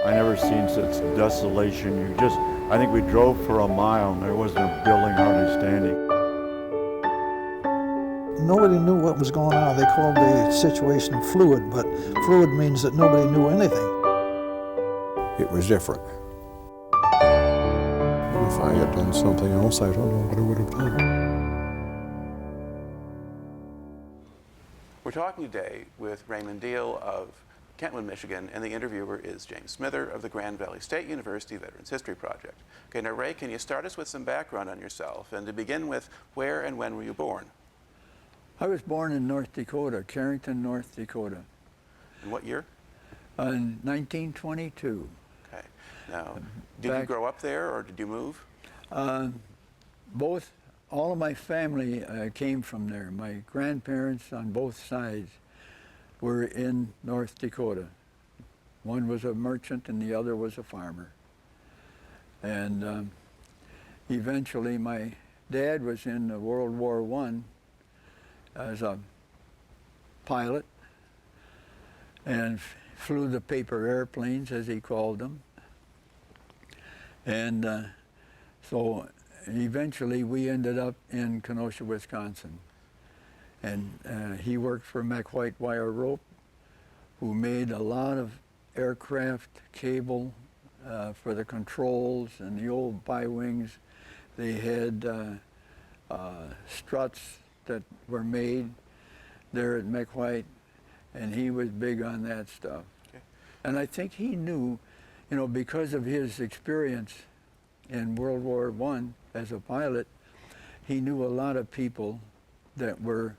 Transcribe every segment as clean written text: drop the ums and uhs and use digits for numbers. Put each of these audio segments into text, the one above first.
I never seen such desolation. I think we drove for a mile and there wasn't a building hardly standing. Nobody knew what was going on. They called the situation fluid, but fluid means that nobody knew anything. It was different. If I had done something else, I don't know what I would have done. We're talking today with Raymond Diehl of Kentwood, Michigan, and the interviewer is James Smither of the Grand Valley State University Veterans History Project. Okay, now Ray, can you start us with some background on yourself, and to begin with, where and when were you born? I was born in North Dakota, Carrington, North Dakota. In what year? In 1922. Okay. Now, did you grow up there or did you move? Both. All of my family came from there. My grandparents on both sides were in North Dakota. One was a merchant and the other was a farmer. And eventually my dad was in World War I as a pilot and flew the paper airplanes, as he called them. And so eventually we ended up in Kenosha, Wisconsin. And he worked for Mech White Wire Rope, who made a lot of aircraft cable for the controls and the old bi-wings. They had struts that were made there at Mech White, and he was big on that stuff. Okay. And I think he knew, you know, because of his experience in World War I as a pilot, he knew a lot of people that were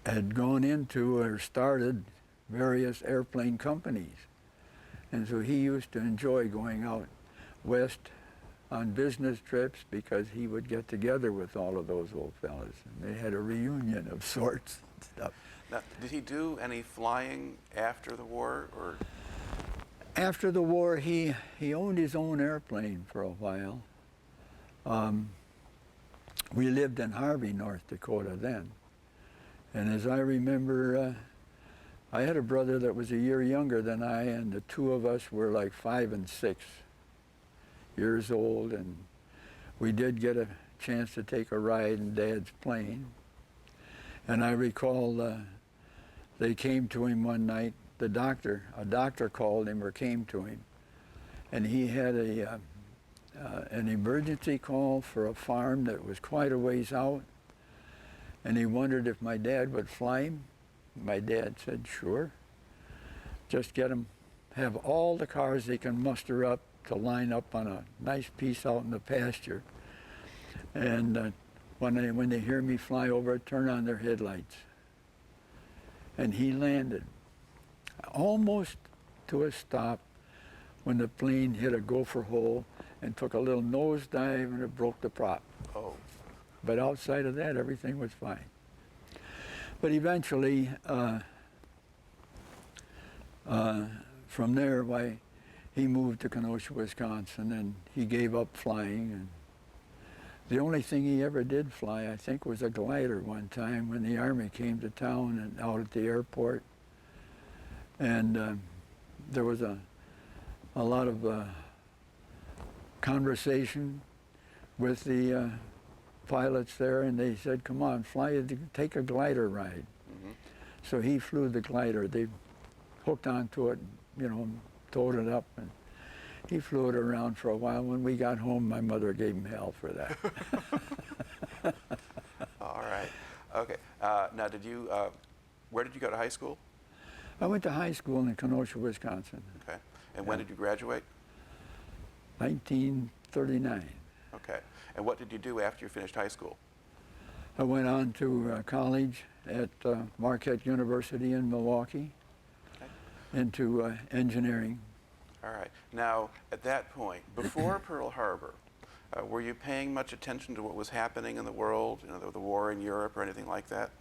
had gone into or started various airplane companies. And so he used to enjoy going out west on business trips because he would get together with all of those old fellas. And they had a reunion of sorts and stuff. Now, did he do any flying after the war, or? After the war, he owned his own airplane for a while. We lived in Harvey, North Dakota then. And as I remember, I had a brother that was a year younger than I, and the two of us were like 5 and 6 years old, and we did get a chance to take a ride in Dad's plane. And I recall they came to him one night, a doctor called him or came to him, and he had an emergency call for a farm that was quite a ways out, and he wondered if my dad would fly him. My dad said, sure. Just get him, have all the cars they can muster up to line up on a nice piece out in the pasture. And when they hear me fly over, turn on their headlights. And he landed almost to a stop when the plane hit a gopher hole and took a little nosedive and it broke the prop. Oh. But outside of that, everything was fine. But eventually, from there, he moved to Kenosha, Wisconsin, and he gave up flying. And the only thing he ever did fly, I think, was a glider one time when the Army came to town and out at the airport. And there was a lot of conversation with the pilots there, and they said, come on, take a glider ride. Mm-hmm. So he flew the glider. They hooked onto it, you know, towed it up, and he flew it around for a while. When we got home, my mother gave him hell for that. All right. Okay. Now, where did you go to high school? I went to high school in Kenosha, Wisconsin. Okay. And when did you graduate? 1939. Okay. And what did you do after you finished high school? I went on to college at Marquette University in Milwaukee, okay, into engineering. All right. Now, at that point, before Pearl Harbor, were you paying much attention to what was happening in the world, you know, the war in Europe or anything like that?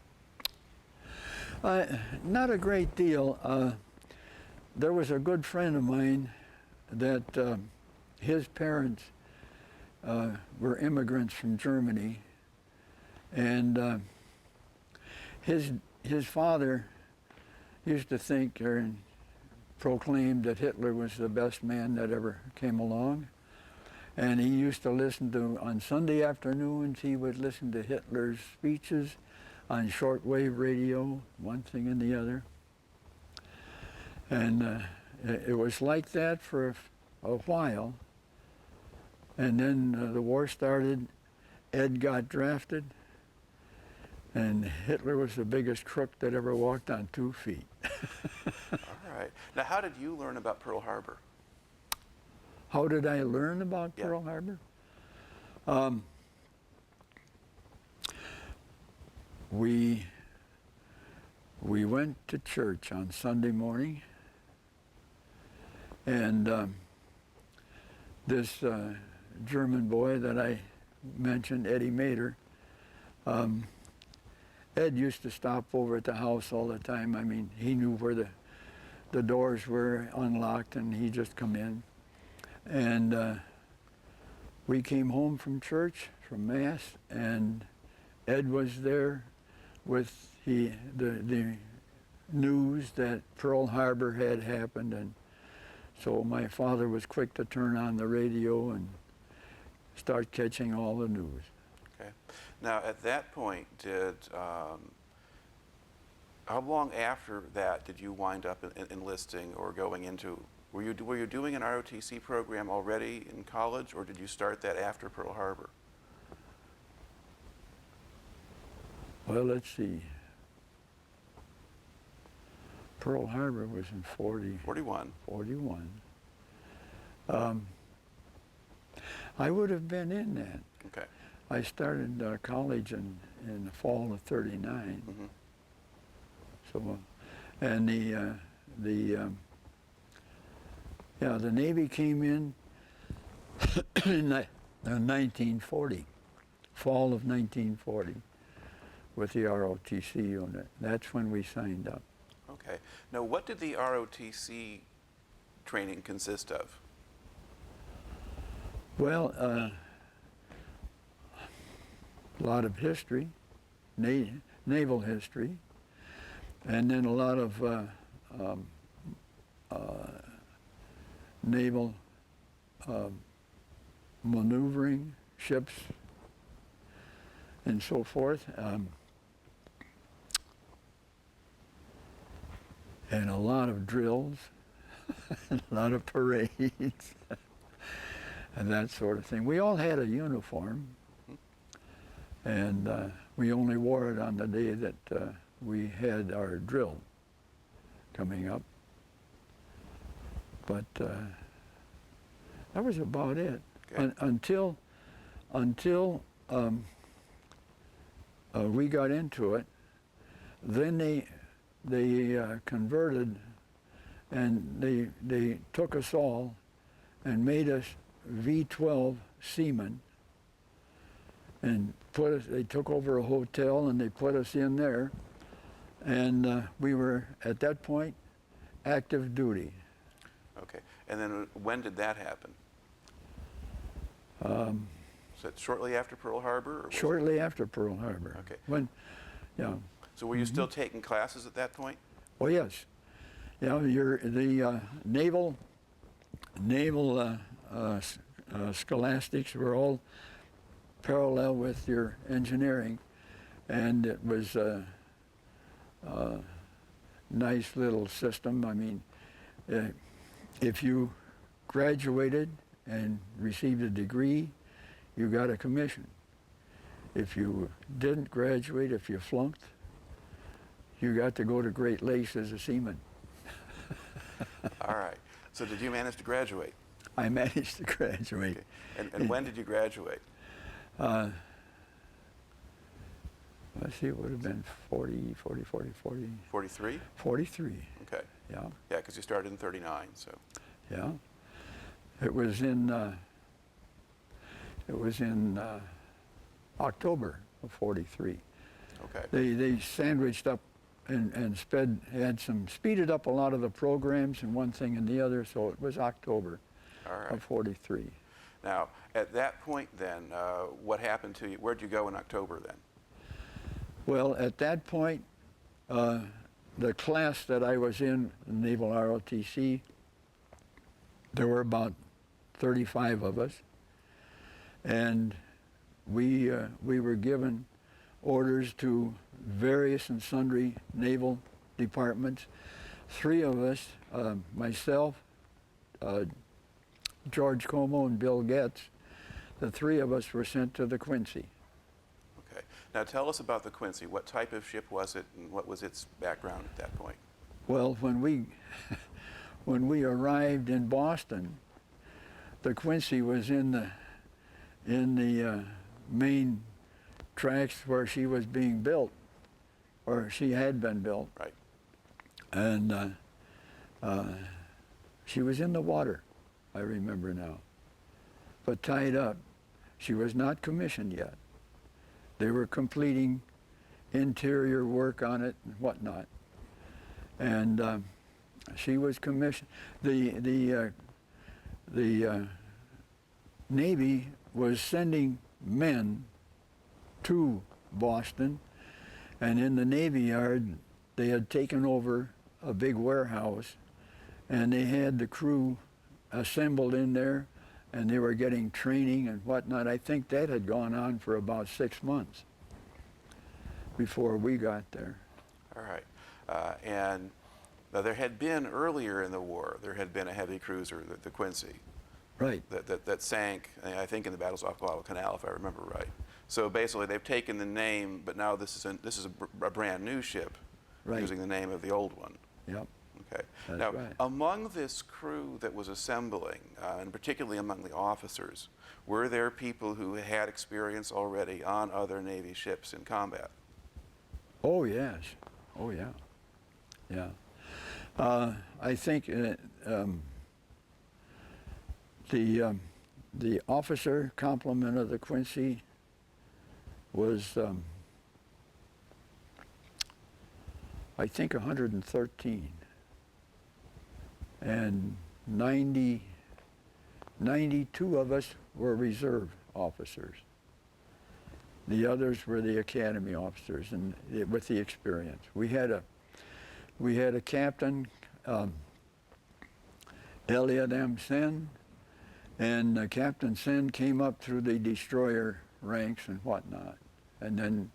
Not a great deal. There was a good friend of mine that his parents were immigrants from Germany, and his father used to think, or proclaimed that Hitler was the best man that ever came along. And he used to listen to, on Sunday afternoons, he would listen to Hitler's speeches on shortwave radio, one thing and the other. And it was like that for a while. And then the war started, Ed got drafted, and Hitler was the biggest crook that ever walked on 2 feet. All right. Now, how did you learn about Pearl Harbor? How did I learn about Pearl Harbor? We went to church on Sunday morning, and this German boy that I mentioned, Eddie Mater, Ed used to stop over at the house all the time. I mean, he knew where the doors were unlocked, and he'd just come in. And we came home from church, from Mass, and Ed was there with the news that Pearl Harbor had happened. And so my father was quick to turn on the radio and start catching all the news. Okay. Now, at that point, how long after that did you wind up enlisting or going into? Were you doing an ROTC program already in college, or did you start that after Pearl Harbor? Well, let's see. Pearl Harbor was in 41. 41. I would have been in that. Okay. I started college in the fall of '39. Mm-hmm. So, and the Navy came in 1940, fall of 1940, with the ROTC unit. That's when we signed up. Okay. Now, what did the ROTC training consist of? Well, a lot of history, naval history, and then a lot of naval maneuvering, ships, and so forth, and a lot of drills, a lot of parades, and that sort of thing. We all had a uniform, and we only wore it on the day that we had our drill coming up. But that was about it. Okay. Until we got into it. Then they converted, and they took us all and made us V-12 seamen, and they took over a hotel and they put us in there, and we were at that point active duty. Okay. And then when did that happen? Was that shortly after Pearl Harbor? Or Shortly after Pearl Harbor. Okay. So were you still taking classes at that point? Oh yes. The naval scholastics were all parallel with your engineering, and it was a nice little system. I mean, if you graduated and received a degree, you got a commission. If you didn't graduate, if you flunked, you got to go to Great Lakes as a seaman. All right. So did you manage to graduate? I managed to graduate. Okay. And when did you graduate? Let's see, it would have been 40. 43? 43, Okay. yeah. Yeah, because you started in 39, so. Yeah. It was in October of 43. Okay. They sandwiched up and speeded up a lot of the programs and one thing and the other, so it was October All right. of 43. Now, at that point then, what happened to you? Where'd you go in October then? Well, at that point, the class that I was in, the Naval ROTC, there were about 35 of us, and we were given orders to various and sundry naval departments. 3 of us, myself, George Como, and Bill Getz, the 3 of us were sent to the Quincy. Okay. Now tell us about the Quincy. What type of ship was it, and what was its background at that point? Well, when we arrived in Boston, the Quincy was in the main tracks where she was being built, or she had been built. Right. And she was in the water, I remember now, but tied up. She was not commissioned yet. They were completing interior work on it and whatnot. And she was commissioned. The Navy was sending men to Boston, and in the Navy Yard, they had taken over a big warehouse, and they had the crew assembled in there, and they were getting training and whatnot. I think that had gone on for about 6 months before we got there. All right. And now there had been earlier in the war, there had been a heavy cruiser, the Quincy, Right. that sank, I think, in the battles off Guadalcanal, if I remember right. So basically, they've taken the name, but now this is a brand new ship, Right. using the name of the old one. Yep. Okay. That's Now, right. among this crew that was assembling, and particularly among the officers, were there people who had experience already on other Navy ships in combat? Oh, yes. Oh, yeah. Yeah. I think the officer complement of the Quincy was, I think, 113. And 92 of us were reserve officers. The others were the academy officers, and with the experience. We had a captain, Elliot M. Sen, and Captain Sen came up through the destroyer ranks and whatnot, and then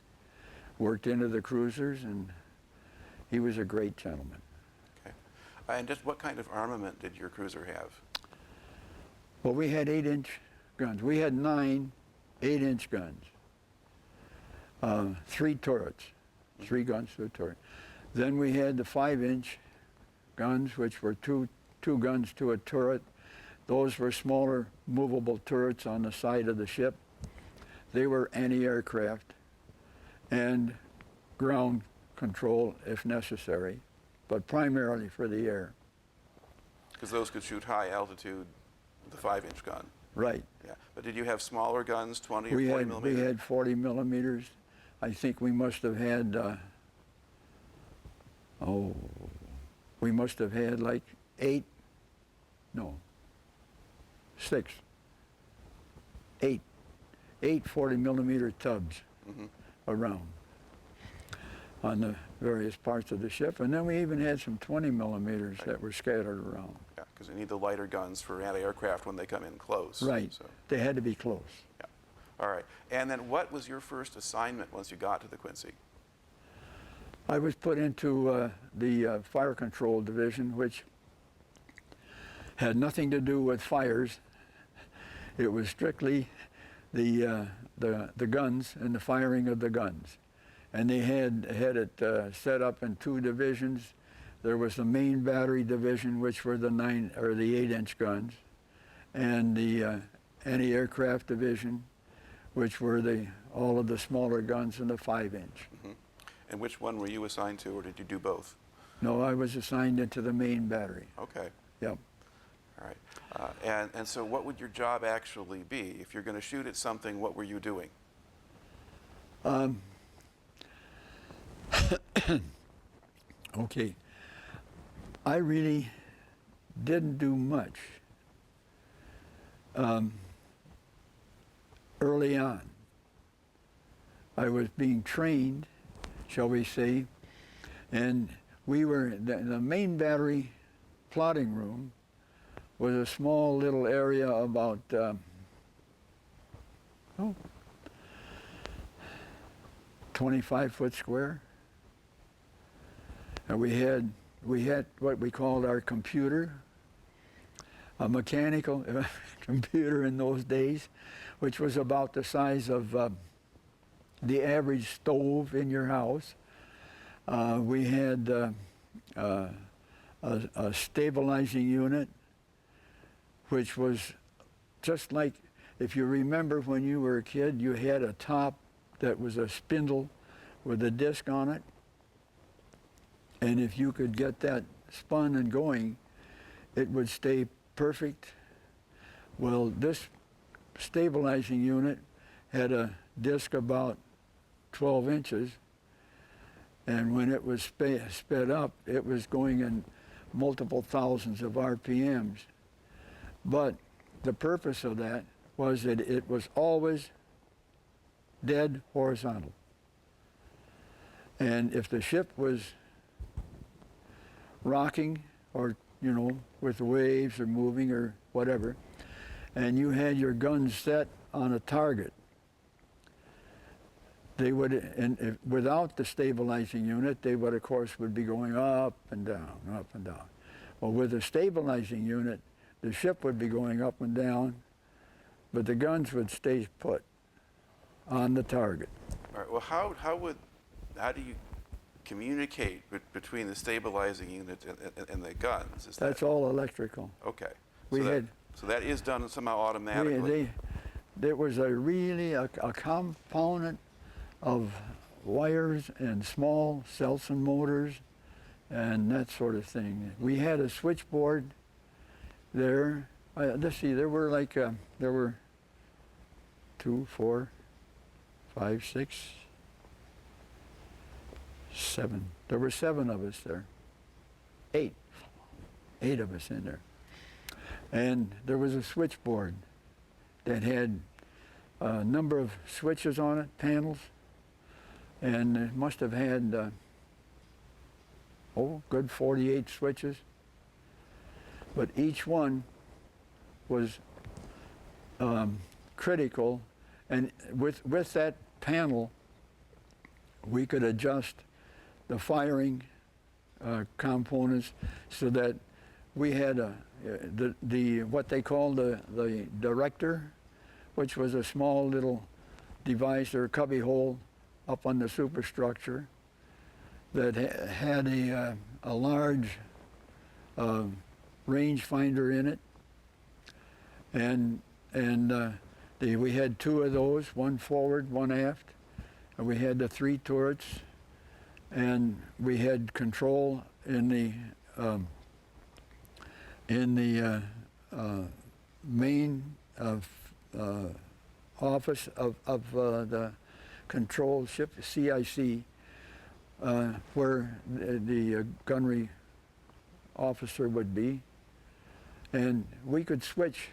worked into the cruisers, and he was a great gentleman. Okay. And just what kind of armament did your cruiser have? Well, we had 8-inch guns. We had 9 8-inch guns, 3 turrets, 3 guns to a turret. Then we had the 5-inch guns, which were two guns to a turret. Those were smaller movable turrets on the side of the ship. They were anti-aircraft and ground control if necessary, but primarily for the air. Because those could shoot high altitude, the 5-inch gun. Right. Yeah. But did you have smaller guns, 20 or We 40 had, millimeter? we had 40 millimeters. I think we must have had, we must have had like 8 40 millimeter tubs around on the various parts of the ship. And then we even had some 20 millimeters that were scattered around. Yeah, because you need the lighter guns for anti-aircraft when they come in close. Right. So, They had to be close. yeah. All right. And then what was your first assignment once you got to the Quincy? I was put into the fire control division, which had nothing to do with fires. It was strictly the guns and the firing of the guns. And they had it set up in 2 divisions. There was the main battery division, which were the 9 or the 8-inch guns, and the anti-aircraft division, which were all of the smaller guns and the 5-inch. And which one were you assigned to, or did you do both? No, I was assigned into the main battery. Okay. Yep. All right. And so what would your job actually be? If you're going to shoot at something, what were you doing? Okay. I really didn't do much early on. I was being trained, shall we say, and we were, the main battery plotting room was a small little area about, 25 foot square. And we had what we called our computer, a mechanical computer in those days, which was about the size of the average stove in your house. We had a stabilizing unit, which was just like, if you remember when you were a kid, you had a top that was a spindle with a disc on it. And if you could get that spun and going, it would stay perfect. Well, this stabilizing unit had a disc about 12 inches, and when it was sped up, it was going in multiple thousands of RPMs. But the purpose of that was that it was always dead horizontal. And if the ship was rocking, or, you know, with waves or moving or whatever, and you had your guns set on a target, they would, and without the stabilizing unit, they would, of course, would be going up and down, up and down. Well, with the stabilizing unit, the ship would be going up and down, but the guns would stay put on the target. All right. Well, how do you communicate between the stabilizing unit and the guns? That's all electrical. Okay. So that is done somehow automatically. There was a component of wires and small Selson motors and that sort of thing. We had a switchboard there. Let's see, there were 2, 4, 5, 6, 7. There were 7 of us there. 8 of us in there. And there was a switchboard that had a number of switches on it, panels, and it must have had, good 48 switches. But each one was critical, and with that panel, we could adjust the firing components so that we had what they called the director, which was a small little device or cubby hole up on the superstructure that had a large range finder in it, and we had 2 of those, one forward, one aft, and we had the 3 turrets, and we had control in the main office of the control ship, CIC, where the gunnery officer would be, and we could switch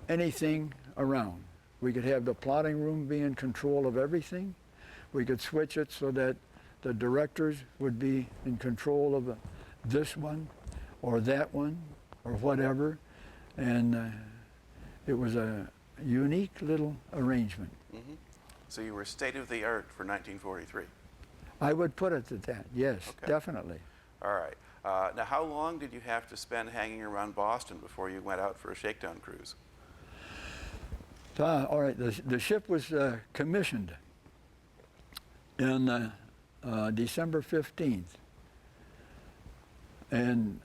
anything around. We could have the plotting room be in control of everything. We could switch it so that the directors would be in control of this one or that one or whatever, and it was a unique little arrangement. Mm-hmm. So you were state-of-the-art for 1943. I would put it at that, yes, Okay. definitely. All right. Now, how long did you have to spend hanging around Boston before you went out for a shakedown cruise? All right, the ship was commissioned in December 15th, and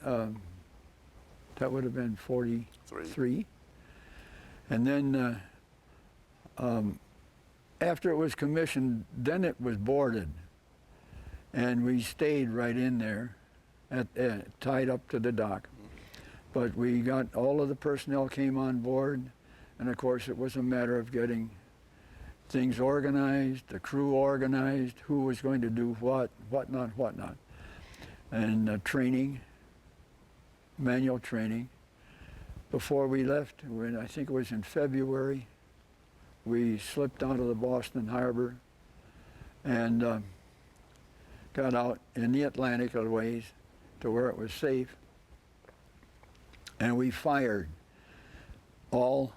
that would have been 43. And then after it was commissioned, then it was boarded, and we stayed right in there, tied up to the dock. But we got, all of the personnel came on board, and of course it was a matter of getting things organized, the crew organized, who was going to do what not, and training, manual training. Before we left, I think it was in February, we slipped out of the Boston harbor, and got out in the Atlantic a ways to where it was safe, and we fired all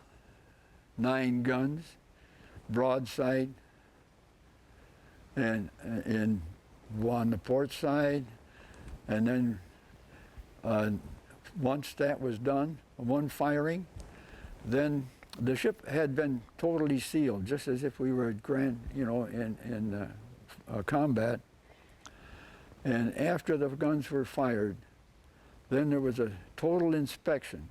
9 guns, broadside, and on the port side, and then once that was done, one firing, then the ship had been totally sealed, just as if we were at in combat. And after the guns were fired, then there was a total inspection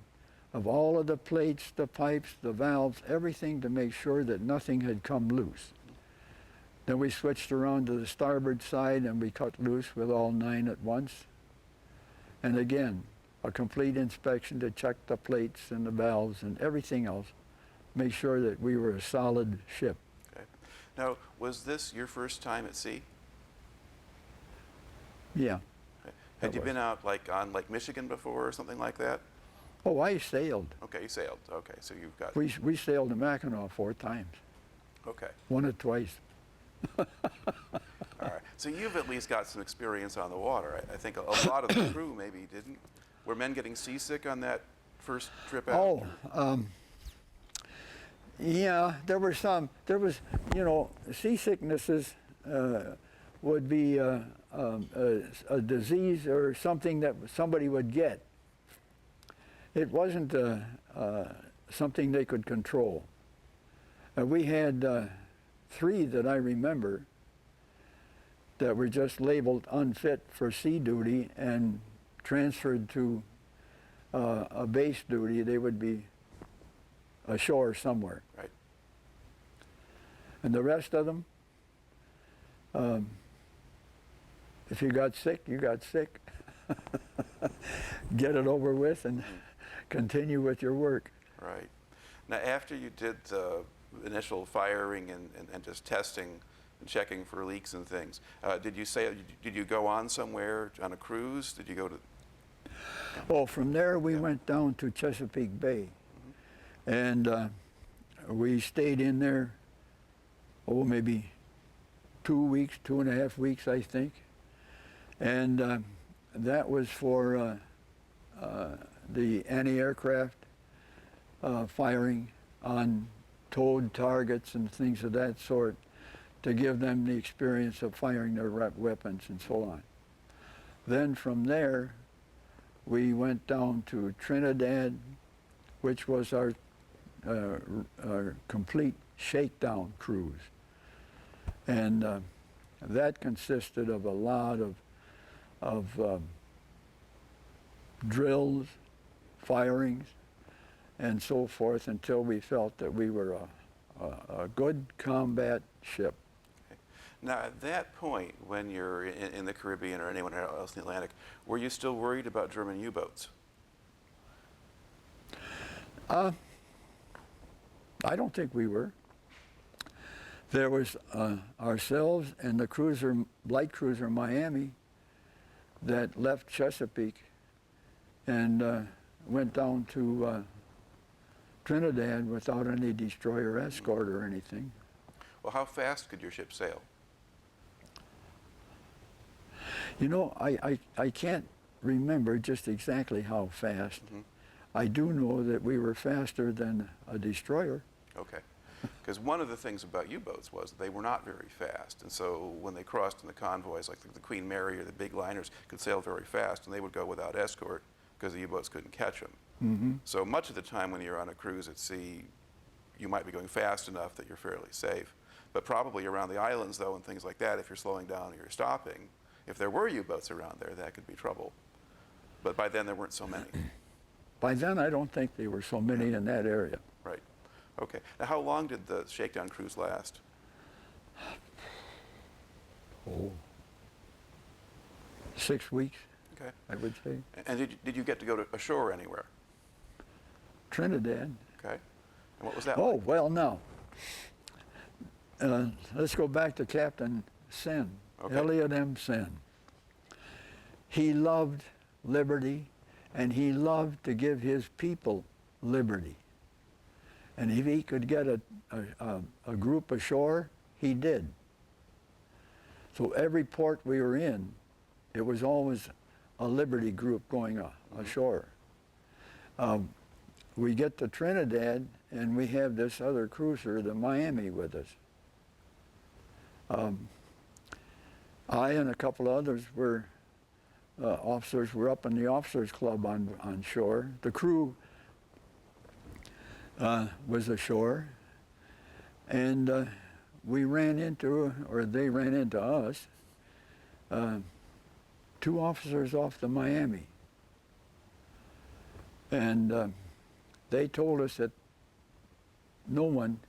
of all of the plates, the pipes, the valves, everything to make sure that nothing had come loose. Then we switched around to the starboard side and we cut loose with all 9 at once. And again, a complete inspection to check the plates and the valves and everything else, make sure that we were a solid ship. Okay. Now, was this your first time at sea? Yeah. Okay. Had you been out like on Lake Michigan before or something like that? Oh, I sailed. Okay, you sailed. Okay, so you've got... We sailed to Mackinac 4 times. Okay. Won it twice. All right. So you've at least got some experience on the water. I think a lot of the crew maybe didn't. Were men getting seasick on that first trip out? Oh, yeah, there were some. There was, seasicknesses would be a disease or something that somebody would get. It wasn't something they could control. We had 3 that I remember that were just labeled unfit for sea duty and transferred to a base duty. They would be ashore somewhere. Right. And the rest of them, if you got sick, you got sick. Get it over with and continue with your work. Right. Now, after you did the initial firing and just testing and checking for leaks and things, did you go on somewhere on a cruise? Did you go to... Oh, from there we went down to Chesapeake Bay. And we stayed in there, maybe 2 weeks, 2.5 weeks, I think. And that was for the anti-aircraft firing on towed targets and things of that sort, to give them the experience of firing their weapons and so on. Then from there, we went down to Trinidad, which was our complete shakedown cruise. And that consisted of a lot of drills, firings, and so forth, until we felt that we were a good combat ship. Okay. Now, at that point, when you're in the Caribbean or anyone else in the Atlantic, were you still worried about German U-boats? I don't think we were. There was ourselves and the light cruiser Miami that left Chesapeake and went down to Trinidad without any destroyer escort or anything. Well, how fast could your ship sail? I can't remember just exactly how fast. Mm-hmm. I do know that we were faster than a destroyer. Okay. Because one of the things about U-boats was that they were not very fast. And so when they crossed in the convoys, like the Queen Mary or the big liners, could sail very fast, and they would go without escort because the U-boats couldn't catch them. Mm-hmm. So much of the time when you're on a cruise at sea, you might be going fast enough that you're fairly safe. But probably around the islands, though, and things like that, if you're slowing down or you're stopping, if there were U-boats around there, that could be trouble. But by then, there weren't so many. By then, I don't think there were so many in that area. Right. Okay. Now, how long did the Shakedown cruise last? 6 weeks, Okay. I would say. And did you get to go to ashore anywhere? Trinidad. Okay. And what was that Oh, like? well, now, let's go back to Captain Sen, Okay. Elliot M. Sen. He loved liberty, and he loved to give his people liberty. And if he could get a group ashore, he did. So every port we were in, it was always a Liberty group going ashore. We get to Trinidad, and we have this other cruiser, the Miami, with us. I and a couple others were officers. Were up in the officers' club on shore. The crew was ashore, and we ran into, or they ran into us, 2 officers off the Miami. And they told us that no one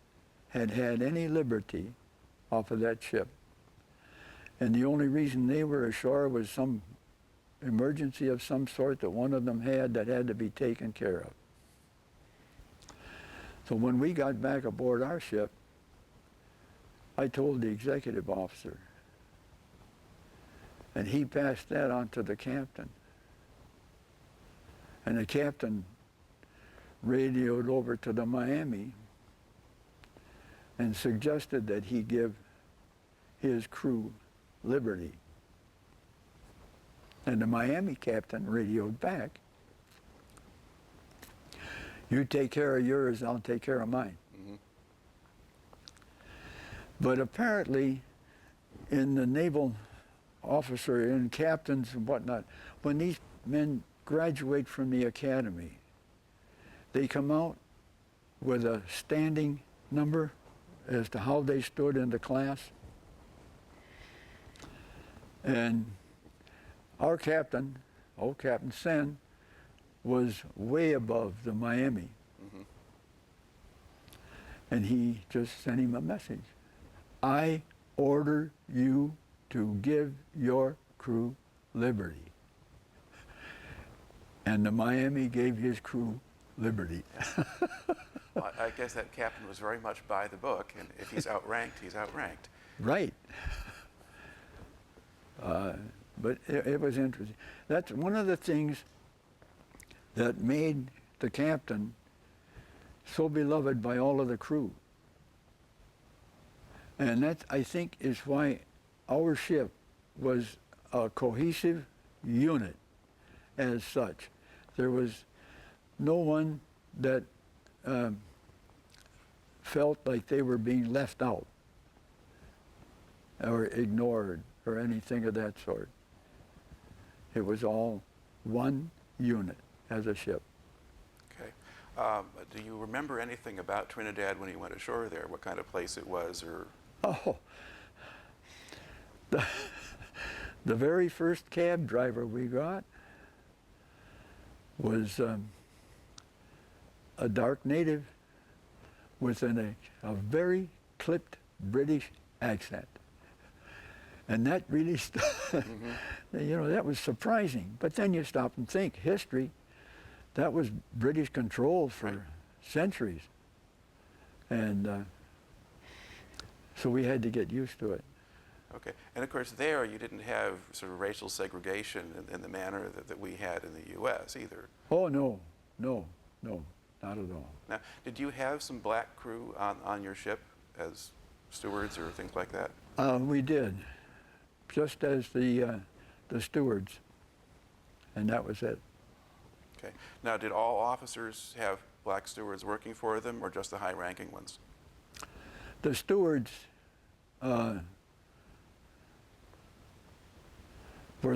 had had any liberty off of that ship. And the only reason they were ashore was some emergency of some sort that one of them had that had to be taken care of. So when we got back aboard our ship, I told the executive officer, and he passed that on to the captain. And the captain radioed over to the Miami and suggested that he give his crew liberty. And the Miami captain radioed back, "You take care of yours, I'll take care of mine." Mm-hmm. But apparently, in the naval officer and captains and whatnot, when these men graduate from the academy, they come out with a standing number as to how they stood in the class. And our captain, old Captain Sen, was way above the Miami. Mm-hmm. And he just sent him a message. "I order you to give your crew liberty." And the Miami gave his crew liberty. Well, I guess that captain was very much by the book, and if he's outranked, he's outranked. Right. But it was interesting. That's one of the things that made the captain so beloved by all of the crew. And that, I think, is why our ship was a cohesive unit as such. There was no one that felt like they were being left out or ignored or anything of that sort. It was all one unit as a ship. Okay. Do you remember anything about Trinidad when you went ashore there? What kind of place it was, or? Oh, the very first cab driver we got was a dark native with a very clipped British accent. And that really, mm-hmm. You know, that was surprising. But then you stop and think, history, that was British control for right. centuries. And so we had to get used to it. Okay. And of course there you didn't have sort of racial segregation in the manner that we had in the U.S. either. Oh, no, not at all. Now, did you have some black crew on your ship as stewards or things like that? We did, just as the stewards, and that was it. Okay. Now, did all officers have black stewards working for them, or just the high-ranking ones? The stewards were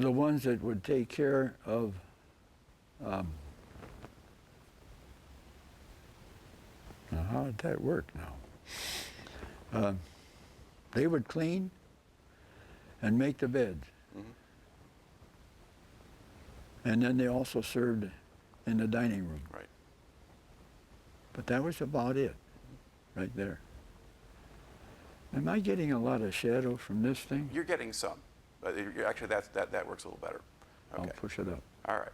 the ones that would take care of now, how did that work now? They would clean and make the beds. Mm-hmm. And then they also served in the dining room. Right. But that was about it, right there. Am I getting a lot of shadow from this thing? You're getting some. Actually, that works a little better. Okay. I'll push it up. All right.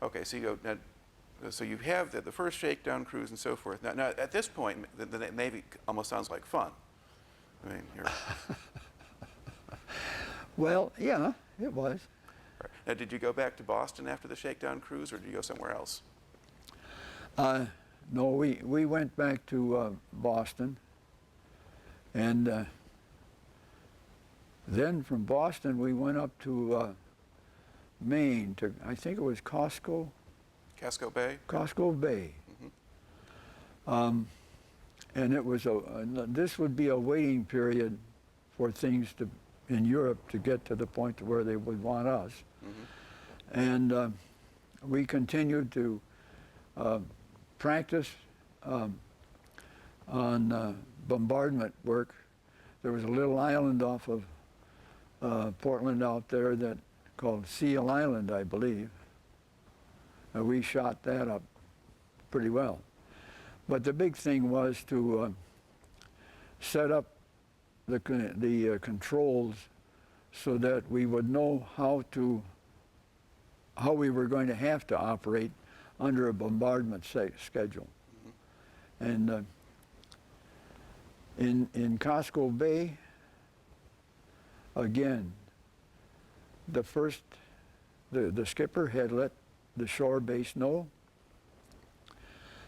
Okay, so you go. So you have the first shakedown cruise and so forth. Now at this point, the Navy almost sounds like fun. I mean, you're... Well, yeah, it was. Right. Now, did you go back to Boston after the shakedown cruise, or did you go somewhere else? No, we went back to Boston, and Then from Boston, we went up to Maine, to, I think it was Casco Bay? Bay. And it was this would be a waiting period for things to, in Europe, to get to the point to where they would want us. And we continued to practice on bombardment work. There was a little island off of Portland out there that called Seal Island, I believe. We shot that up pretty well. But the big thing was to set up the controls so that we would know how we were going to have to operate under a bombardment schedule. And in Casco Bay, again, the skipper had let the shore base know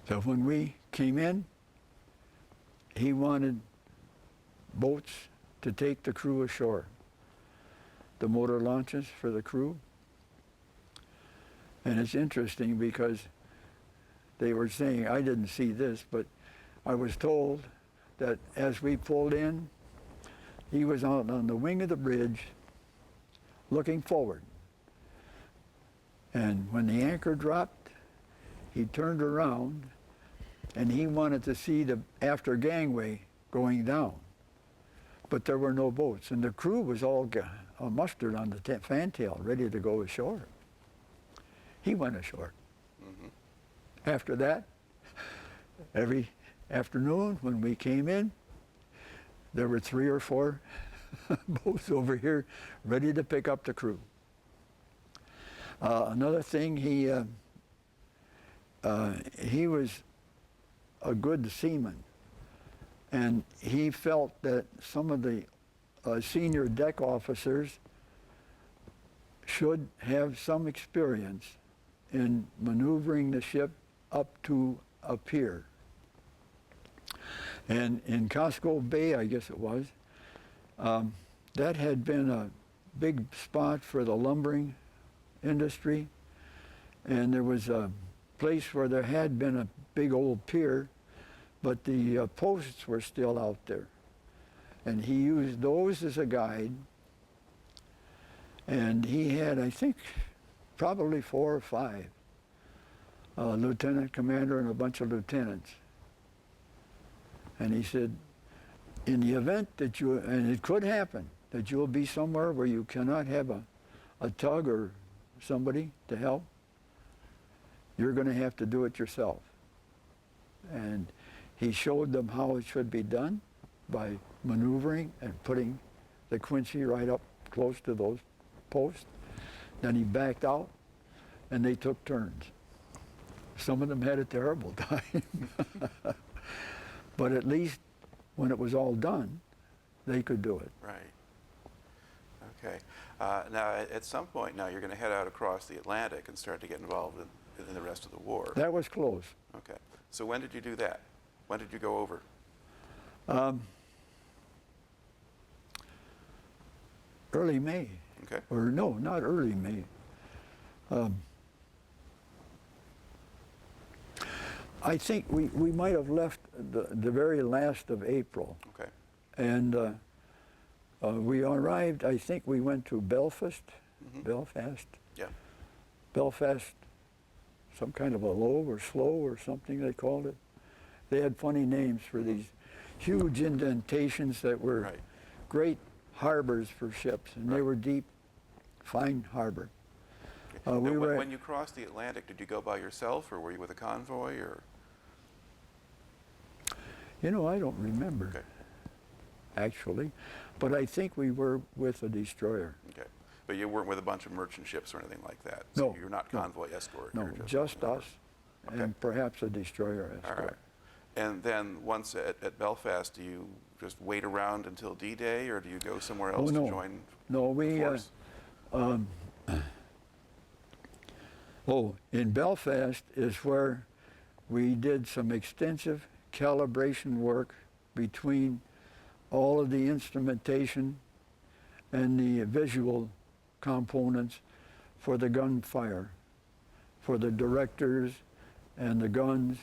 that when we came in, he wanted boats to take the crew ashore, the motor launches for the crew. And it's interesting because they were saying, I didn't see this, but I was told that as we pulled in, he was out on the wing of the bridge looking forward. And when the anchor dropped, he turned around and he wanted to see the after gangway going down. But there were no boats, and the crew was all mustered on the fantail, ready to go ashore. He went ashore. After that, every afternoon when we came in, there were 3 or 4 boats over here ready to pick up the crew. Another thing, he was a good seaman, and he felt that some of the senior deck officers should have some experience in maneuvering the ship up to a pier. And in Casco Bay, I guess it was, that had been a big spot for the lumbering industry, and there was a place where there had been a big old pier, but the posts were still out there. And he used those as a guide, and he had, I think, probably 4 or 5, lieutenant commander and a bunch of lieutenants. And he said, in the event that you, and it could happen, that you'll be somewhere where you cannot have a tug or somebody to help, you're going to have to do it yourself. And he showed them how it should be done by maneuvering and putting the Quincy right up close to those posts. Then he backed out, and they took turns. Some of them had a terrible time. But at least when it was all done, they could do it. Right. Okay. Now, at some point now, you're going to head out across the Atlantic and start to get involved in the rest of the war. That was close. Okay. So when did you do that? When did you go over? Early May. Okay. Or no, not early May. I think we might have left the very last of April. Okay. And we arrived, I think we went to Belfast. Belfast. Yeah. Belfast, some kind of a low or slow or something they called it. They had funny names for these huge indentations that were great harbors for ships, and they were deep, fine harbor. When you crossed the Atlantic, did you go by yourself, or were you with a convoy, or? You know, I don't remember, actually, but I think we were with a destroyer. Okay, but you weren't with a bunch of merchant ships or anything like that? No. So you're not convoy escort? No, just us, and perhaps a destroyer escort. All right. And then once at Belfast, do you just wait around until D-Day, or do you go somewhere else to join the force? In Belfast is where we did some extensive calibration work between all of the instrumentation and the visual components for the gunfire, for the directors and the guns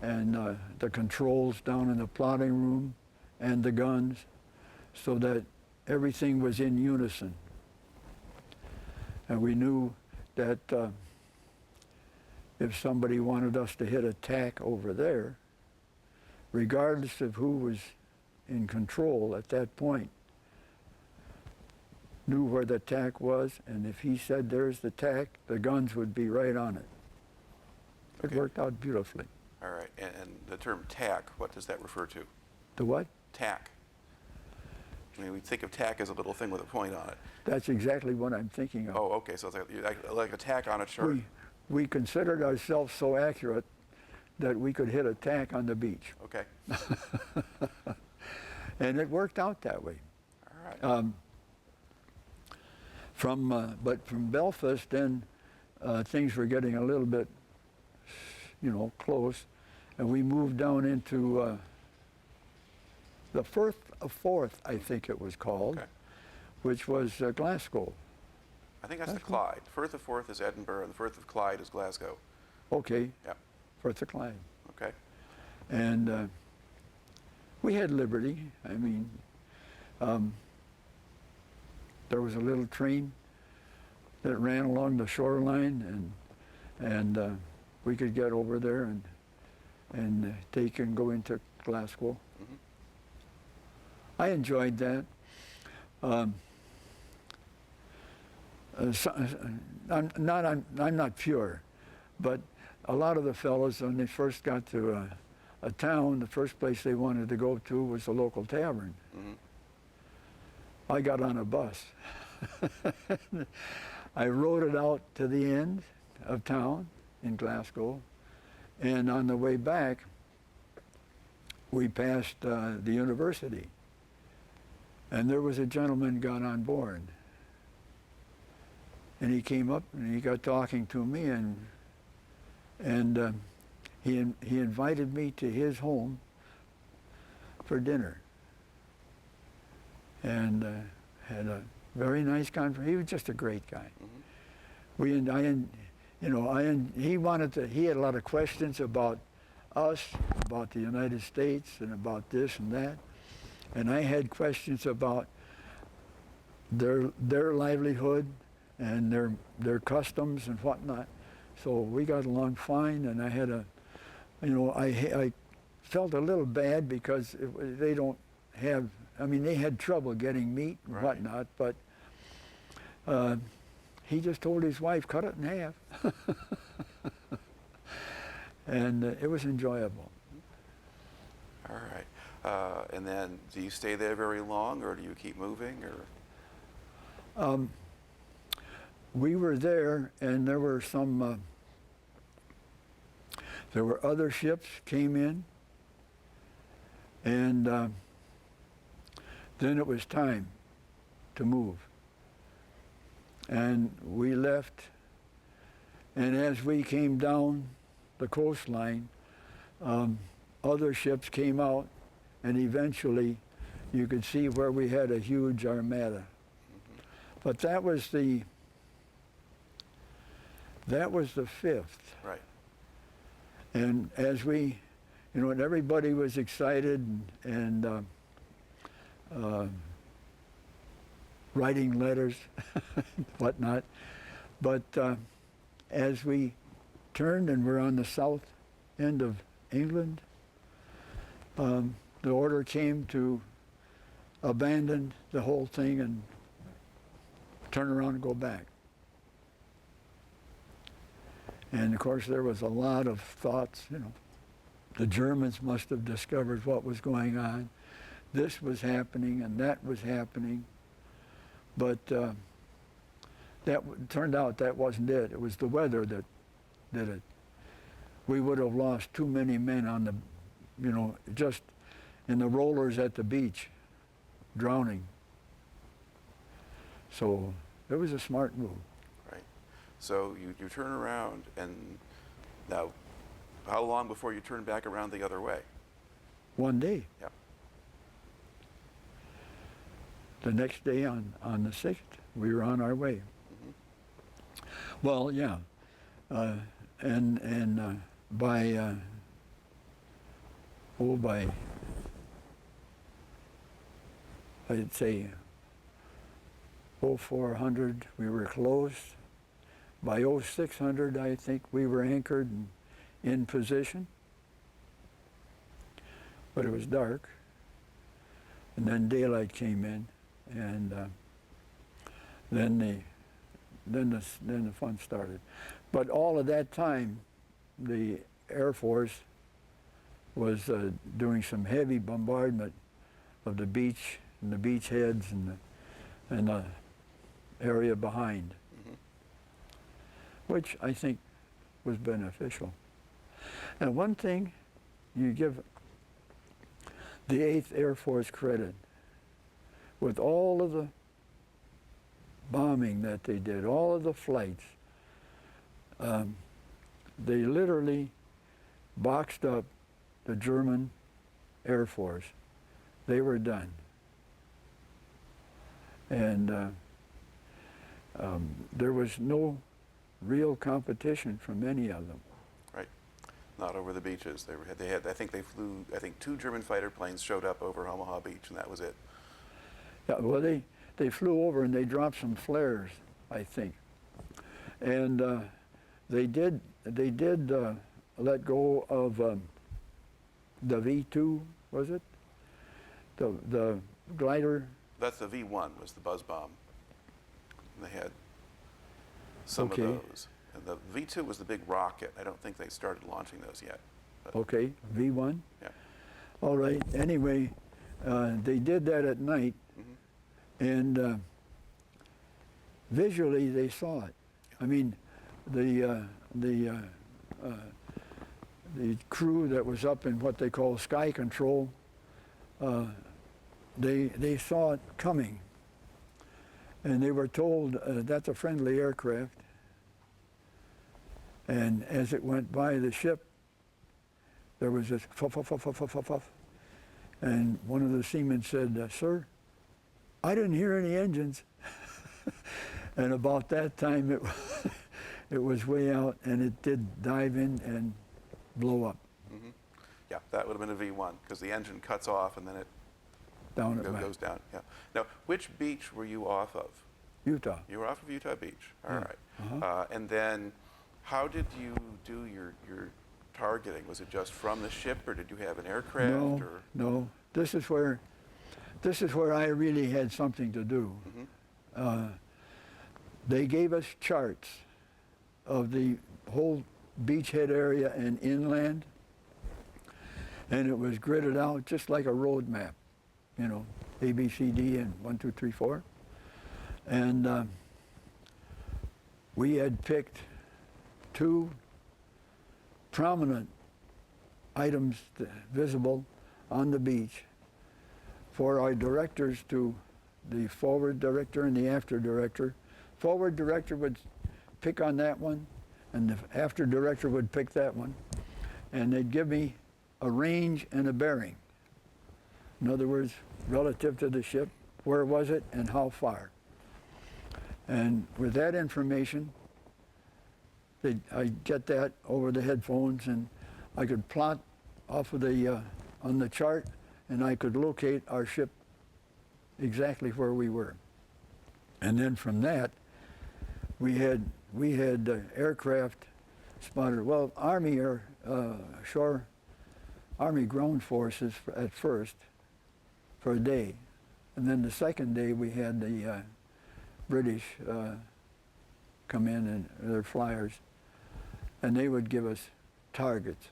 and the controls down in the plotting room and the guns, so that everything was in unison. And we knew that if somebody wanted us to hit a tack over there, regardless of who was in control at that point, knew where the tack was, and if he said there's the tack, the guns would be right on it. It Okay. worked out beautifully. All right, and the term tack, what does that refer to? The what? Tack. I mean, we think of tack as a little thing with a point on it. That's exactly what I'm thinking of. Oh, okay, so it's like a tack on a chart. We considered ourselves so accurate that we could hit a tack on the beach. Okay, And it worked out that way. all right. But from Belfast, then things were getting a little bit, close, and we moved down into the Firth of Forth, I think it was called, Okay. which was Glasgow. I think that's the Clyde. Firth of Forth is Edinburgh, and the Firth of Clyde is Glasgow. Okay, Yeah. Firth of Clyde. Okay. And we had liberty. I mean, there was a little train that ran along the shoreline, and we could get over there and take and go into Glasgow. Mhm. I enjoyed that. I'm not pure, but a lot of the fellows, when they first got to a town, the first place they wanted to go to was the local tavern. Mhm. I got on a bus. I rode it out to the end of town in Glasgow, and on the way back, we passed the university, and there was a gentleman got on board, and he came up and he got talking to me, and he invited me to his home for dinner, and had a very nice conversation. He was just a great guy. He had a lot of questions about us, about the United States, and about this and that, and I had questions about their livelihood and their customs and whatnot. So we got along fine, and I had I felt a little bad because they don't have, they had trouble getting meat and Right. whatnot, but he just told his wife, cut it in half. And it was enjoyable. All right. And then, do you stay there very long, or do you keep moving, or? We were there, and there were there were other ships came in, and then it was time to move. And we left, and as we came down the coastline, other ships came out, and eventually you could see where we had a huge armada. But that was the 5th. Right. And as we, and everybody was excited and writing letters, whatnot. But as we turned and we're on the south end of England, the order came to abandon the whole thing and turn around and go back. And of course there was a lot of thoughts, the Germans must have discovered what was going on. This was happening and that was happening. But that turned out that wasn't it. It was the weather that did it. We would have lost too many men on the, just in the rollers at the beach, drowning. So it was a smart move. Right. So you turn around, and now, how long before you turn back around the other way? One day. Yep. the next day on the 6th, we were on our way. Well, yeah, and by I'd say 0400 we were closed. By 0600 I think we were anchored and in position, but it was dark, and then daylight came in, and then the fun started. But all of that time, the Air Force was doing some heavy bombardment of the beach and the beach heads and the area behind, which I think was beneficial. And one thing, you give the 8th Air Force credit, with all of the bombing that they did, all of the flights, they literally boxed up the German Air Force. They were done. And there was no real competition from any of them. Right. Not over the beaches. They had I think 2 German fighter planes showed up over Omaha Beach, and that was it. Yeah, well, they flew over and they dropped some flares, I think. And they did let go of the V2, was it? The glider. That's the V1, was the buzz bomb. And they had some Okay. of those. And the V2 was the big rocket. I don't think they started launching those yet. But, Okay, V1. yeah. All right. Anyway, they did that at night, and visually they saw it. I mean, the crew that was up in what they call sky control, they saw it coming, and they were told that's a friendly aircraft. And as it went by the ship, there was this fuff, fuff, fuff, fuff, fuff, fuff, fuff. And one of the seamen said, "Sir, I didn't hear any engines." And about that time, it was way out, and it did dive in and blow up. Yeah, that would have been a V1, because the engine cuts off and then it Down at goes down. Yeah. Now, which beach were you off of? Utah. You were off of Utah Beach. All Yeah. right. And then, how did you do your targeting? Was it just from the ship, or did you have an aircraft? No, or? no. This is where I really had something to do. They gave us charts of the whole beachhead area and inland, and it was gridded out just like a road map, you know, A, B, C, D, and 1, 2, 3, 4. And we had picked 2 prominent items visible on the beach for our directors, to the forward director and the after director. Forward director would pick on that one, and the after director would pick that one, and they'd give me a range and a bearing. In other words, relative to the ship, where was it and how far. And with that information, I'd get that over the headphones, and I could plot off of on the chart, and I could locate our ship exactly where we were. And then from that, we had aircraft spotted. Well, Army ground forces at first for a day, and then the second day we had the British come in, and their flyers, and they would give us targets.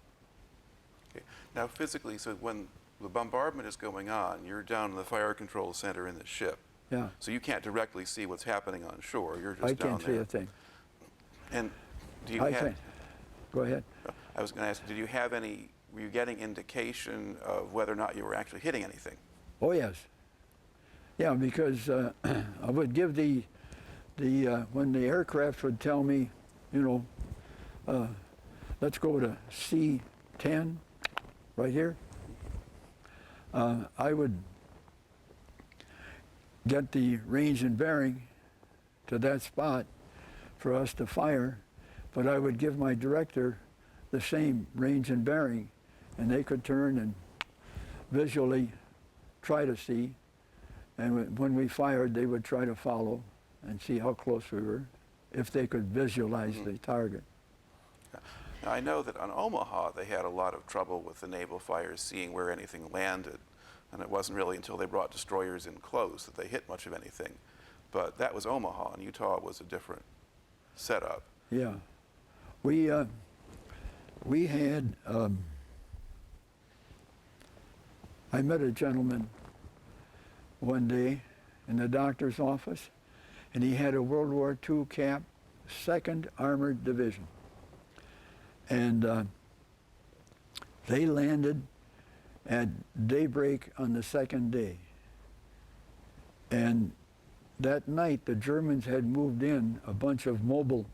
Okay. Now, physically, so when the bombardment is going on, you're down in the fire control center in the ship. Yeah. So you can't directly see what's happening on shore. You're just I down can't there. see a thing. And do you I have? can't. Go ahead. I was going to ask, did you have any? Were you getting indication of whether or not you were actually hitting anything? Oh yes. Yeah, because I would give when the aircraft would tell me, you know, let's go to C10 right here. I would get the range and bearing to that spot for us to fire, but I would give my director the same range and bearing, and they could turn and visually try to see, and when we fired, they would try to follow and see how close we were, if they could visualize the target. Now, I know that on Omaha, they had a lot of trouble with the naval fighters seeing where anything landed, and it wasn't really until they brought destroyers in close that they hit much of anything. But that was Omaha, and Utah was a different setup. Yeah. We had, I met a gentleman one day in the doctor's office, and he had a World War II Cap, 2nd Armored Division. And they landed at daybreak on the second day. And that night, the Germans had moved in a bunch of mobile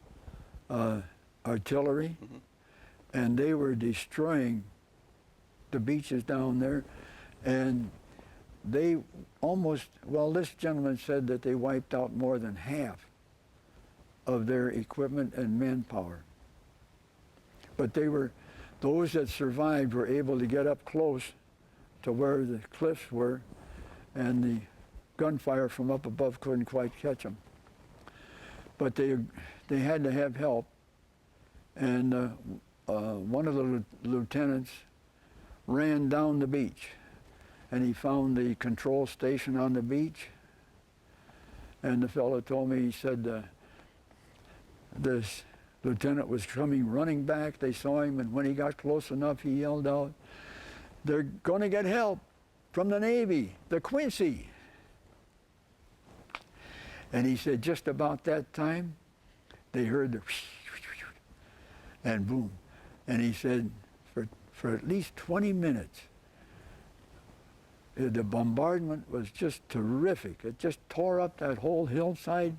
artillery, and they were destroying the beaches down there. And they almost, well, this gentleman said that they wiped out more than half of their equipment and manpower. But they were, those that survived were able to get up close to where the cliffs were, and the gunfire from up above couldn't quite catch them. But they had to have help, and one of the lieutenants ran down the beach, and he found the control station on the beach, and the fellow told me, he said, this lieutenant was coming running back. They saw him, and when he got close enough, he yelled out, "They're going to get help from the Navy, the Quincy." And he said just about that time, they heard the and boom. And he said for at least 20 minutes, the bombardment was just terrific. It just tore up that whole hillside.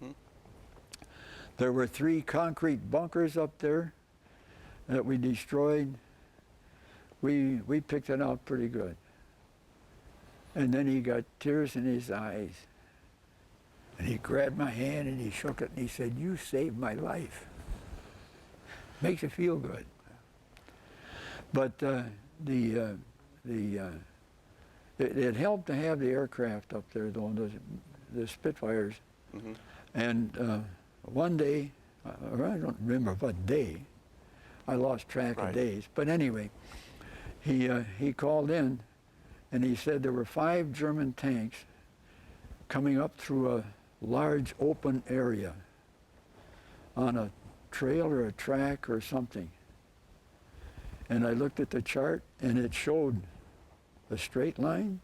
There were 3 concrete bunkers up there that we destroyed. We picked it out pretty good. And then he got tears in his eyes. And he grabbed my hand and he shook it and he said, "You saved my life." Makes you feel good. But it helped to have the aircraft up there, though, the Spitfires. And one day, or I don't remember what day, I lost track of days, but anyway, he called in and he said there were 5 German tanks coming up through a large open area on a trail or a track or something. And I looked at the chart and it showed a straight line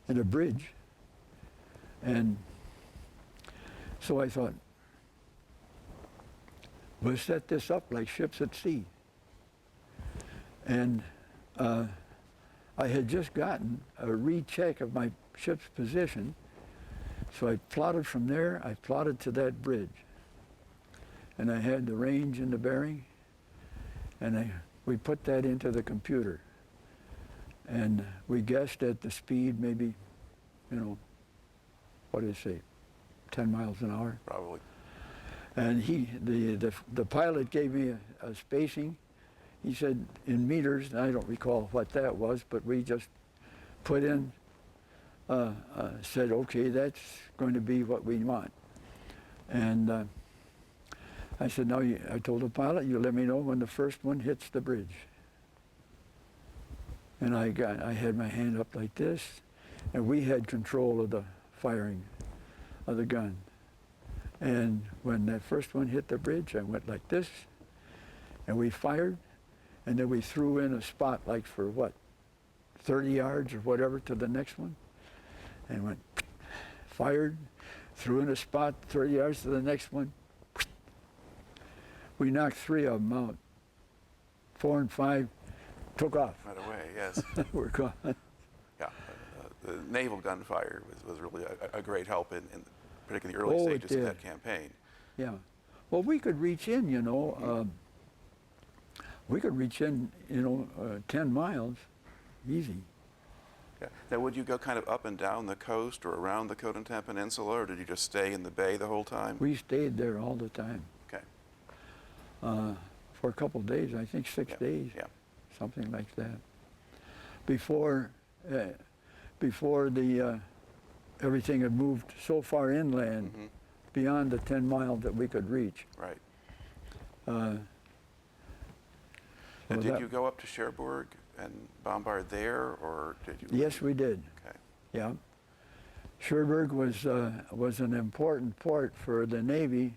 and a bridge. And so I thought, we'll set this up like ships at sea. And I had just gotten a recheck of my ship's position, so I plotted from there, I plotted to that bridge. And I had the range and the bearing, and we put that into the computer. And we guessed at the speed, maybe, what did it say, 10 miles an hour? Probably. And the pilot gave me a spacing. He said in meters, and I don't recall what that was, but we just put in, said, okay, that's going to be what we want. And I said, now, I told the pilot, you let me know when the first one hits the bridge. And I had my hand up like this, and we had control of the firing of the gun. And when that first one hit the bridge, I went like this, and we fired, and then we threw in a spot like for what, 30 yards or whatever to the next one, and went, fired, threw in a spot 30 yards to the next one. We knocked 3 of them out. 4 and 5 took off. Right away, yes. We're gone. Yeah, the naval gunfire was really a great help in particularly the early stages of that campaign. Yeah. Well, we could reach in, we could reach in, 10 miles, easy. Yeah. Now, would you go kind of up and down the coast or around the Cotentin Peninsula, or did you just stay in the bay the whole time? We stayed there all the time. Okay. For a couple of days, I think 6 days, Yeah. something like that. Before the everything had moved so far inland, beyond the 10 miles that we could reach. Right. So And did that- you go up to Cherbourg and bombard there, or did you? Yes, we did. Okay. Yeah. Cherbourg was an important port for the Navy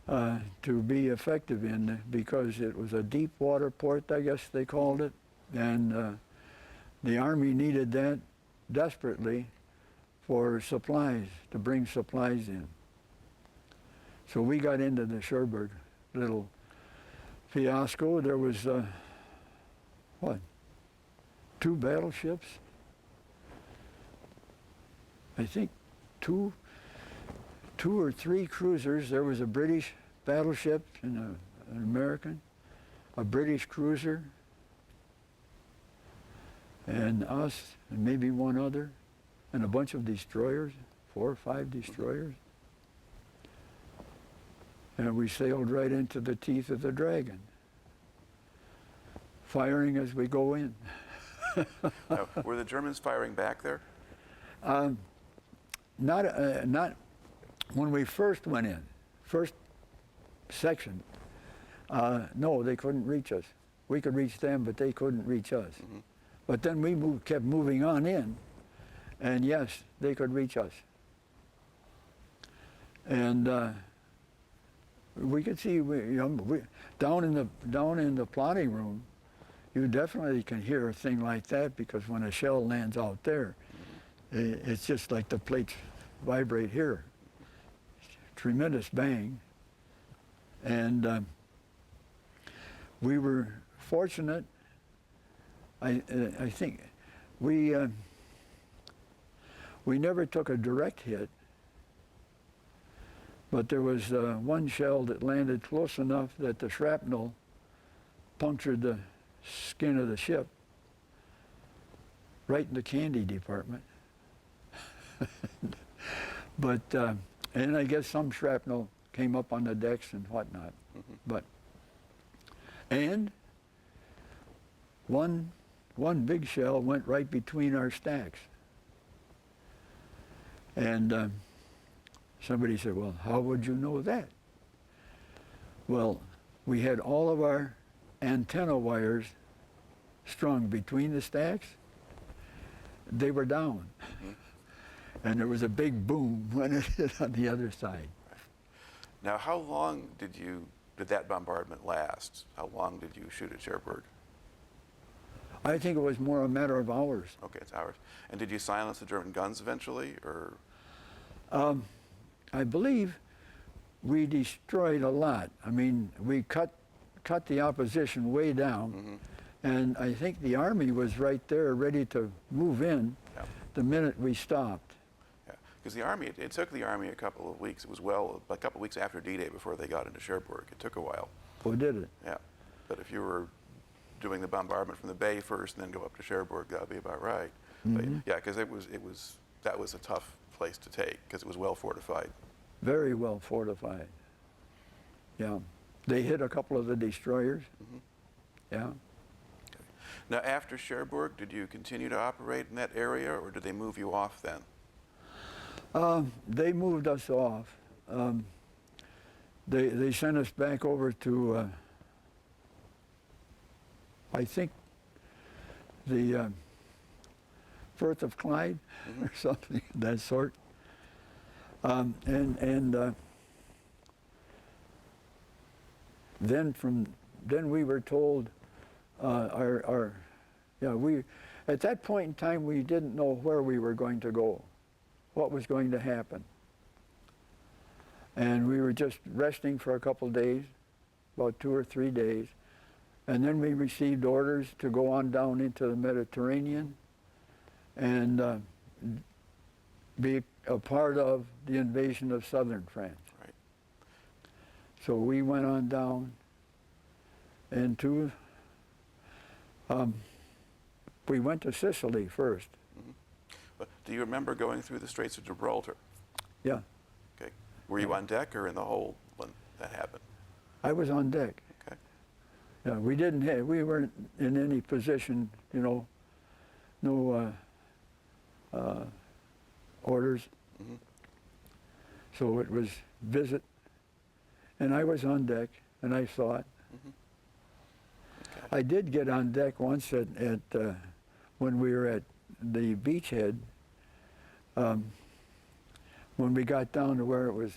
to be effective in, because it was a deep water port, I guess they called it, and the Army needed that desperately for supplies, to bring supplies in. So we got into the Cherbourg little fiasco. There was, what, 2 battleships? I think two or 3 cruisers. There was a British battleship and an American, a British cruiser, and us, and maybe one other, and a bunch of destroyers, 4 or 5 destroyers. And we sailed right into the teeth of the dragon, firing as we go in. Now, were the Germans firing back there? Not when we first went in, first section. No, they couldn't reach us. We could reach them, but they couldn't reach us. But then we kept moving on in, and yes, they could reach us. And we could see, down in the plotting room, you definitely can hear a thing like that, because when a shell lands out there, it's just like the plates vibrate here. Tremendous bang. And we were fortunate. I think we never took a direct hit, but there was one shell that landed close enough that the shrapnel punctured the skin of the ship right in the candy department. But and I guess some shrapnel came up on the decks and whatnot. But and one big shell went right between our stacks. And somebody said, "Well, how would you know that?" Well, we had all of our antenna wires strung between the stacks. They were down. And there was a big boom when it hit on the other side. Now, how long did that bombardment last? How long did you shoot at Cherbourg? I think it was more a matter of hours. Okay, it's hours. And did you silence the German guns eventually, or? I believe we destroyed a lot. I mean, we cut the opposition way down, and I think the Army was right there ready to move in the minute we stopped. Yeah, because the Army, it took the Army a couple of weeks. It was a couple of weeks after D-Day before they got into Cherbourg. It took a while. Oh, did it? Yeah, but if you were doing the bombardment from the bay first and then go up to Cherbourg, that would be about right. But yeah, because that was a tough place to take, because it was well fortified. Very well fortified. Yeah. They hit a couple of the destroyers. Yeah. Okay. Now, after Cherbourg, did you continue to operate in that area, or did they move you off then? They moved us off. They sent us back over to, I think, the Firth of Clyde or something of that sort. Then we were told at that point in time we didn't know where we were going to go, what was going to happen. And we were just resting for a couple of days, about 2 or 3 days. And then we received orders to go on down into the Mediterranean and be a part of the invasion of southern France. Right. So we went on down into, we went to Sicily first. do you remember going through the Straits of Gibraltar? Yeah, Okay. Were you on deck or in the hold when that happened? I was on deck. Okay. Yeah, we weren't in any position, you know, no orders. Mm-hmm. So it was visit, and I was on deck, and I saw it. Mm-hmm. Okay. I did get on deck once when we were at the beachhead, when we got down to where it was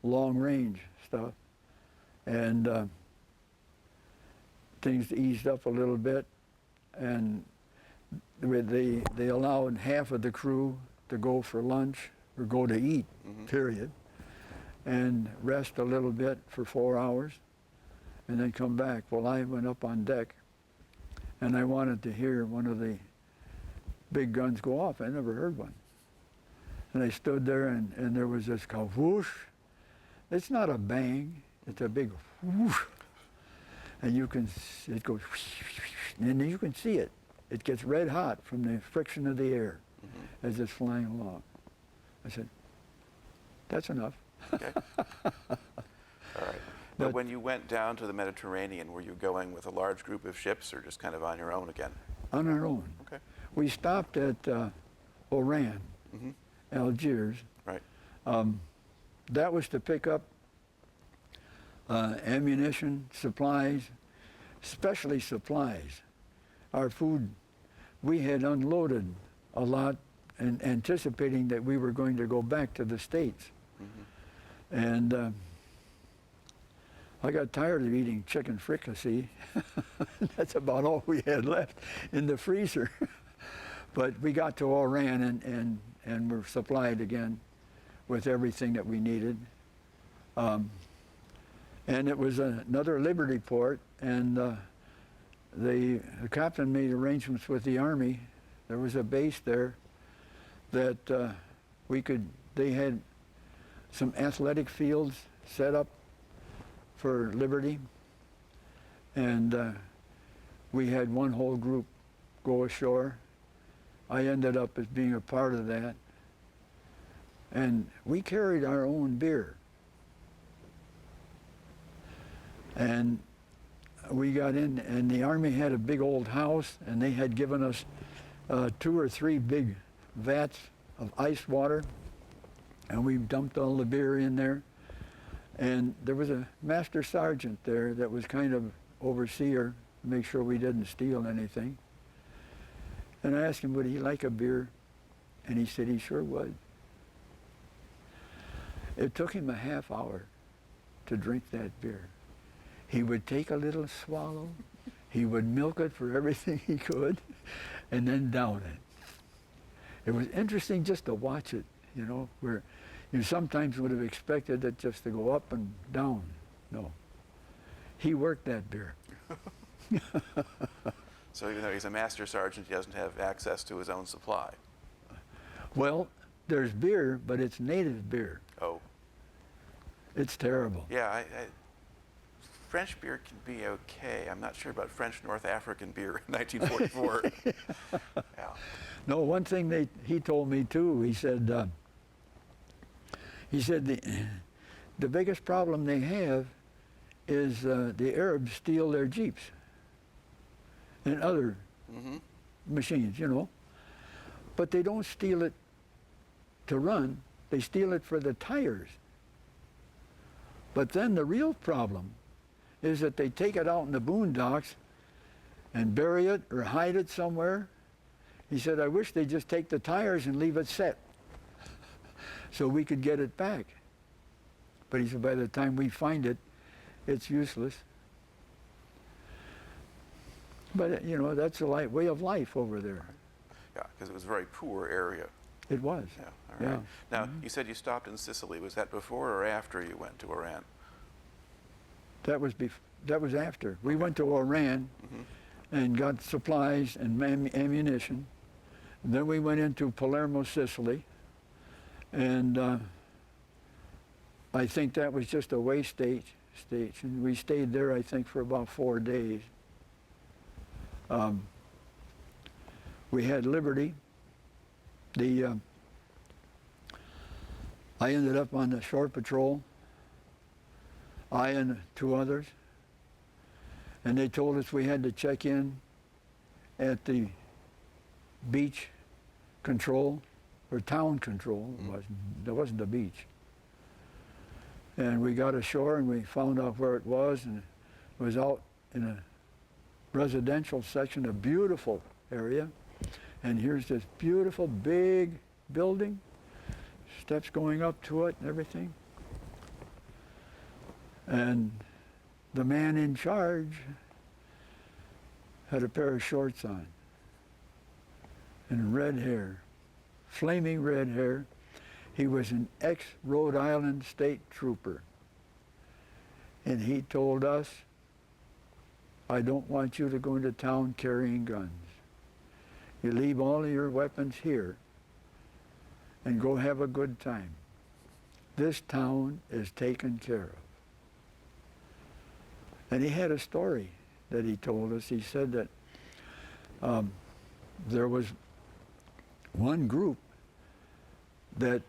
long range stuff, and things eased up a little bit, and they allowed half of the crew to go for lunch or go to eat, period, and rest a little bit for 4 hours, and then come back. Well, I went up on deck, and I wanted to hear one of the big guns go off. I never heard one. And I stood there, and there was this whoosh. It's not a bang, it's a big whoosh. And it goes, and you can see it. It gets red hot from the friction of the air as it's flying along. I said, that's enough. Okay. All right. But when you went down to the Mediterranean, were you going with a large group of ships or just kind of on your own again? On our own. Okay. We stopped at Oran, Algiers. Right. That was to pick up ammunition, supplies, especially supplies. Our food, we had unloaded a lot and anticipating that we were going to go back to the States. And I got tired of eating chicken fricassee. That's about all we had left in the freezer. But we got to Oran and were supplied again with everything that we needed. And it was another Liberty port, and the captain made arrangements with the Army. There was a base there that they had some athletic fields set up for Liberty, and we had one whole group go ashore. I ended up as being a part of that, and we carried our own beer. And we got in, and the Army had a big old house, and they had given us 2 or 3 big vats of ice water, and we dumped all the beer in there. And there was a master sergeant there that was kind of overseer to make sure we didn't steal anything. And I asked him, would he like a beer? And he said he sure would. It took him a half hour to drink that beer. He would take a little swallow, he would milk it for everything he could, and then down it. It was interesting just to watch it, you know, where you sometimes would have expected it just to go up and down. No. He worked that beer. So even though he's a master sergeant, he doesn't have access to his own supply. Well, there's beer, but it's native beer. Oh. It's terrible. Yeah, French beer can be okay. I'm not sure about French North African beer in 1944. Yeah. No, one thing he told me too, he said the biggest problem they have is the Arabs steal their Jeeps and other machines, you know. But they don't steal it to run, they steal it for the tires. But then the real problem is that they take it out in the boondocks and bury it or hide it somewhere. He said, I wish they'd just take the tires and leave it set so we could get it back. But he said, by the time we find it, it's useless. But, you know, that's a way of life over there. Yeah, because it was a very poor area. It was. Yeah, all right. Yeah. Now, you said you stopped in Sicily. Was that before or after you went to Oran? That was after. We went to Oran and got supplies and ammunition. And then we went into Palermo, Sicily, and I think that was just a way station. We stayed there, I think, for about 4 days. We had Liberty. The I ended up on the shore patrol, I and two others, and they told us we had to check in at the beach control, or town control. There wasn't a beach. And we got ashore and we found out where it was, and it was out in a residential section, a beautiful area. And here's this beautiful big building, steps going up to it and everything. And the man in charge had a pair of shorts on and red hair, flaming red hair. He was an ex-Rhode Island state trooper. And he told us, I don't want you to go into town carrying guns. You leave all of your weapons here and go have a good time. This town is taken care of. And he had a story that he told us. He said that there was one group that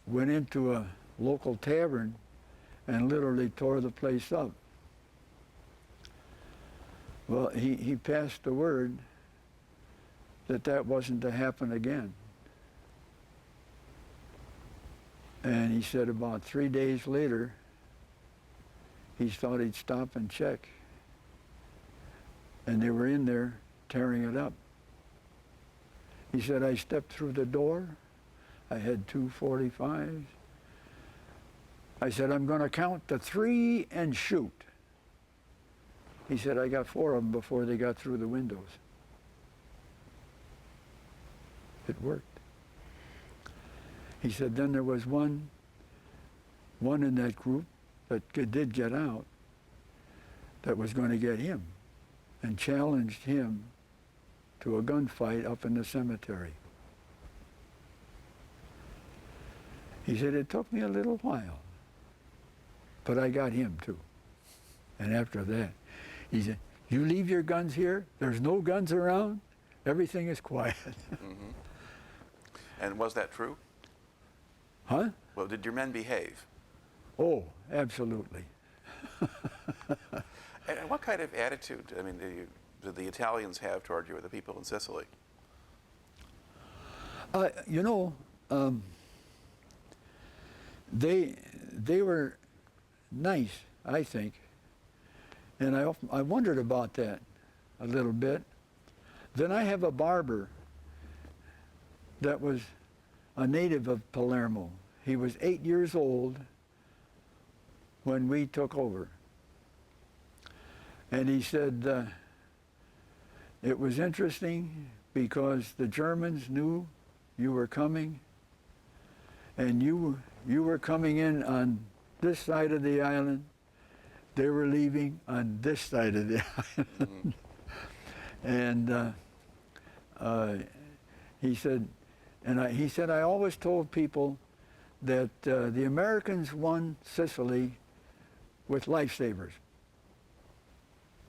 went into a local tavern and literally tore the place up. Well, he passed the word that that wasn't to happen again. And he said about 3 days later, he thought he'd stop and check. And they were in there tearing it up. He said, I stepped through the door. I had 245s. I said, I'm going to count to 3 and shoot. He said, I got 4 of them before they got through the windows. It worked. He said, then there was one in that group that did get out that was going to get him and challenged him to a gunfight up in the cemetery. He said, it took me a little while, but I got him too. And after that, he said, you leave your guns here, there's no guns around, everything is quiet. Mm-hmm. And was that true? Huh? Well, did your men behave? Oh, absolutely. And what kind of attitude, I mean, did the Italians have toward you or the people in Sicily? You know, they were nice, I think. And I wondered about that a little bit. Then I have a barber that was a native of Palermo. He was 8 years old when we took over. And he said it was interesting because the Germans knew you were coming, and you were coming in on this side of the island. They were leaving on this side of the island. And he said, he said, I always told people that the Americans won Sicily with lifesavers.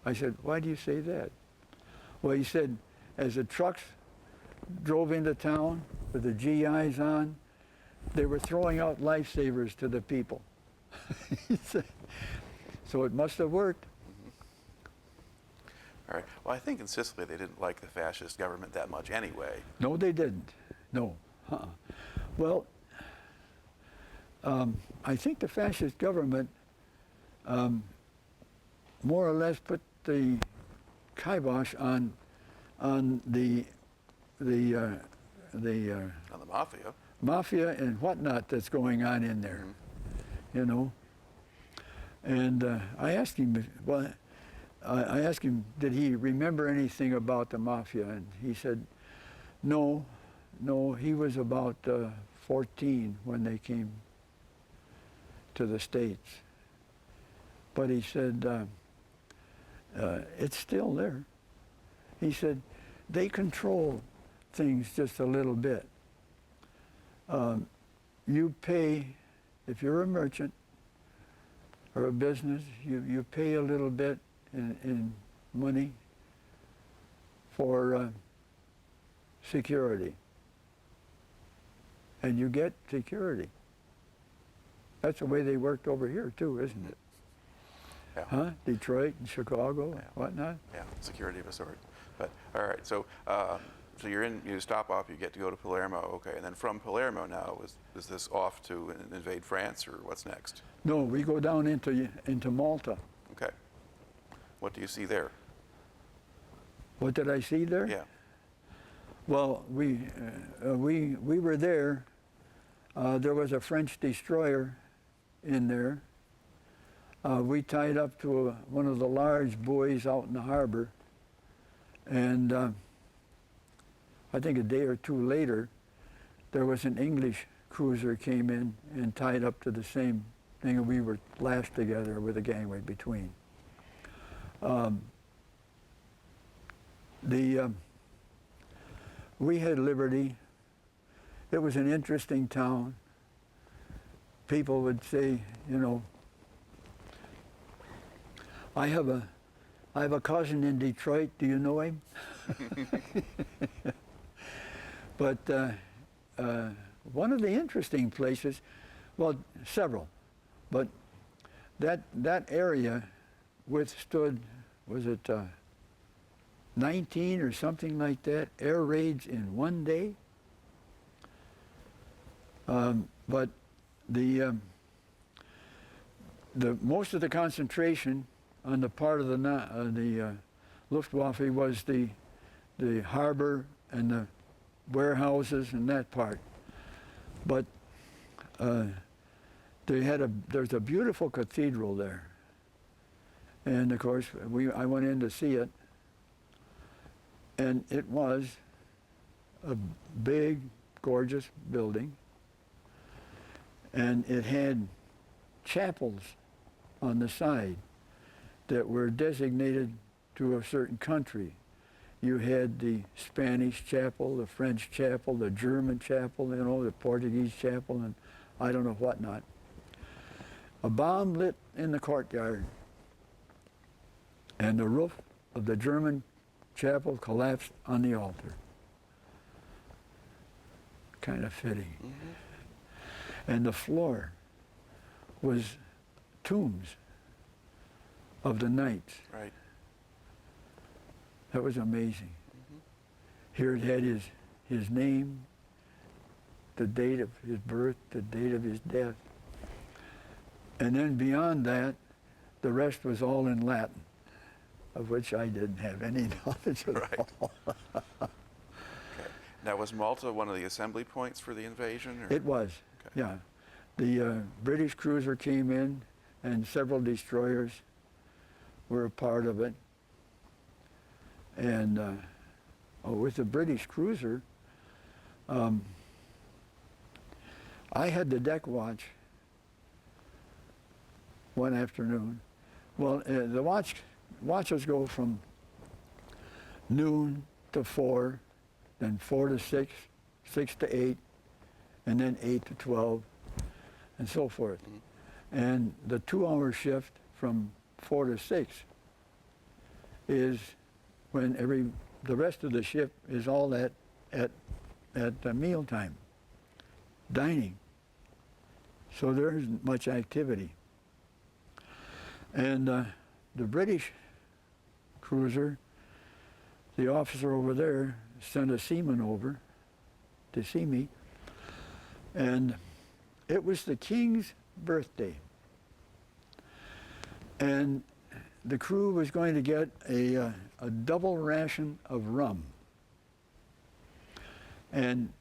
I said, why do you say that? Well, he said, as the trucks drove into town with the GIs on, they were throwing out lifesavers to the people. He said, so it must have worked. All right. Well, I think in Sicily they didn't like the fascist government that much anyway. No, they didn't. No. Well, I think the fascist government more or less put the kibosh on the On the mafia. mafia and whatnot that's going on in there, you know. And I asked him, well, I asked him, did he remember anything about the mafia? And he said, no, he was about 14 when they came to the States. But he said, it's still there. He said, they control things just a little bit. You pay, if you're a merchant or a business, you pay a little bit in money for security. And you get security. That's the way they worked over here too, isn't it? Yeah. Huh? Detroit and Chicago, Yeah. whatnot. Yeah, security of a sort. But all right, so so you stop off, you get to go to Palermo, okay, and then from Palermo now is this off to invade France, or what's next? No, we go down into Malta. Okay. What do you see there? What did I see there? Yeah. Well, we were there. There was a French destroyer in there. We tied up to one of the large buoys out in the harbor, and I think a day or two later, there was an English cruiser came in and tied up to the same thing, and we were lashed together with a gangway between. We had liberty. It was an interesting town. People would say, you know, I have a cousin in Detroit. Do you know him? But one of the interesting places, well, several, but that area withstood, was it 19 or something like that, air raids in one day. But the most of the concentration on the part of the Luftwaffe was the harbor and the warehouses and that part. But there's a beautiful cathedral there, and of course I went in to see it, and it was a big, gorgeous building, and it had chapels on the side that were designated to a certain country. You had the Spanish chapel, the French chapel, the German chapel, you know, the Portuguese chapel, and I don't know what not. A bomb lit in the courtyard, and the roof of the German chapel collapsed on the altar. Kind of fitting. Mm-hmm. And the floor was tombs of the knights. Right. That was amazing. Mm-hmm. Here it had his name, the date of his birth, the date of his death. And then beyond that, the rest was all in Latin, of which I didn't have any knowledge at all. Okay. Now, was Malta one of the assembly points for the invasion? Or? It was, okay. Yeah. The British cruiser came in, and several destroyers were a part of it. And with the British cruiser, I had the deck watch one afternoon. Well, the watches go from noon to 4, then 4 to 6, 6 to 8, and then 8 to 12, and so forth. Mm-hmm. And the 2-hour shift from 4 to 6 is when the rest of the shift is all at mealtime, dining. So there isn't much activity. And the British cruiser, the officer over there sent a seaman over to see me, and it was the King's birthday. And the crew was going to get a double ration of rum. And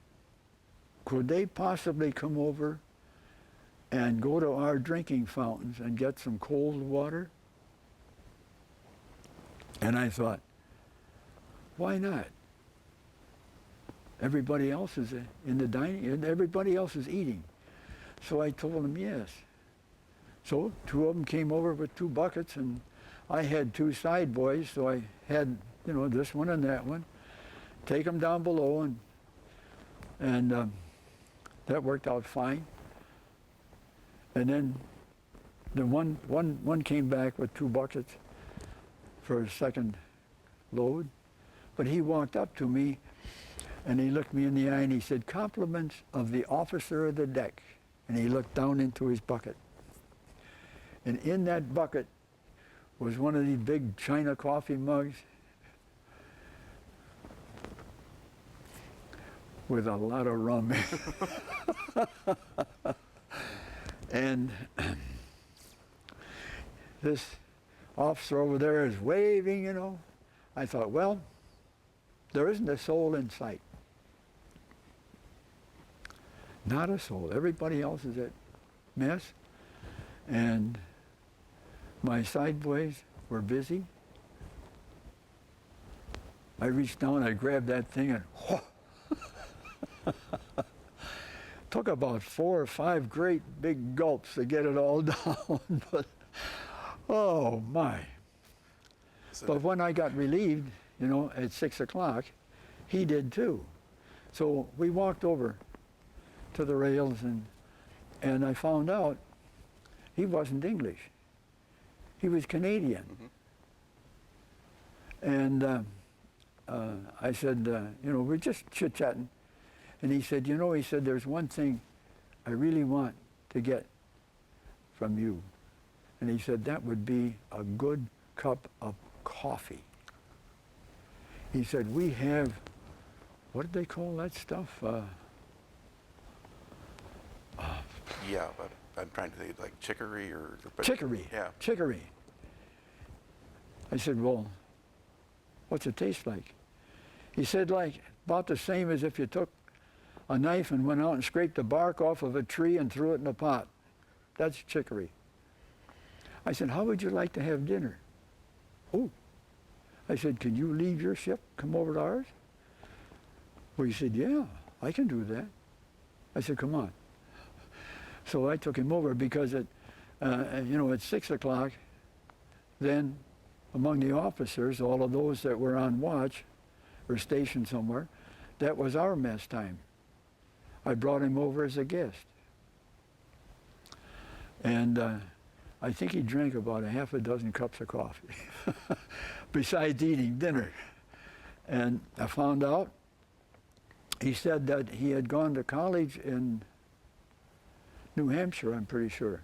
could they possibly come over and go to our drinking fountains and get some cold water? And I thought, why not? Everybody else is in the dining, and everybody else is eating. So I told them yes. So 2 of them came over with 2 buckets, and I had 2 side boys, so I had, you know, this one and that one. Take them down below, and that worked out fine. And then the one came back with 2 buckets for a second load, but he walked up to me and he looked me in the eye and he said, "Compliments of the officer of the deck." And he looked down into his bucket. And in that bucket was one of these big China coffee mugs with a lot of rum in it. And this officer over there is waving, you know. I thought, well, there isn't a soul in sight. Not a soul. Everybody else is at mess. And my side boys were busy. I reached down, I grabbed that thing and whoa. Took about 4 or 5 great big gulps to get it all down, but oh my. But when I got relieved, you know, at 6 o'clock, he did too. So we walked over to the rails and I found out he wasn't English. He was Canadian. And I said, you know, we're just chit-chatting. And he said, you know, he said, there's one thing I really want to get from you. And he said, that would be a good cup of coffee. He said, we have, what did they call that stuff? Yeah, but I'm trying to think like chicory or... Chicory. Yeah. Chicory. I said, well, what's it taste like? He said, like, about the same as if you took a knife and went out and scraped the bark off of a tree and threw it in a pot. That's chicory. I said, how would you like to have dinner? Oh. I said, can you leave your ship, come over to ours? Well, he said, yeah, I can do that. I said, come on. So I took him over because at 6 o'clock, then among the officers, all of those that were on watch or stationed somewhere, that was our mess time. I brought him over as a guest. And I think he drank about a half a dozen cups of coffee besides eating dinner. And I found out, he said that he had gone to college in New Hampshire, I'm pretty sure.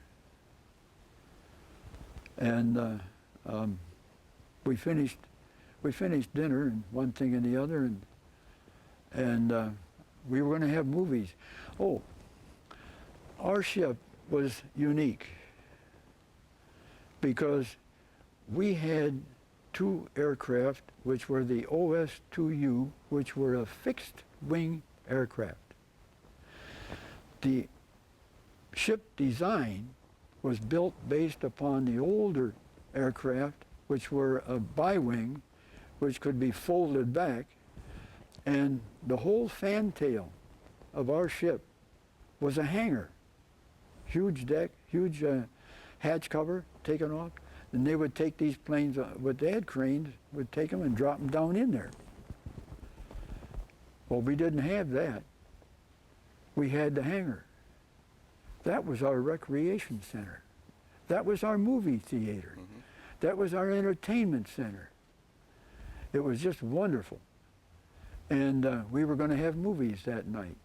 And we finished dinner and one thing and the other, and we were going to have movies. Oh, our ship was unique because we had 2 aircraft, which were the OS-2U, which were a fixed-wing aircraft. The ship design was built based upon the older aircraft, which were a bi-wing, which could be folded back, and the whole fantail of our ship was a hangar. Huge deck, huge hatch cover taken off, and they would take these planes, they had cranes, would take them and drop them down in there. Well, we didn't have that. We had the hangar. That was our recreation center. That was our movie theater. That was our entertainment center. It was just wonderful. And we were going to have movies that night.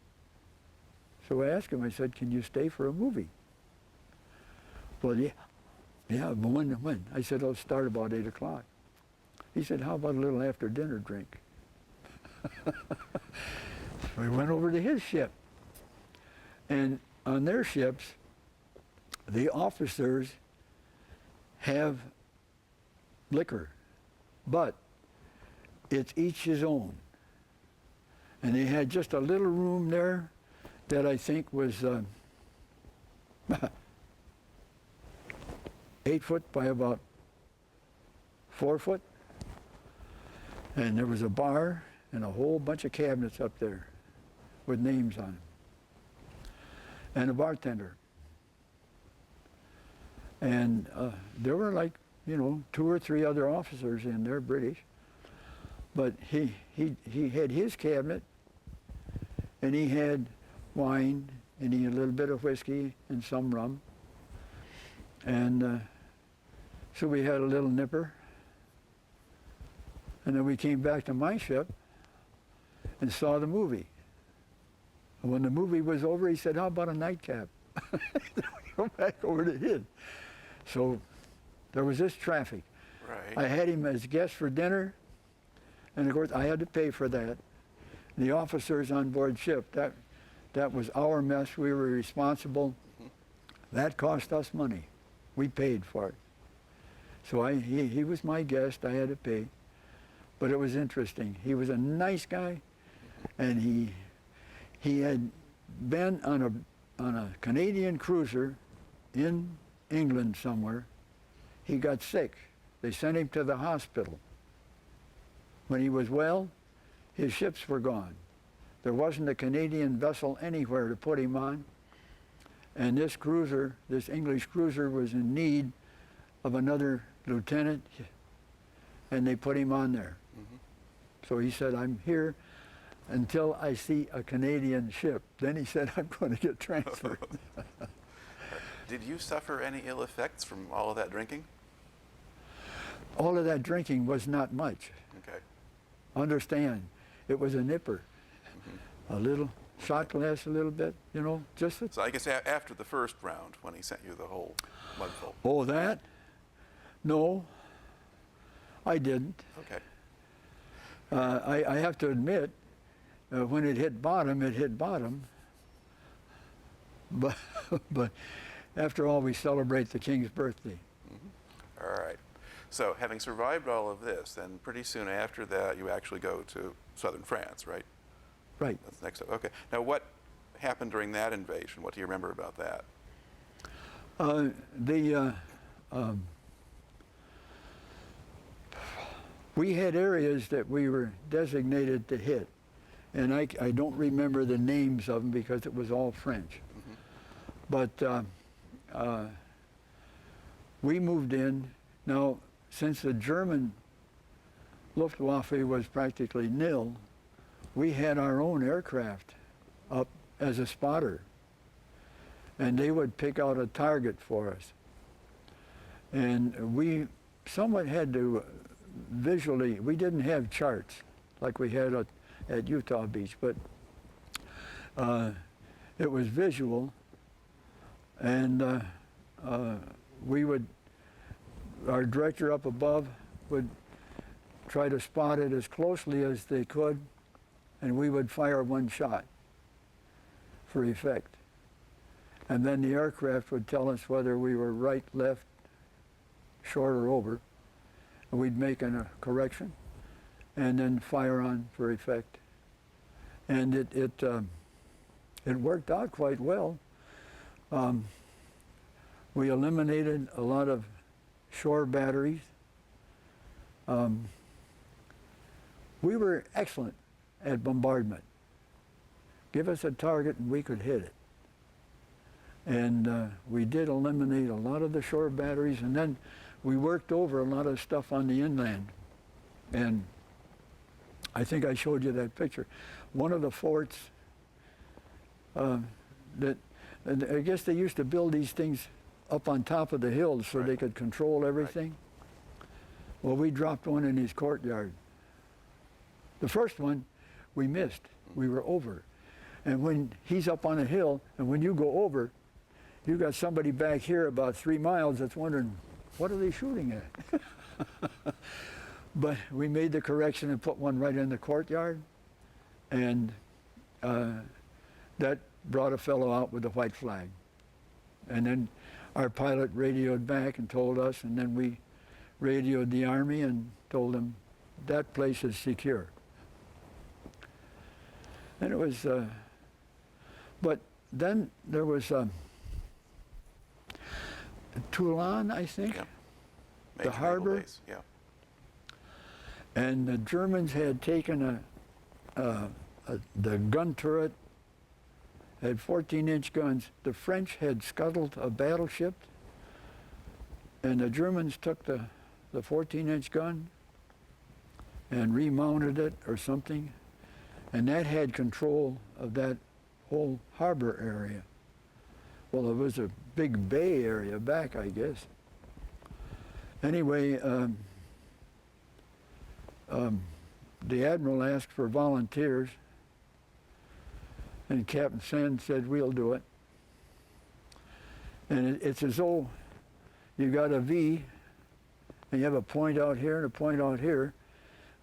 So I asked him, I said, can you stay for a movie? Well, yeah, but when? I said, I'll start about 8 o'clock. He said, how about a little after dinner drink? We went over to his ship. And on their ships, the officers have liquor, but it's each his own. And they had just a little room there that I think was 8 foot by about 4 foot. And there was a bar and a whole bunch of cabinets up there with names on them. And a bartender. And there were like, 2 or 3 other officers in there, British. But he had his cabinet, and he had wine, and he had a little bit of whiskey and some rum. And so we had a little nipper. And then we came back to my ship and saw the movie. And when the movie was over, he said, how about a nightcap? We go back over to his. So there was this traffic. Right. I had him as guest for dinner, and of course I had to pay for that. The officers on board ship, that was our mess. We were responsible. That cost us money. We paid for it. So he was my guest. I had to pay. But it was interesting. He was a nice guy, and he had been on a Canadian cruiser in England somewhere. He got sick. They sent him to the hospital. When he was well, his ships were gone. There wasn't a Canadian vessel anywhere to put him on. And this cruiser, this English cruiser, was in need of another lieutenant, and they put him on there. So he said, I'm here until I see a Canadian ship. Then he said, I'm going to get transferred. Did you suffer any ill effects from all of that drinking? All of that drinking was not much. Okay. Understand, it was a nipper. A little shot glass, a little bit, you know, just So I guess after the first round, when he sent you the whole mugful. Oh, that? No, I didn't. Okay. I have to admit, when it hit bottom, it hit bottom. But, but after all, we celebrate the King's birthday. All right. So having survived all of this, then pretty soon after that, you actually go to southern France, right? Right. That's next up. Okay. Now, what happened during that invasion? What do you remember about that? We had areas that we were designated to hit, and I don't remember the names of them because it was all French. But we moved in. Now, since the German Luftwaffe was practically nil, we had our own aircraft up as a spotter, and they would pick out a target for us. And we somewhat had to visually, we didn't have charts like we had at Utah Beach, but it was visual, and our director up above would try to spot it as closely as they could, and we would fire one shot for effect. And then the aircraft would tell us whether we were right, left, short, or over. And we'd make a correction and then fire on for effect. And it worked out quite well. We eliminated a lot of shore batteries. We were excellent at bombardment. Give us a target and we could hit it. And we did eliminate a lot of the shore batteries, and then we worked over a lot of stuff on the inland. And I think I showed you that picture. One of the forts that, I guess they used to build these things up on top of the hills so they could control everything. Well, we dropped one in his courtyard. The first one, we missed. We were over. And when he's up on a hill, and when you go over, you got somebody back here about 3 miles that's wondering, what are they shooting at? But we made the correction and put one right in the courtyard, and that brought a fellow out with a white flag. And then our pilot radioed back and told us, and then we radioed the Army and told them that place is secure. And it was, but then there was Toulon, I think, the harbor. Base. Yeah. And the Germans had taken the gun turret, had 14-inch guns. The French had scuttled a battleship, and the Germans took the 14-inch gun and remounted it or something, and that had control of that whole harbor area. Well, it was a big bay area back, I guess. Anyway, the Admiral asked for volunteers, and Captain Sand said, we'll do it. And it's as though you got a V, and you have a point out here and a point out here.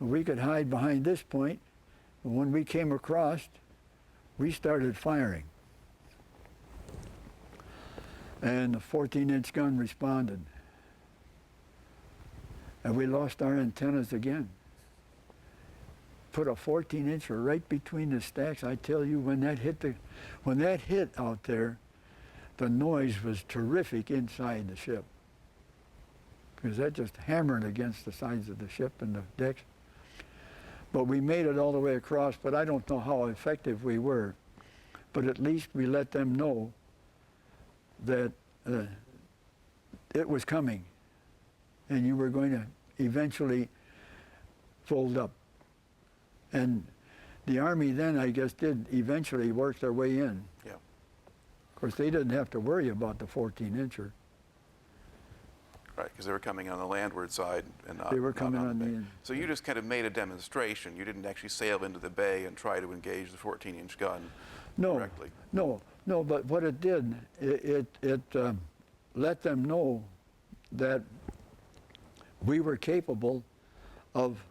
And we could hide behind this point, and when we came across, we started firing. And the 14-inch gun responded. And we lost our antennas again. Put a 14-incher right between the stacks. I tell you, when that hit out there, the noise was terrific inside the ship, because that just hammered against the sides of the ship and the decks. But we made it all the way across, but I don't know how effective we were. But at least we let them know that it was coming, and you were going to eventually fold up. And the Army then, I guess, did eventually work their way in. Yeah. Of course, they didn't have to worry about the 14-incher. Right, because they were coming on the landward side and not. They were coming not on the bay. end. So you just kind of made a demonstration. You didn't actually sail into the bay and try to engage the 14-inch gun directly. No. But what it did, it let them know that we were capable of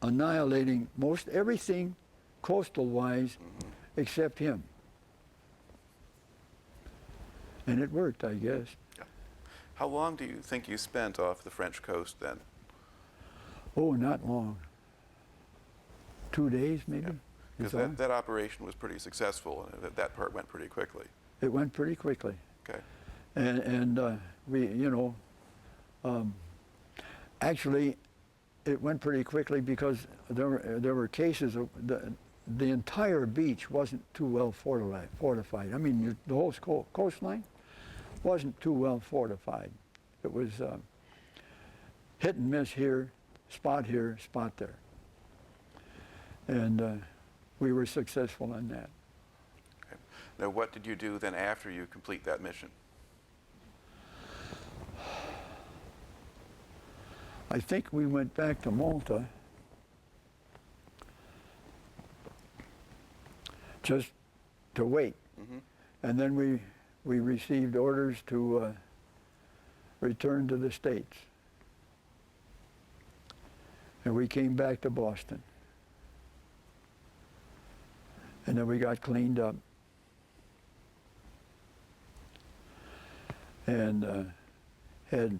annihilating most everything coastal-wise except him. And it worked, I guess. Yeah. How long do you think you spent off the French coast then? Oh, not long. 2 days, maybe. Because that operation was pretty successful, and that part went pretty quickly. It went pretty quickly. Okay. And we, actually, it went pretty quickly because there were cases of the entire beach wasn't too well fortified. I mean, the whole coastline wasn't too well fortified. It was hit and miss here, spot there. And we were successful in that. Okay. Now, what did you do then after you complete that mission? I think we went back to Malta just to wait. And then we received orders to return to the States. And we came back to Boston. And then we got cleaned up. And had,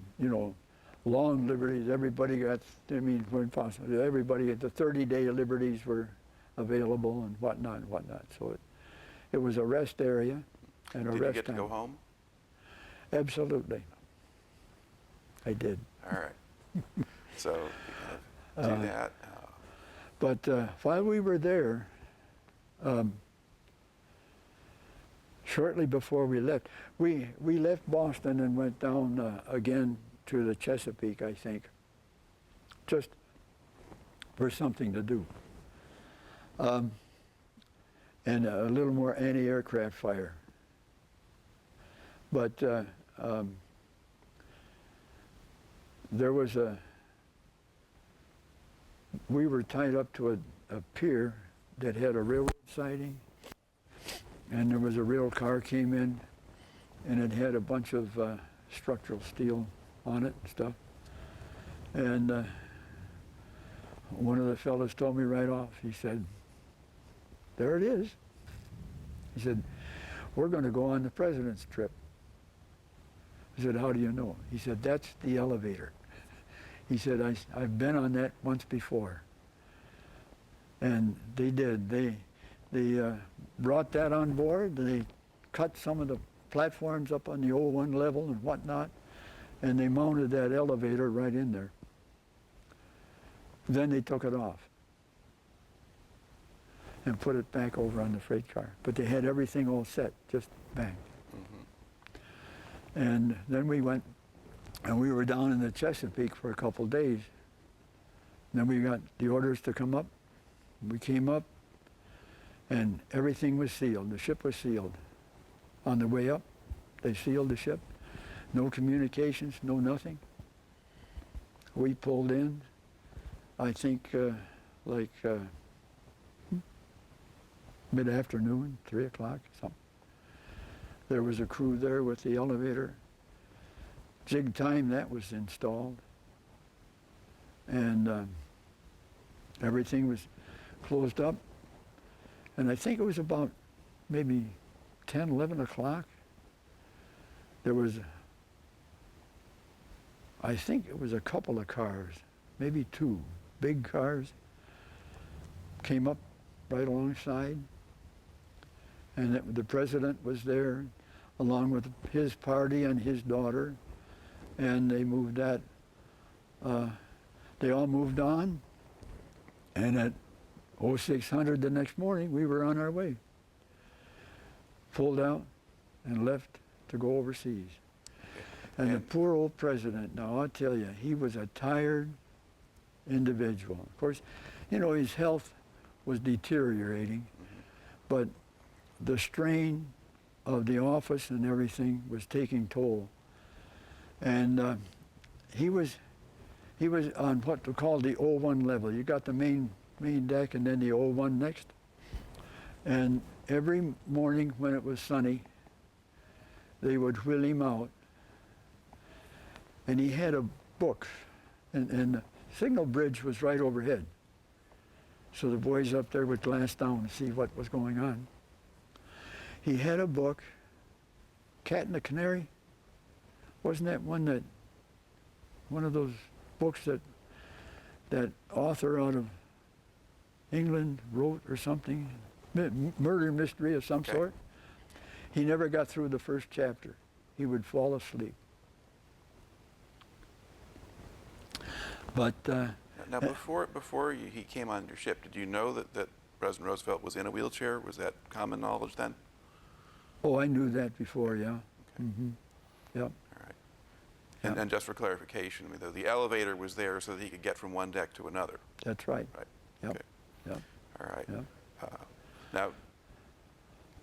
long liberties. Everybody got, when possible, everybody at the 30-day liberties were available and whatnot. So it was a rest area and a rest time. Did you get to go home? Absolutely. I did. All right. So you kind of do that. But while we were there, shortly before we left, we left Boston and went down again to the Chesapeake, I think, just for something to do. And a little more anti-aircraft fire. But there was we were tied up to a pier that had a railroad siding, and there was a rail car came in, and it had a bunch of structural steel on it and stuff. And one of the fellows told me right off, he said, "There it is." He said, "We're going to go on the president's trip." I said, "How do you know?" He said, "That's the elevator." He said, I've been on that once before. And they did. They brought that on board. They cut some of the platforms up on the 01 level and whatnot, and they mounted that elevator right in there. Then they took it off and put it back over on the freight car. But they had everything all set, just bang. And then we went, and we were down in the Chesapeake for a couple days. Then we got the orders to come up. We came up, and everything was sealed. The ship was sealed. On the way up, they sealed the ship. No communications, no nothing. We pulled in, I think, mid-afternoon, 3 o'clock, something. There was a crew there with the elevator. jig time that was installed, and everything was closed up. And I think it was about maybe 10, 11 o'clock. There was, I think it was a couple of cars, maybe two big cars, came up right alongside, and the president was there along with his party and his daughter, and they moved that, they all moved on, and at 0600 the next morning, we were on our way. Pulled out and left to go overseas. And the poor old president, now I'll tell you, he was a tired individual. Of course, you know, his health was deteriorating, but the strain of the office and everything was taking toll. And he was on what they call the O1 level. You got the main deck and then the O1 next. And every morning when it was sunny, they would wheel him out. And he had a book, and the signal bridge was right overhead. So the boys up there would glance down to see what was going on. He had a book, Cat and the Canary. Wasn't that one of those books that author out of England wrote or something? Murder mystery of some sort. He never got through the first chapter. He would fall asleep. But now, before he came on your ship, did you know that President Roosevelt was in a wheelchair? Was that common knowledge then? Oh, I knew that before, yeah. Okay. Mm-hmm. Yep. All right. And just for clarification, I mean, the elevator was there so that he could get from one deck to another. That's right. Right. Yep. Okay. Yep. All right. Yep. Now,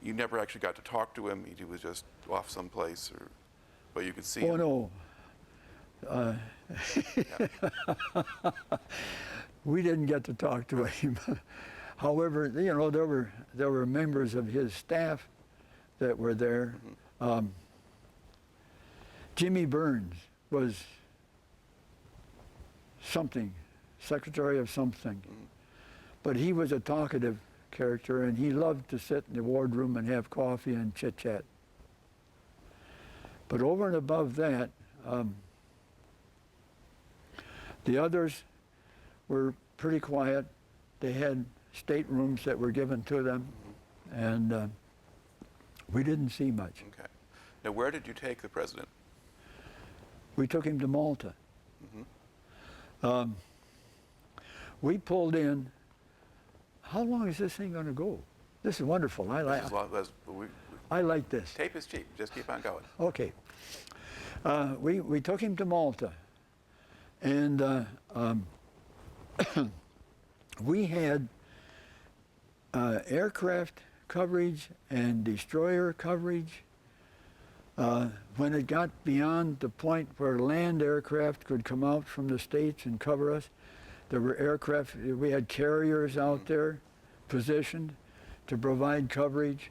you never actually got to talk to him. He was just off someplace, but you could see him. Oh, no. We didn't get to talk to him. However, you know, there were members of his staff that were there. Mm-hmm. Jimmy Burns was something, secretary of something. Mm-hmm. But he was a talkative character, and he loved to sit in the wardroom and have coffee and chit-chat. But over and above that, the others were pretty quiet. They had staterooms that were given to them, and we didn't see much. Okay. Now, where did you take the president? We took him to Malta. Mm-hmm. We pulled in. How long is this thing going to go? This is wonderful. I like this. Tape is cheap. Just keep on going. Okay. We took him to Malta, and we had aircraft coverage and destroyer coverage. When it got beyond the point where land aircraft could come out from the States and cover us, there were aircraft, we had carriers out there positioned to provide coverage,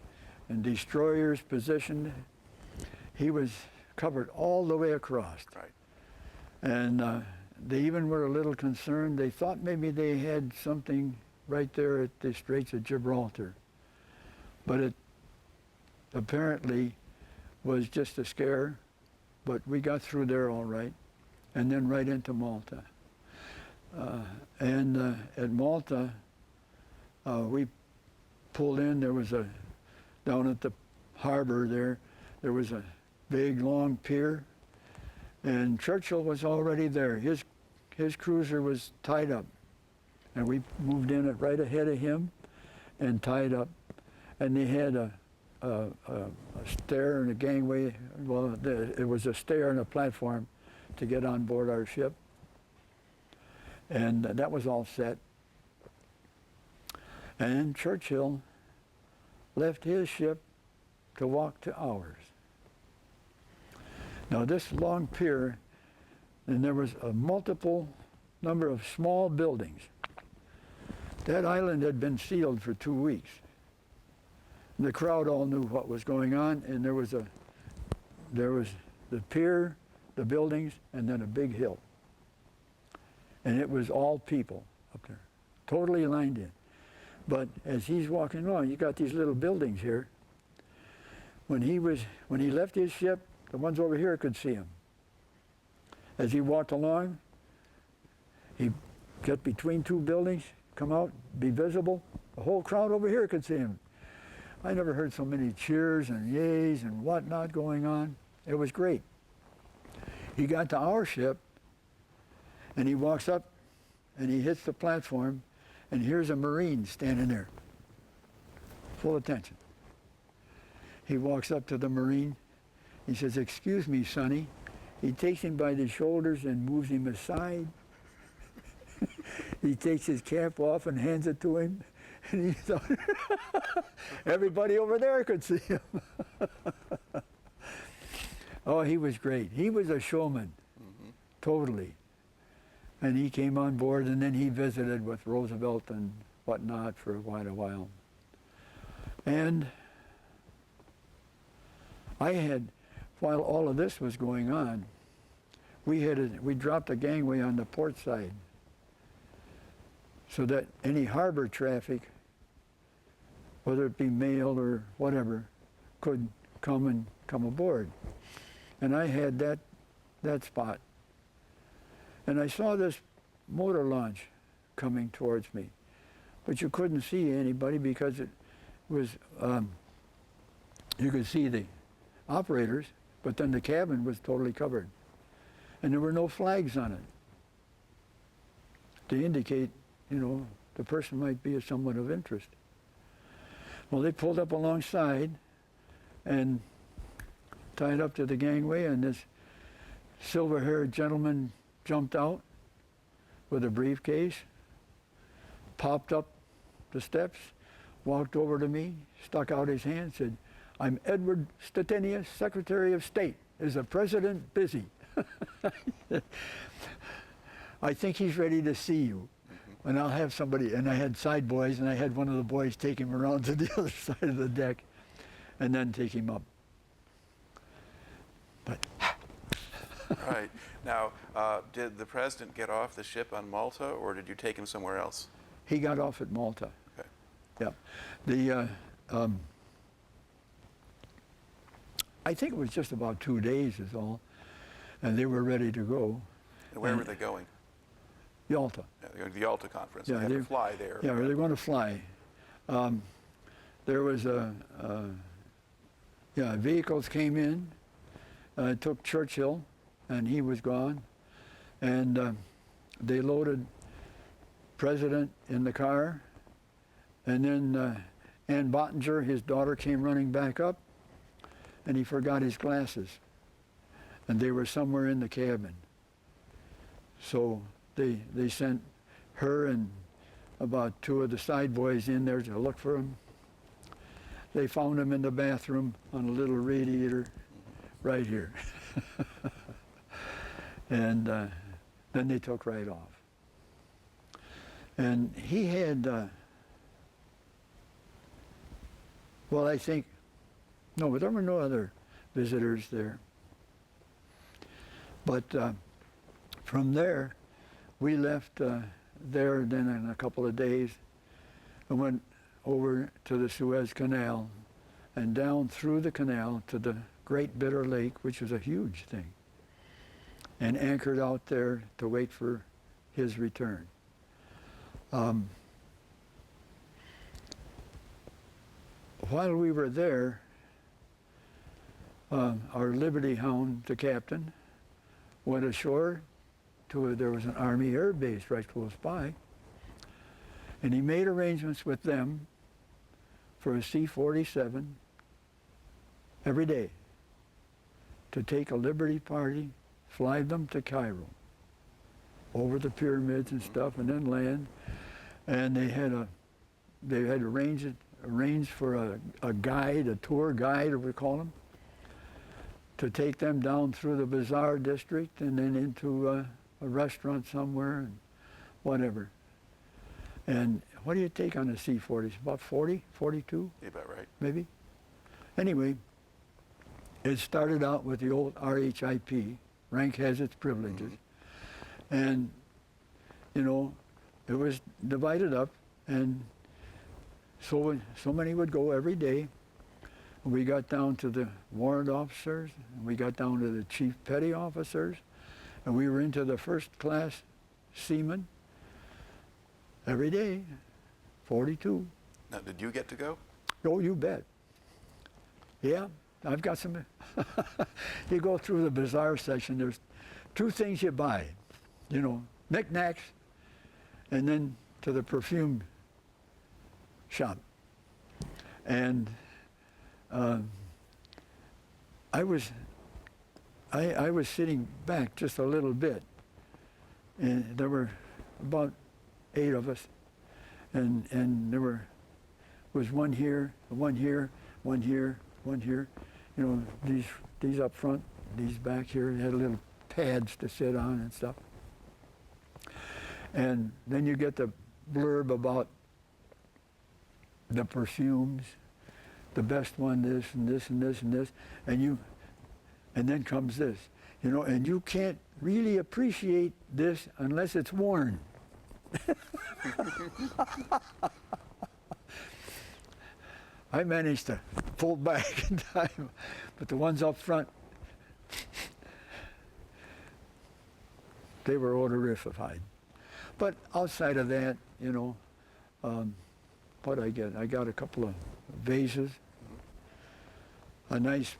and destroyers positioned. He was covered all the way across. Right. And they even were a little concerned. They thought maybe they had something right there at the Straits of Gibraltar. But it apparently was just a scare, but we got through there all right, and then right into Malta. At Malta, we pulled in. There was down at the harbor there was a big, long pier, and Churchill was already there. His cruiser was tied up, and we moved in right ahead of him and tied up. And they had a stair and a gangway. Well, it was a stair and a platform to get on board our ship. And that was all set. And Churchill left his ship to walk to ours. Now this long pier, and there was a multiple number of small buildings. That island had been sealed for 2 weeks. And the crowd all knew what was going on, and there was the pier, the buildings, and then a big hill. And it was all people up there, totally lined in. But as he's walking along, you got these little buildings here. When he left his ship, the ones over here could see him. As he walked along, he'd get between two buildings, come out, be visible. The whole crowd over here could see him. I never heard so many cheers and yays and whatnot going on. It was great. He got to our ship, and he walks up, and he hits the platform, and here's a Marine standing there, full attention. He walks up to the Marine. He says, "Excuse me, Sonny." He takes him by the shoulders and moves him aside. He takes his cap off and hands it to him. And he thought, everybody over there could see him. Oh, he was great. He was a showman, totally. And he came on board, and then he visited with Roosevelt and whatnot for quite a while. And I had, while all of this was going on, we dropped a gangway on the port side so that any harbor traffic, whether it be mail or whatever, could come aboard. And I had that spot. And I saw this motor launch coming towards me, but you couldn't see anybody because it was, you could see the operators, but then the cabin was totally covered. And there were no flags on it to indicate, the person might be somewhat of interest. Well, they pulled up alongside and tied up to the gangway, and this silver-haired gentleman jumped out with a briefcase, popped up the steps, walked over to me, stuck out his hand, said, "I'm Edward Stettinius, Secretary of State. Is the President busy?" "I think he's ready to see you. And I'll have somebody," and I had side boys, and I had one of the boys take him around to the other side of the deck and then take him up. But Right. Now, did the president get off the ship on Malta, or did you take him somewhere else? he got off at Malta. Okay. Yeah. I think it was just about 2 days is all, and they were ready to go. And where were they going? Yalta. Yeah, they're going to the Yalta Conference. Yeah, they had to fly there. Yeah, they're going to fly. There was vehicles came in, took Churchill, and he was gone. And they loaded President in the car. And then Ann Bottinger, his daughter, came running back up, and he forgot his glasses. And they were somewhere in the cabin. So they sent her and about 2 of the side boys in there to look for him. They found him in the bathroom on a little radiator right here. And then they took right off. And he had, I think, no, there were no other visitors there. But from there, we left there then in a couple of days and went over to the Suez Canal and down through the canal to the Great Bitter Lake, which was a huge thing, and anchored out there to wait for his return. While we were there, our Liberty Hound, the captain, went ashore there was an Army air base right close by, and he made arrangements with them for a C-47 every day to take a Liberty party, fly them to Cairo, over the pyramids and stuff, and then land. And they had arranged for a guide, a tour guide, or we call him, to take them down through the Bazaar district and then into a restaurant somewhere and whatever. And what do you take on a C-40? About 40, 42? Yeah, about right. Maybe. Anyway, it started out with the old RHIP, rank has its privileges. And, you know, it was divided up, and so many would go every day. We got down to the warrant officers, and we got down to the chief petty officers, and we were into the first class seamen every day, 42. Now, did you get to go? Oh, you bet. Yeah, I've got some. You go through the bazaar section, there's two things you buy, you know, knickknacks, and then to the perfume shop. And I was sitting back just a little bit, and there were about 8 of us, and there was one here, one here, one here, one here. You know, these up front, these back here, had little pads to sit on and stuff. And then you get the blurb about the perfumes, the best one, this and this and this and this, and then comes this, you know, and you can't really appreciate this unless it's worn. I managed to pull back in time, but the ones up front, they were odorified. But outside of that, you know, what I get? I got a couple of vases, a nice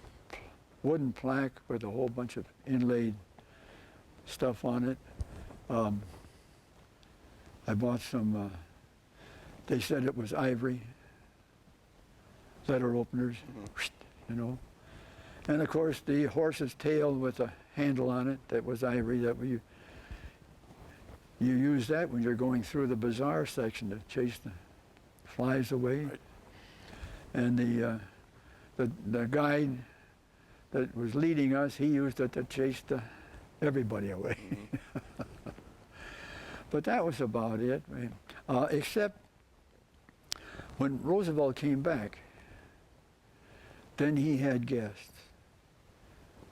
wooden plaque with a whole bunch of inlaid stuff on it. I bought some, they said it was ivory, letter openers, you know. And of course the horse's tail with a handle on it, that was ivory, that you use that when you're going through the bazaar section to chase the flies away. Right. And the guide that was leading us, he used it to chase everybody away. But that was about it, except when Roosevelt came back, then he had guests.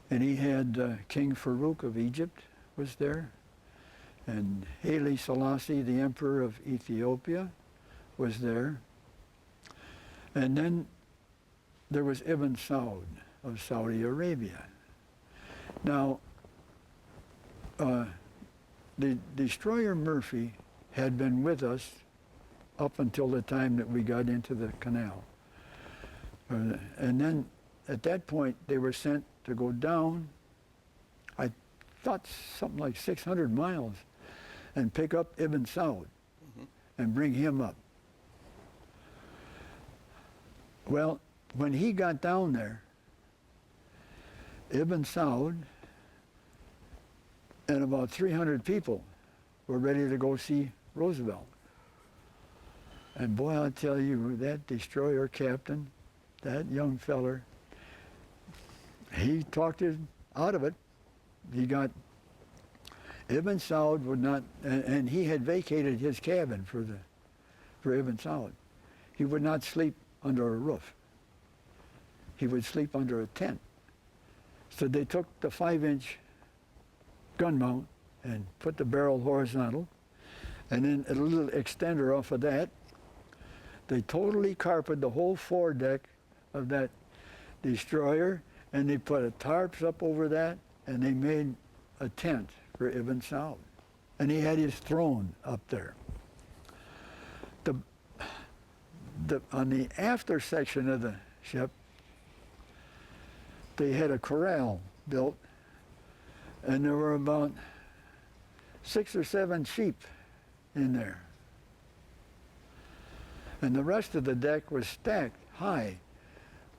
And he had King Farouk of Egypt was there, and Haile Selassie, the Emperor of Ethiopia, was there. And then there was Ibn Saud of Saudi Arabia. Now, the destroyer Murphy had been with us up until the time that we got into the canal. And then at that point they were sent to go down, I thought something like 600 miles, and pick up Ibn Saud and bring him up. Well, when he got down there, Ibn Saud and about 300 people were ready to go see Roosevelt. And boy, I'll tell you, that destroyer captain, that young feller, he talked him out of it. He got, Ibn Saud would not, and he had vacated his cabin for Ibn Saud. He would not sleep under a roof. He would sleep under a tent. So they took the 5-inch gun mount and put the barrel horizontal, and then a little extender off of that. They totally carpeted the whole foredeck of that destroyer, and they put tarps up over that, and they made a tent for Ibn Saud. And he had his throne up there. On the after section of the ship, they had a corral built, and there were about 6 or 7 sheep in there. And the rest of the deck was stacked high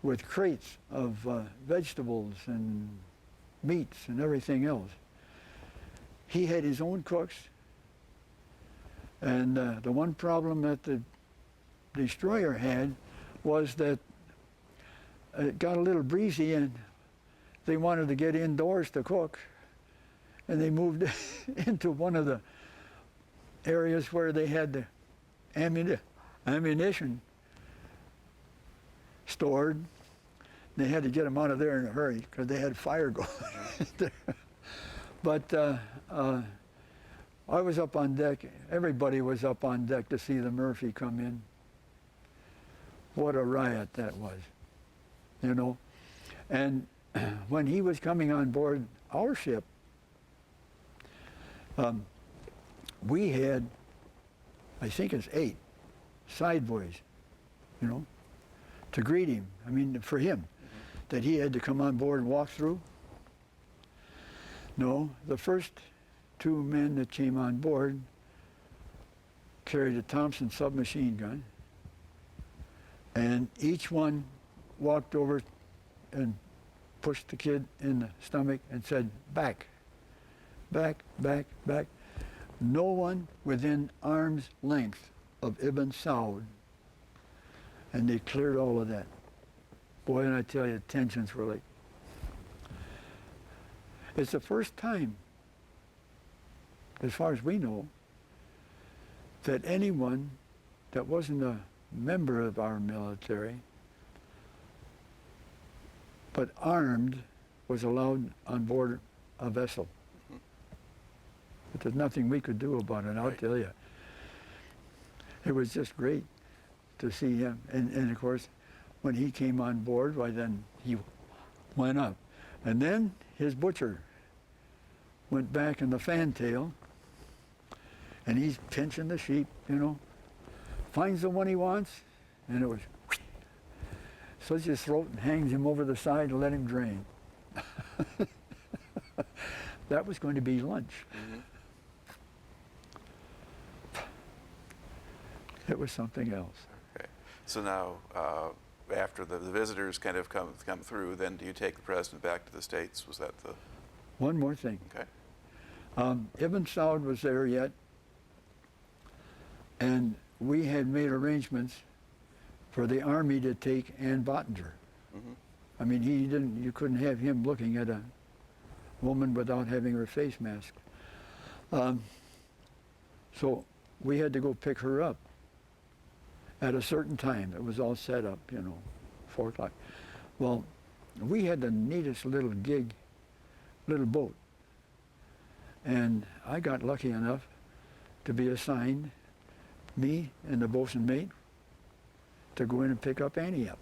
with crates of vegetables and meats and everything else. He had his own cooks, and the one problem that the destroyer had was that it got a little breezy and they wanted to get indoors to cook, and they moved into one of the areas where they had the ammunition stored. They had to get them out of there in a hurry because they had fire going there. But I was up on deck. Everybody was up on deck to see the Murphy come in. What a riot that was, you know. And when he was coming on board our ship, we had, I think it's 8 side boys, you know, to greet him. I mean, for him, that he had to come on board and walk through. No, the first 2 men that came on board carried a Thompson submachine gun, and each one walked over and pushed the kid in the stomach and said, back, back, back, back. No one within arm's length of Ibn Saud, and they cleared all of that. Boy, and I tell you, tensions were like, it's the first time, as far as we know, that anyone that wasn't a member of our military, but armed, was allowed on board a vessel. But there's nothing we could do about it, I'll tell you. It was just great to see him. And of course, when he came on board, why then he went up. And then his butcher went back in the fantail, and he's pinching the sheep, you know, finds the one he wants, and it was, slits his throat and hangs him over the side and let him drain. That was going to be lunch. It was something else. Okay. So now, after the visitors kind of come through, then do you take the president back to the States? Was that the... One more thing. Okay. Ibn Saud was there yet, and we had made arrangements for the Army to take Ann Bottinger. I mean, you couldn't have him looking at a woman without having her face masked. So we had to go pick her up at a certain time. It was all set up, you know, 4 o'clock. Well, we had the neatest little gig, little boat. And I got lucky enough to be assigned, me and the bosun mate, to go in and pick up Annie up.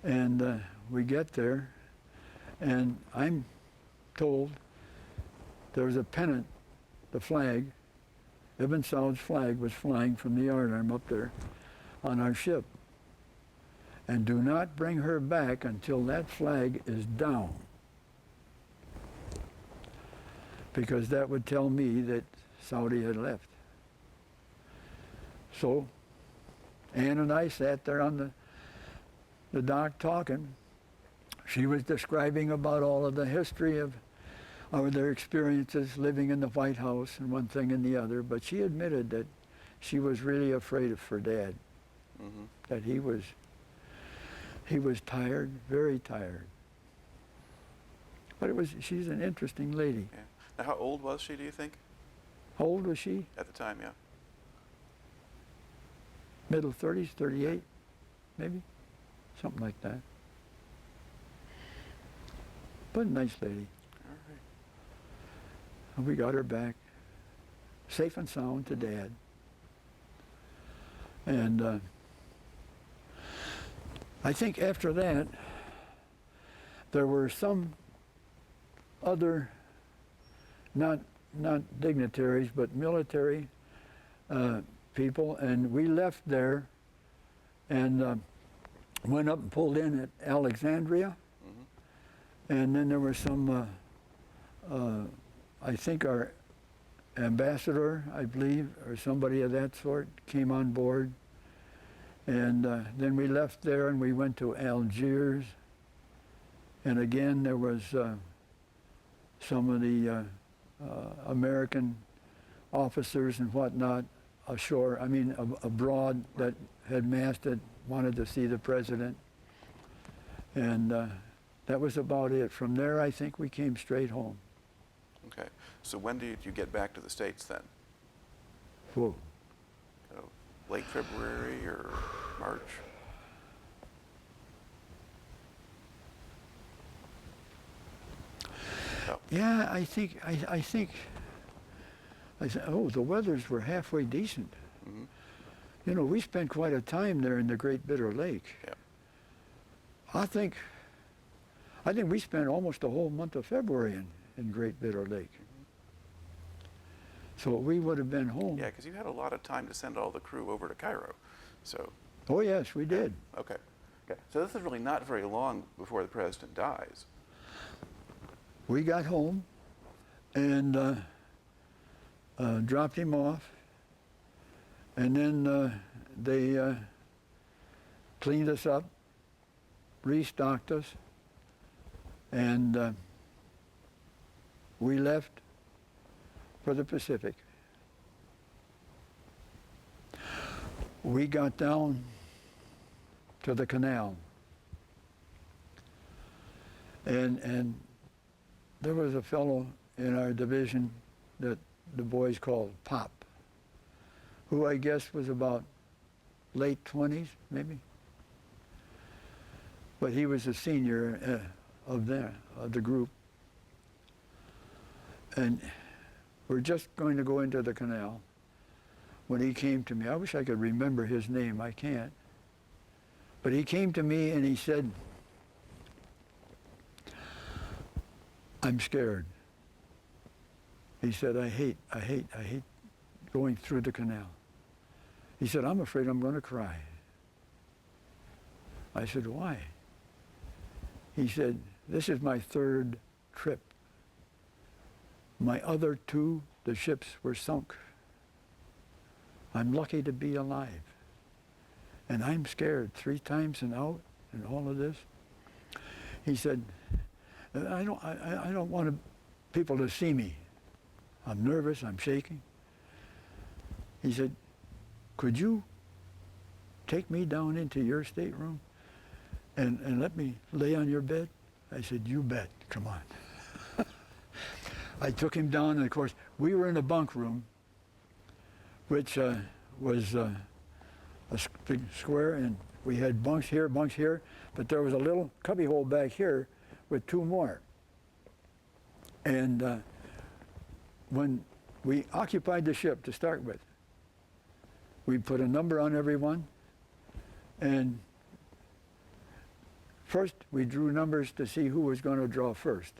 And we get there, and I'm told there was a pennant, the flag, Ibn Saud's flag was flying from the yardarm up there on our ship. And do not bring her back until that flag is down, because that would tell me that Saudi had left. So Ann and I sat there on the dock talking. She was describing about all of the history of their experiences living in the White House and one thing and the other, but she admitted that she was really afraid for Dad, that he was tired, very tired. But she's an interesting lady. Yeah. Now, how old was she, do you think? How old was she? At the time, yeah. Middle 30s, 38, maybe, something like that. But a nice lady. All right. And we got her back, safe and sound to Dad. And I think after that, there were some other, not dignitaries, but military people, and we left there and went up and pulled in at Alexandria. And then there was some, I think our ambassador, I believe, or somebody of that sort, came on board. And then we left there and we went to Algiers. And again, there was some of the American officers and whatnot ashore, abroad, that had masted, wanted to see the president. And that was about it. From there, I think we came straight home. Okay. So when did you get back to the States then? Whoa. Late February or March? Oh. Yeah, I think, I said, oh, the weathers were halfway decent. Mm-hmm. You know, we spent quite a time there in the Great Bitter Lake. Yeah. I think we spent almost the whole month of February in Great Bitter Lake. So we would have been home. Yeah, because you had a lot of time to send all the crew over to Cairo. So. Oh yes, we did. Okay. Okay. So this is really not very long before the president dies. We got home and dropped him off, and then they cleaned us up, restocked us, and we left for the Pacific. We got down to the canal, and there was a fellow in our division that the boys called Pop, who I guess was about late 20s, maybe. But he was a senior of the group. And we're just going to go into the canal when he came to me. I wish I could remember his name. I can't. But he came to me and he said, "I'm scared." He said, I hate going through the canal. He said, "I'm afraid I'm going to cry." I said, "Why?" He said, "This is my third trip. My other two, the ships were sunk. I'm lucky to be alive. And I'm scared 3 times and out and all of this." He said, I don't want people to see me. I'm nervous, I'm shaking." He said, "Could you take me down into your stateroom and let me lay on your bed?" I said, "You bet, come on." I took him down, and of course, we were in a bunk room, which was a big square, and we had bunks here, but there was a little cubbyhole back here with 2 more. And when we occupied the ship to start with, we put a number on everyone, and first we drew numbers to see who was going to draw first.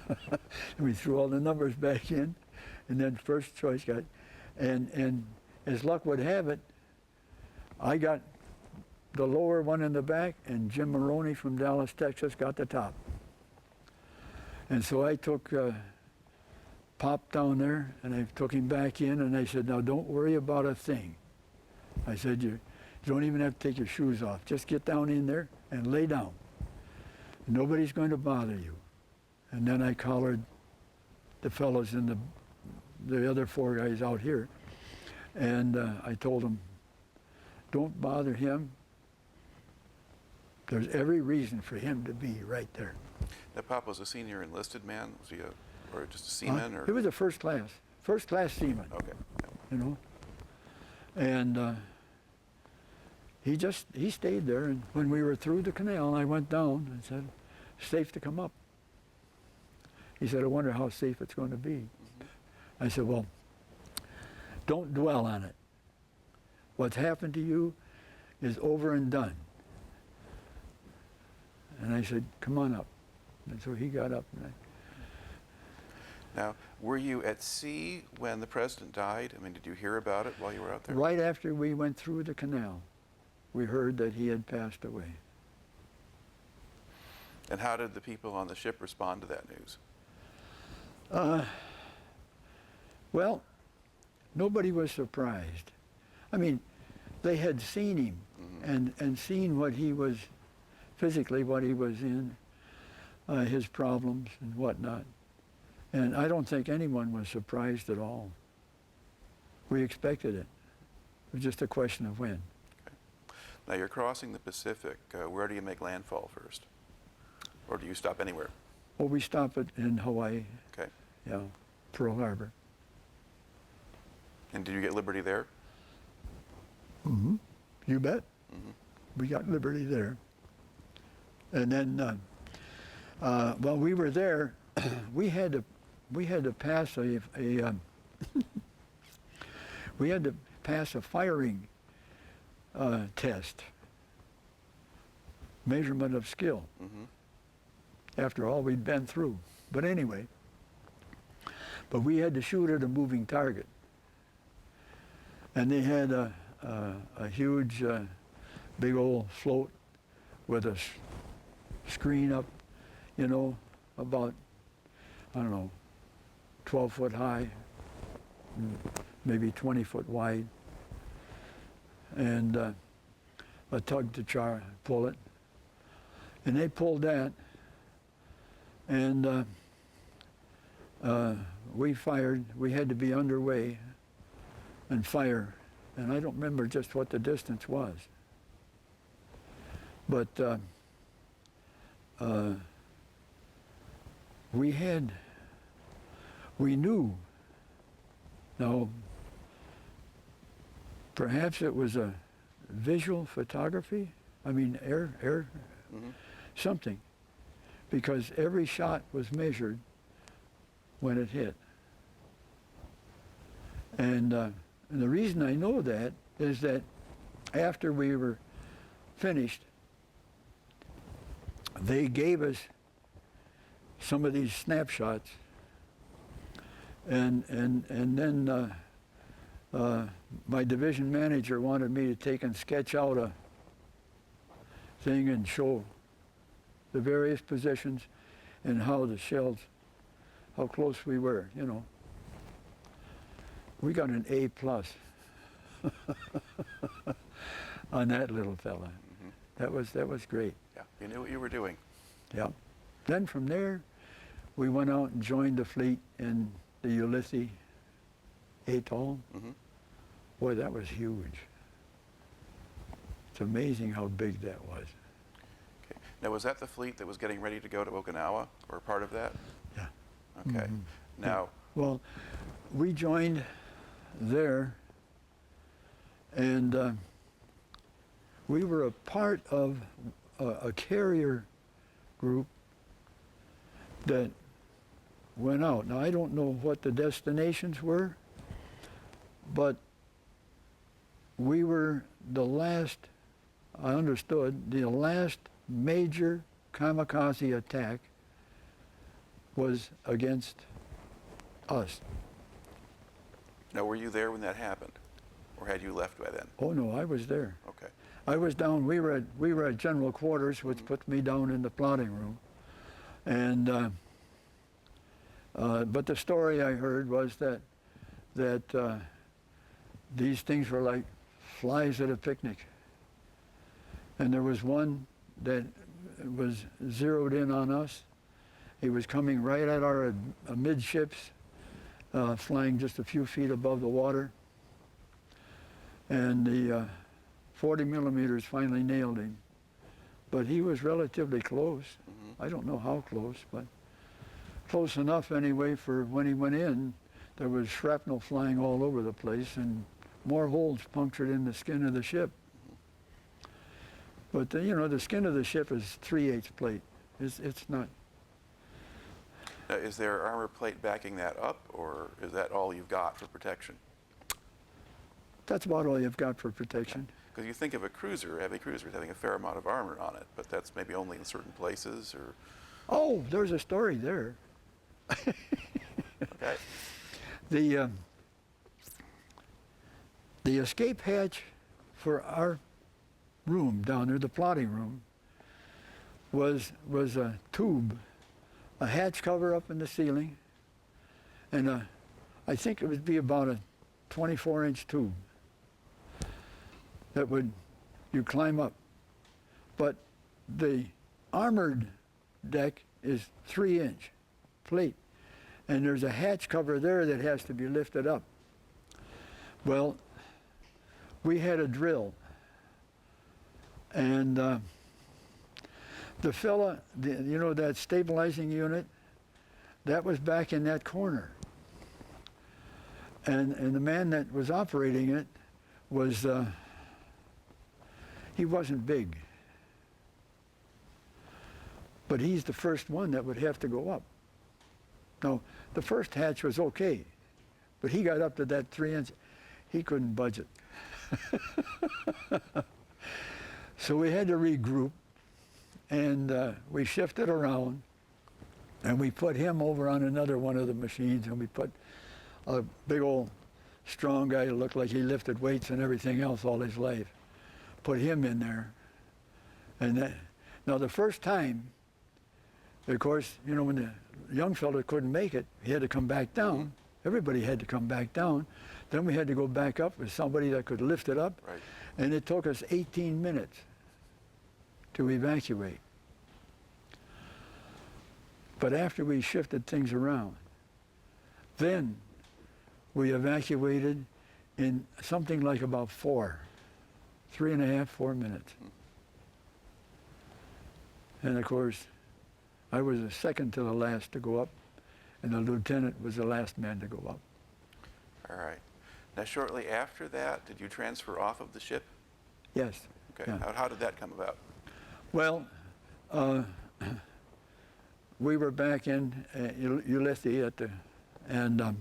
And we threw all the numbers back in, and then first choice got, and as luck would have it, I got the lower one in the back, and Jim Maroney from Dallas, Texas got the top. And so I took Pop down there, and I took him back in, and I said, "Now don't worry about a thing." I said, you don't even have to take your shoes off. Just get down in there and lay down. Nobody's going to bother you. And then I collared the fellows in the other 4 guys out here, and I told them, "Don't bother him. There's every reason for him to be right there." Now, Pop was a senior enlisted man? Was he or just a seaman? Or? He was a first class seaman. Okay. You know, and he stayed there. And when we were through the canal, I went down and said, "Safe to come up." He said, "I wonder how safe it's going to be." Mm-hmm. I said, "Well, don't dwell on it. What's happened to you is over and done." And I said, "Come on up." And so he got up. And Now, were you at sea when the president died? I mean, did you hear about it while you were out there? right after we went through the canal, we heard that he had passed away. And how did the people on the ship respond to that news? Well, nobody was surprised. I mean, they had seen him and seen what he was, physically what he was in, his problems and whatnot. And I don't think anyone was surprised at all. We expected it. It was just a question of when. Okay. Now, you're crossing the Pacific. Where do you make landfall first? Or do you stop anywhere? Well, we stopped in Hawaii. Okay. Yeah, Pearl Harbor. And did you get liberty there? Mm-hmm. You bet. Mm-hmm. We got liberty there. And then, while we were there, we had to pass we had to pass a firing test, measurement of skill. After all we'd been through. But anyway, we had to shoot at a moving target. And they had a huge, big old float with a screen up, you know, about, I don't know, 12 foot high, maybe 20 foot wide, and a tug to pull it. And they pulled that, and we fired. We had to be underway and fire, and I don't remember just what the distance was, but we knew. Now, perhaps it was a visual photography. I mean, air, something, because every shot was measured when it hit. And the reason I know that is that after we were finished, they gave us some of these snapshots, and then my division manager wanted me to take and sketch out a thing and show the various positions and how the shells, how close we were, you know. We got an A+ on that little fella. That was great. Yeah, you knew what you were doing. Yeah. Then from there, we went out and joined the fleet in the Ulysses atoll. Boy, that was huge. It's amazing how big that was. Okay. Now, was that the fleet that was getting ready to go to Okinawa, or part of that? Yeah. Okay. Now, well, we joined there, and we were a part of a carrier group that went out. Now, I don't know what the destinations were, but we were the last, I understood, the last major kamikaze attack was against us. now, were you there when that happened, or had you left by then? Oh no, I was there. Okay. I was down. We were at general quarters, which put me down in the plotting room, and but the story I heard was that these things were like flies at a picnic, and there was one that was zeroed in on us. He was coming right at our amidships, flying just a few feet above the water, and the 40 millimeters finally nailed him. But he was relatively close. I don't know how close, but close enough anyway for when he went in, there was shrapnel flying all over the place and more holes punctured in the skin of the ship. But you know, the skin of the ship is 3/8 plate. It's not. Now, is there armor plate backing that up, or is that all you've got for protection? That's about all you've got for protection. Because you think of a cruiser, heavy cruiser, as having a fair amount of armor on it, but that's maybe only in certain places, or... Oh, there's a story there. Okay. The escape hatch for our room down there, the plotting room, was a tube, a hatch cover up in the ceiling, and I think it would be about a 24-inch tube that you climb up. But the armored deck is 3-inch plate, and there's a hatch cover there that has to be lifted up. Well, we had a drill, and the fella, you know, that stabilizing unit, that was back in that corner. And the man that was operating it was, he wasn't big, but he's the first one that would have to go up. Now, the first hatch was okay, but he got up to that 3-inch, he couldn't budge it. So we had to regroup, and we shifted around, and we put him over on another one of the machines, and we put a big old strong guy who looked like he lifted weights and everything else all his life. Put him in there. And now the first time, of course, you know, when the young fella couldn't make it, he had to come back down. Everybody had to come back down. Then we had to go back up with somebody that could lift it up. Right. And it took us 18 minutes to evacuate. But after we shifted things around, then we evacuated in something like about 3.5, 4 minutes. And of course, I was the second to the last to go up, and the lieutenant was the last man to go up. All right. Now, shortly after that, did you transfer off of the ship? Yes. Okay. Yeah. How did that come about? Well, we were back in Ulysses and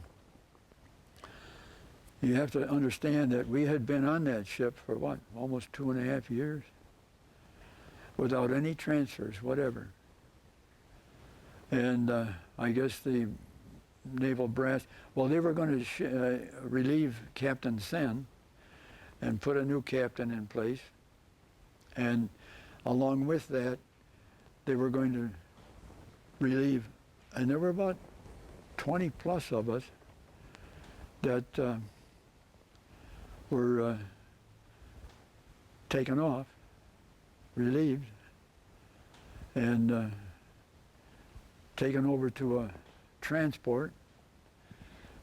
you have to understand that we had been on that ship for what, almost 2.5 years, without any transfers, whatever. And I guess the naval brass, well, they were going to relieve Captain Sen and put a new captain in place. And along with that, they were going to relieve, and there were about 20 plus of us that were taken off, relieved, and taken over to a transport,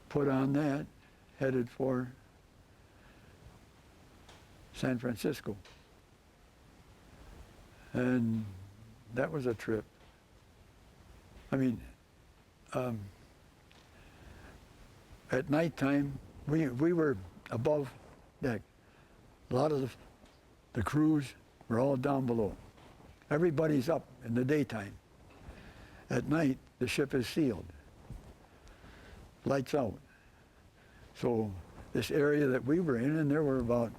put on that, headed for San Francisco. And that was a trip. I mean, at nighttime, we were above deck. A lot of the crews were all down below. Everybody's up in the daytime. At night, the ship is sealed. Lights out. So this area that we were in, and there were about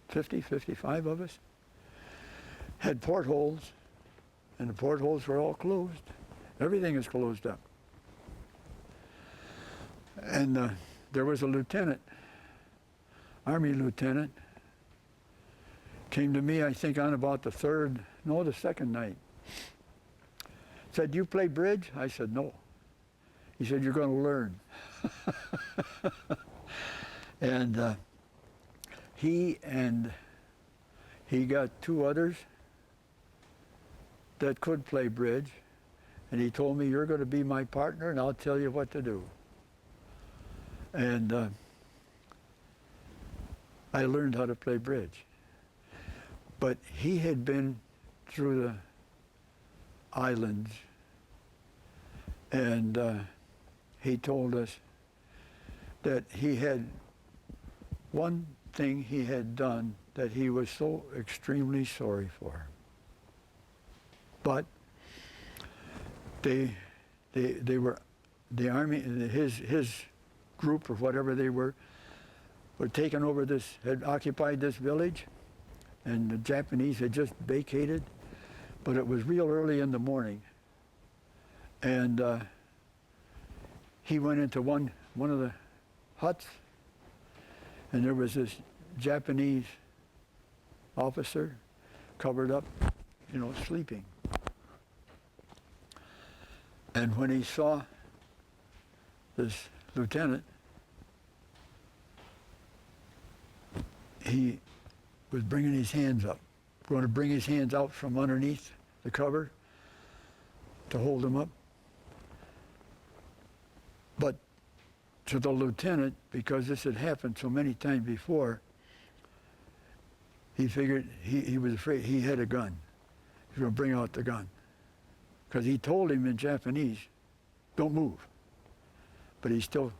50, 55 of us, had portholes, and the portholes were all closed. Everything is closed up. And there was a lieutenant, Army lieutenant, came to me, I think, on about the second night. Said, "Do you play bridge?" I said, "No." He said, "You're going to learn." And he got 2 others that could play bridge, and he told me, "You're going to be my partner, and I'll tell you what to do." And I learned how to play bridge. But he had been through the islands, and he told us that he had one thing he had done that he was so extremely sorry for. But they were, the Army, his group or whatever they were taken over had occupied this village, and the Japanese had just vacated, but it was real early in the morning. And he went into one of the huts, and there was this Japanese officer covered up, sleeping. And when he saw this lieutenant, he was bringing his hands up, going to bring his hands out from underneath the cover to hold him up. But to the lieutenant, because this had happened so many times before, he figured he was afraid. He had a gun. He was going to bring out the gun. Because he told him in Japanese, "Don't move." But he still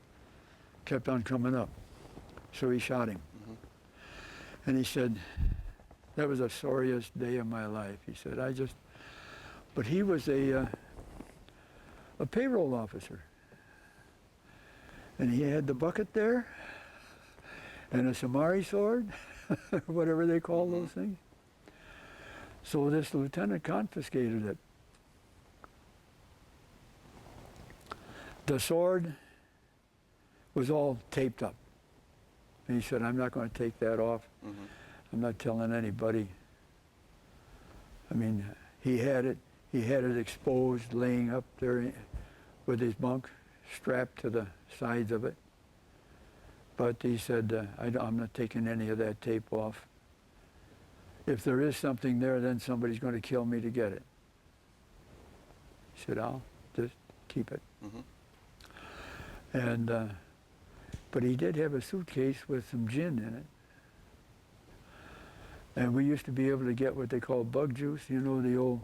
kept on coming up. So he shot him. Mm-hmm. And he said, "That was the sorriest day of my life." He said, but he was a a payroll officer. And he had the bucket there, and a Samari sword, whatever they call those things. So this lieutenant confiscated it. The sword was all taped up. And he said, I'm not going to take that off. I'm not telling anybody. I mean, he had it exposed, laying up there with his bunk, strapped to the sides of it. But he said, I'm not taking any of that tape off. If there is something there, then somebody's going to kill me to get it. He said, I'll just keep it. And, but he did have a suitcase with some gin in it. And we used to be able to get what they call bug juice, you know, the old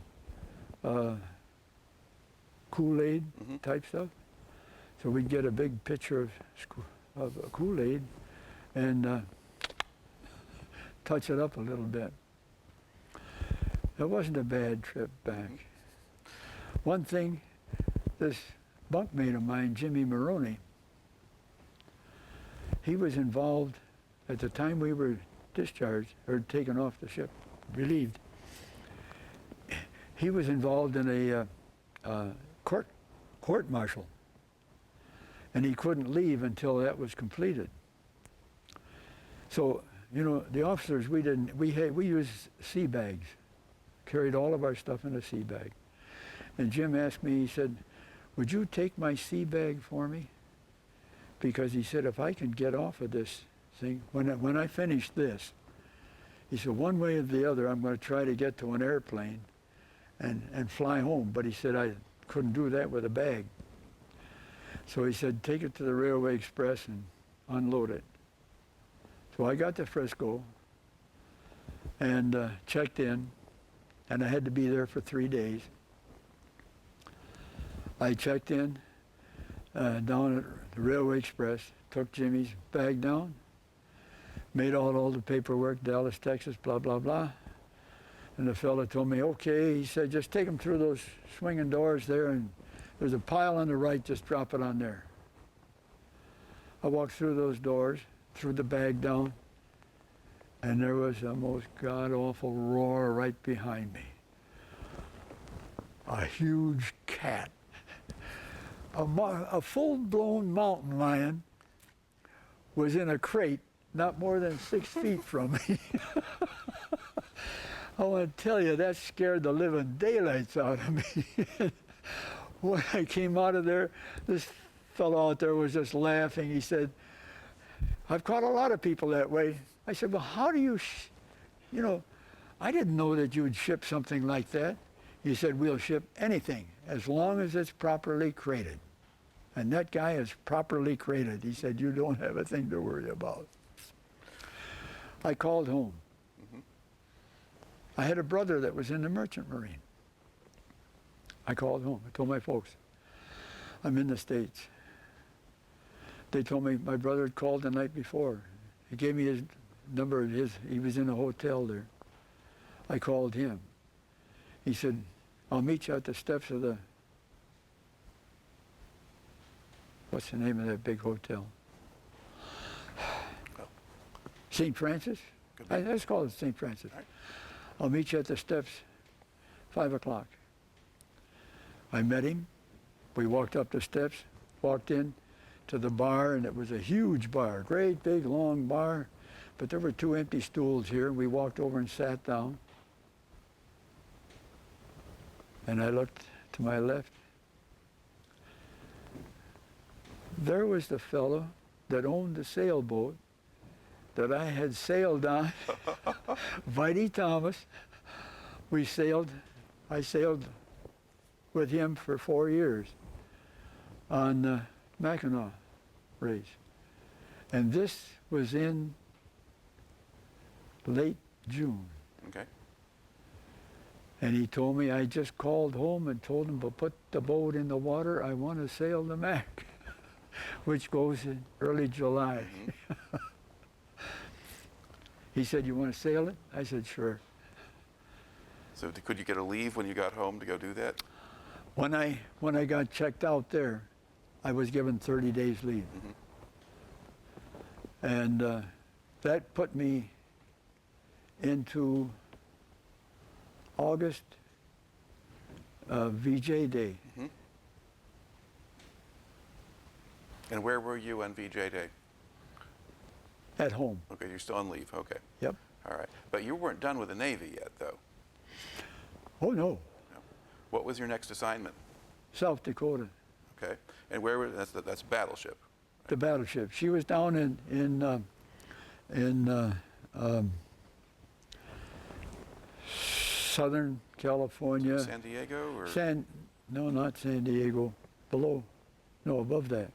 Kool-Aid type stuff. So we'd get a big pitcher of Kool-Aid and touch it up a little bit. It wasn't a bad trip back. One thing, this bunkmate of mine, Jimmy Maroney, he was involved at the time we were discharged or taken off the ship, relieved. He was involved in a court martial, and he couldn't leave until that was completed. So, you know, the officers, we used sea bags, carried all of our stuff in a sea bag. And Jim asked me, he said, would you take my sea bag for me? Because he said, if I can get off of this thing, when I finish this, he said, one way or the other, I'm going to try to get to an airplane and fly home. But he said, I couldn't do that with a bag. So he said, take it to the Railway Express and unload it. So I got to Frisco and checked in, and I had to be there for 3 days. I checked in down at the Railway Express, took Jimmy's bag down, made all the paperwork, Dallas, Texas, blah, blah, blah. And the fella told me, okay, he said, just take him through those swinging doors there, and there's a pile on the right, just drop it on there. I walked through those doors, threw the bag down, and there was a most god-awful roar right behind me. A huge cat. A full-blown mountain lion was in a crate not more than 6 feet from me. I want to tell you, that scared the living daylights out of me. When I came out of there, this fellow out there was just laughing. He said, I've caught a lot of people that way. I said, well, how do you, you know, I didn't know that you would ship something like that. He said, we'll ship anything as long as it's properly crated. And that guy is properly crated. He said, you don't have a thing to worry about. I called home. I had a brother that was in the Merchant Marine. I called home. I told my folks, I'm in the States. They told me my brother had called the night before. He gave me his number. He was in a hotel there. I called him. He said, I'll meet you at the steps of the, what's the name of that big hotel? St. Francis? Let's call it St. Francis. Right. I'll meet you at the steps, 5 o'clock. I met him. We walked up the steps, walked in to the bar, and it was a huge bar, great big long bar, but there were 2 empty stools here. We walked over and sat down. And I looked to my left. There was the fellow that owned the sailboat that I had sailed on, Whitey Thomas. I sailed with him for 4 years on the Mackinac race. And this was in late June. Okay. And he told me, I just called home and told him to put the boat in the water. I want to sail the Mac, which goes in early July. He said, you want to sail it? I said, sure. So could you get a leave when you got home to go do that? When I got checked out there, I was given 30 days leave. And that put me into August VJ Day. And where were you on VJ Day? At home. Okay, you're still on leave. Okay. Yep. All right. But you weren't done with the Navy yet, though. Oh, no. No. What was your next assignment? South Dakota. Okay. And where was that's battleship? The battleship. She was down in Southern California. San Diego or? No, not San Diego. Below. No, above that.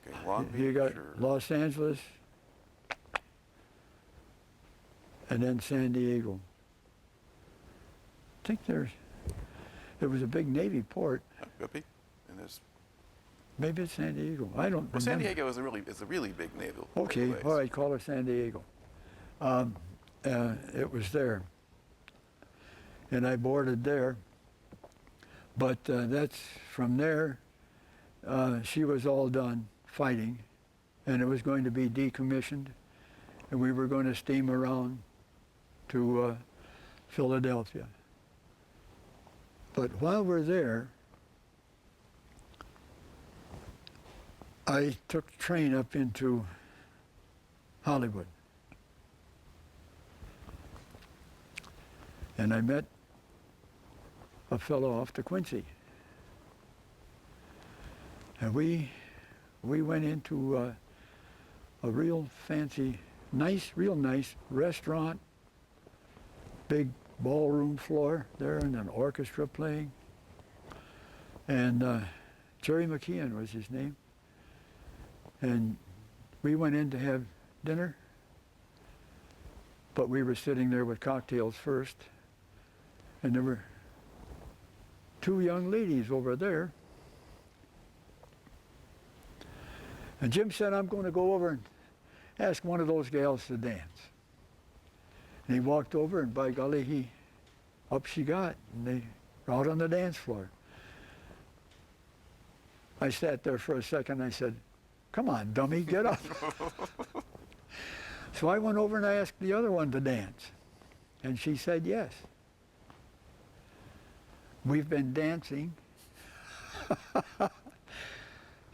Okay, Long Beach. You got or? Los Angeles, and then San Diego. I think there was a big Navy port. Could be. And there's. Maybe it's San Diego. I don't Well, San remember. Diego is a really big naval. Okay, base. all right, call it San Diego. It was there. And I boarded there. But that's from there, she was all done fighting, and it was going to be decommissioned, and we were going to steam around to Philadelphia. But while we're there, I took the train up into Hollywood. And I met a fellow off to Quincy. And we went into a real fancy, real nice restaurant, big ballroom floor there and an orchestra playing. And Jerry McKeon was his name. And we went in to have dinner, but we were sitting there with cocktails first, and there were two young ladies over there. And Jim said, I'm going to go over and ask one of those gals to dance. And he walked over, and by golly, up she got, and they were out on the dance floor. I sat there for a second, I said, come on, dummy, get up. So I went over and I asked the other one to dance. And she said yes. We've been dancing.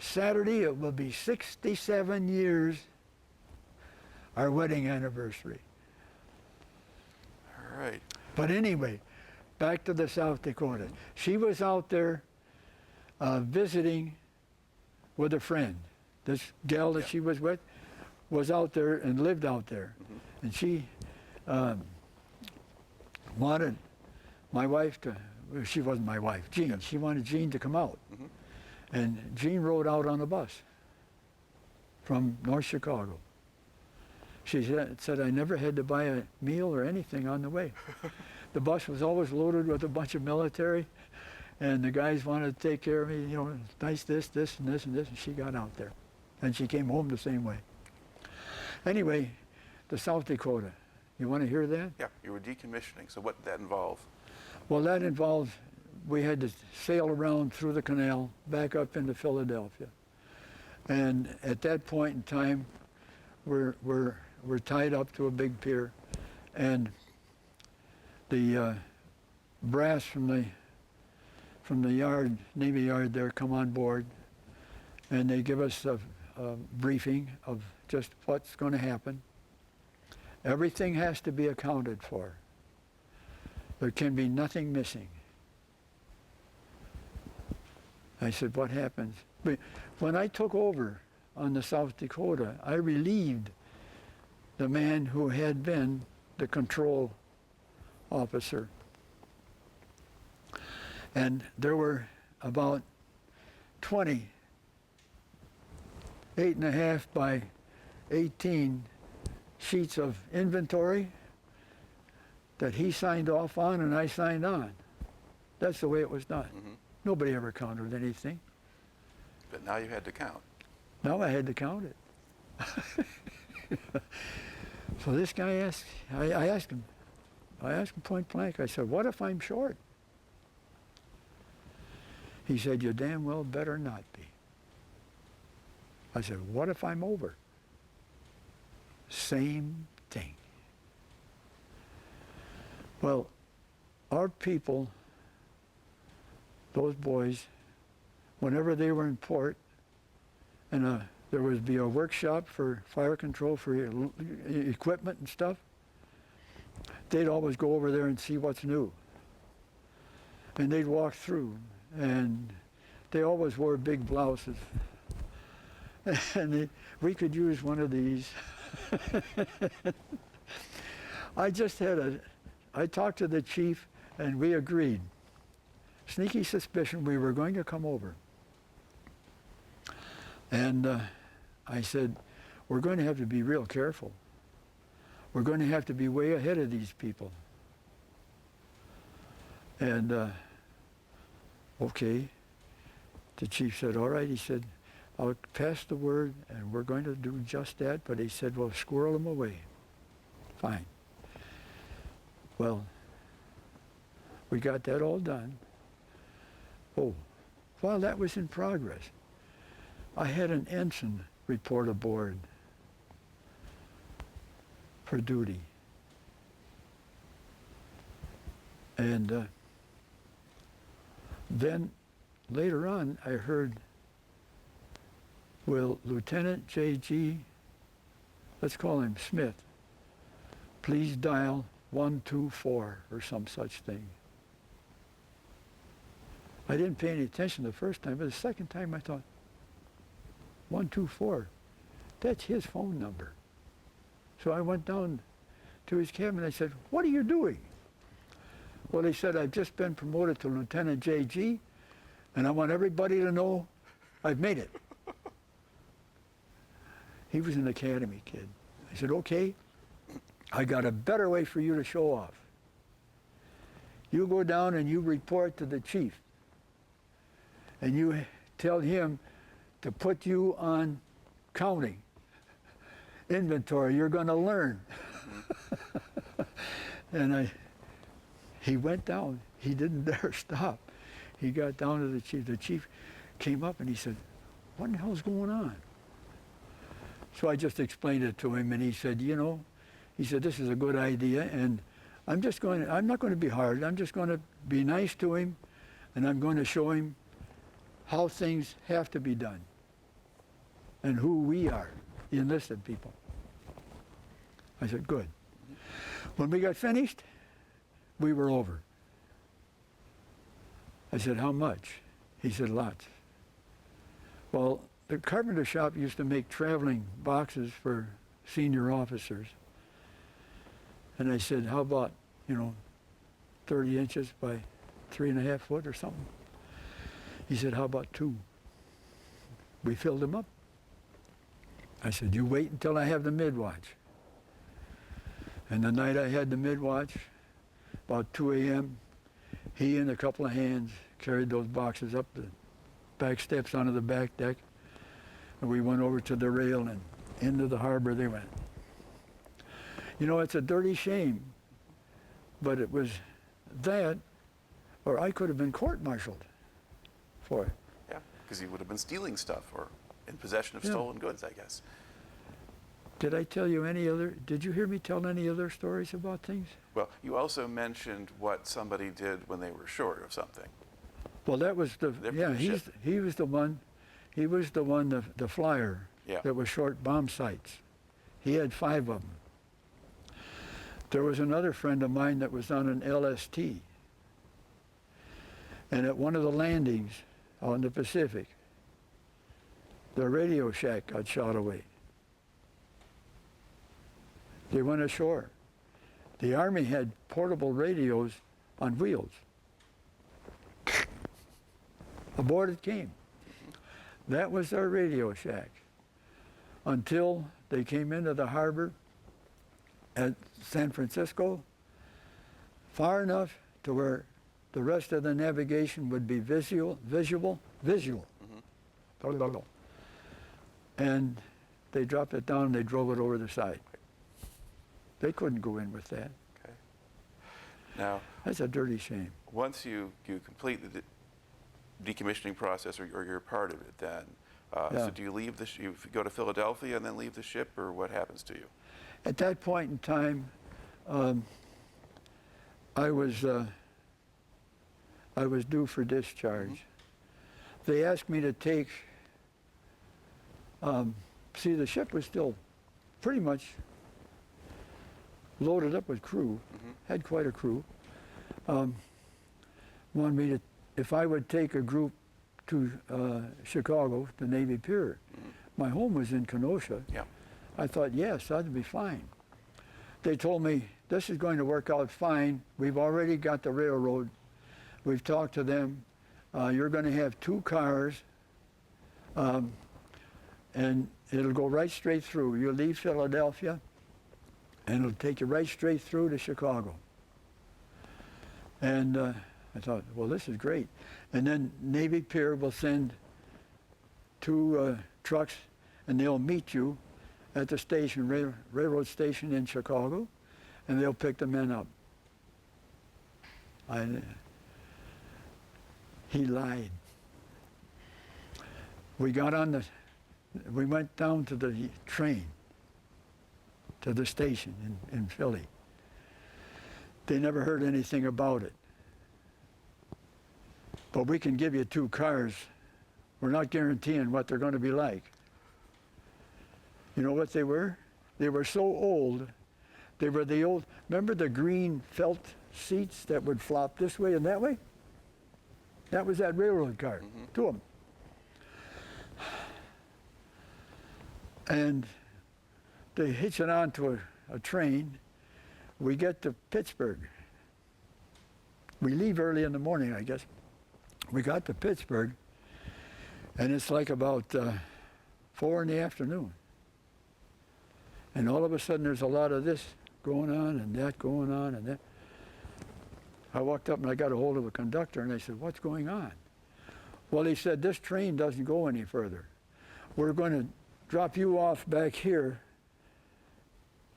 Saturday, it will be 67 years, our wedding anniversary. All right. But anyway, back to the South Dakota. She was out there visiting with a friend. This gal that she was with was out there and lived out there. And she wanted my wife to, well, she wasn't my wife, Jean. She wanted Jean to come out. And Jean rode out on a bus from North Chicago. She said, I never had to buy a meal or anything on the way. The bus was always loaded with a bunch of military, and the guys wanted to take care of me, you know, nice this, this, and this, and this, and she got out there. And she came home the same way. Anyway, the South Dakota. You want to hear that? Yeah, you were decommissioning. So what did that involve? Well, that involved, we had to sail around through the canal, back up into Philadelphia. And at that point in time, we're tied up to a big pier, and the brass from the yard, Navy yard there, come on board, and they give us a briefing of just what's going to happen. Everything has to be accounted for. There can be nothing missing. I said, what happens? But when I took over on the South Dakota, I relieved the man who had been the control officer. And there were about 20 8.5 by 18 sheets of inventory that he signed off on and I signed on. That's the way it was done. Nobody ever counted anything. But now you had to count. Now I had to count it. So this guy asked, I asked him point blank, I said, what if I'm short? He said, you damn well better not be. I said, what if I'm over? Same thing. Well, our people, those boys, whenever they were in port, and there would be a workshop for fire control for equipment and stuff, they'd always go over there and see what's new. And they'd walk through, and they always wore big blouses. And we could use one of these. I talked to the chief, and we agreed. Sneaky suspicion we were going to come over. And I said, we're going to have to be real careful. We're going to have to be way ahead of these people. And okay, the chief said, all right. He said, I'll pass the word, and we're going to do just that. But he said, well, squirrel them away. Fine. Well, we got that all done. Oh, while that was in progress, I had an ensign report aboard for duty. And then later on, I heard, will Lieutenant J.G., let's call him Smith, please dial 124 or some such thing. I didn't pay any attention the first time, but the second time I thought, 124, that's his phone number. So I went down to his cabin and I said, what are you doing? Well, he said, I've just been promoted to Lieutenant J.G., and I want everybody to know I've made it. He was an academy kid. I said, okay, I got a better way for you to show off. You go down and you report to the chief, and you tell him to put you on counting inventory. You're going to learn. And he went down. He didn't dare stop. He got down to the chief. The chief came up and he said, what in the hell's going on? So I just explained it to him, and he said, you know, he said, this is a good idea, and I'm not going to be hard. I'm just going to be nice to him, and I'm going to show him how things have to be done and who we are, the enlisted people. I said, good. When we got finished, we were over. I said, how much? He said, lots. Well, the carpenter shop used to make traveling boxes for senior officers. And I said, how about, 30 inches by 3.5 foot or something? He said, how about 2? We filled them up. I said, you wait until I have the mid-watch. And the night I had the mid-watch, about 2 a.m., he and a couple of hands carried those boxes up the back steps onto the back deck, and we went over to the rail and into the harbor they went. It's a dirty shame, but it was that, or I could have been court-martialed for it. Yeah, because you would have been stealing stuff or in possession of Yeah. stolen goods, I guess. Did I tell you did you hear me tell any other stories about things? Well, you also mentioned what somebody did when they were short of something. Well, that was he was the one, the flyer that was short bomb sites. He had 5 of them. There was another friend of mine that was on an LST. And at one of the landings out in the Pacific, the Radio Shack got shot away. They went ashore. The Army had portable radios on wheels. Aboard it came. That was their Radio Shack. Until they came into the harbor at San Francisco, far enough to where the rest of the navigation would be visual. Mm-hmm. And they dropped it down and they drove it over the side. They couldn't go in with that. Okay. Now, that's a dirty shame. once you completed decommissioning process, or you're part of it then. Yeah. So do you leave you go to Philadelphia and then leave the ship, or what happens to you? At that point in time, I was due for discharge. They asked me to take, see, the ship was still pretty much loaded up with crew, had quite a crew. Wanted me to, if I would take a group to Chicago, the Navy Pier. My home was in Kenosha. Yeah. I thought, yes, that'd be fine. They told me, this is going to work out fine. We've already got the railroad. We've talked to them. You're going to have 2 cars, and it'll go right straight through. You'll leave Philadelphia, and it'll take you right straight through to Chicago. And I thought, well, this is great. And then Navy Pier will send 2 trucks, and they'll meet you at the station, railroad station in Chicago, and they'll pick the men up. He lied. We went down to the train, to the station in Philly. They never heard anything about it. But we can give you 2 cars. We're not guaranteeing what they're going to be like. You know what they were? They were so old. They were the old, remember the green felt seats that would flop this way and that way? That was that railroad car, 2 of them. And they hitch it onto a train. We get to Pittsburgh. We leave early in the morning, I guess. We got to Pittsburgh, and it's like about 4 in the afternoon. And all of a sudden, there's a lot of this going on and that going on and that. I walked up and I got a hold of a conductor, and I said, what's going on? Well, he said, this train doesn't go any further. We're going to drop you off back here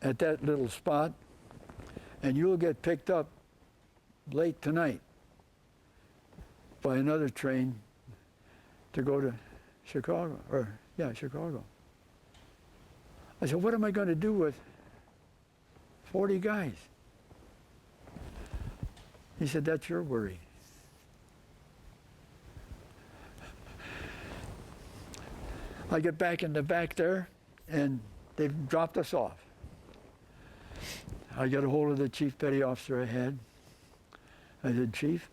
at that little spot, and you'll get picked up late tonight by another train to go to Chicago, Chicago. I said, what am I going to do with 40 guys? He said, that's your worry. I get back in the back there, and they've dropped us off. I get a hold of the chief petty officer I had. I said, Chief,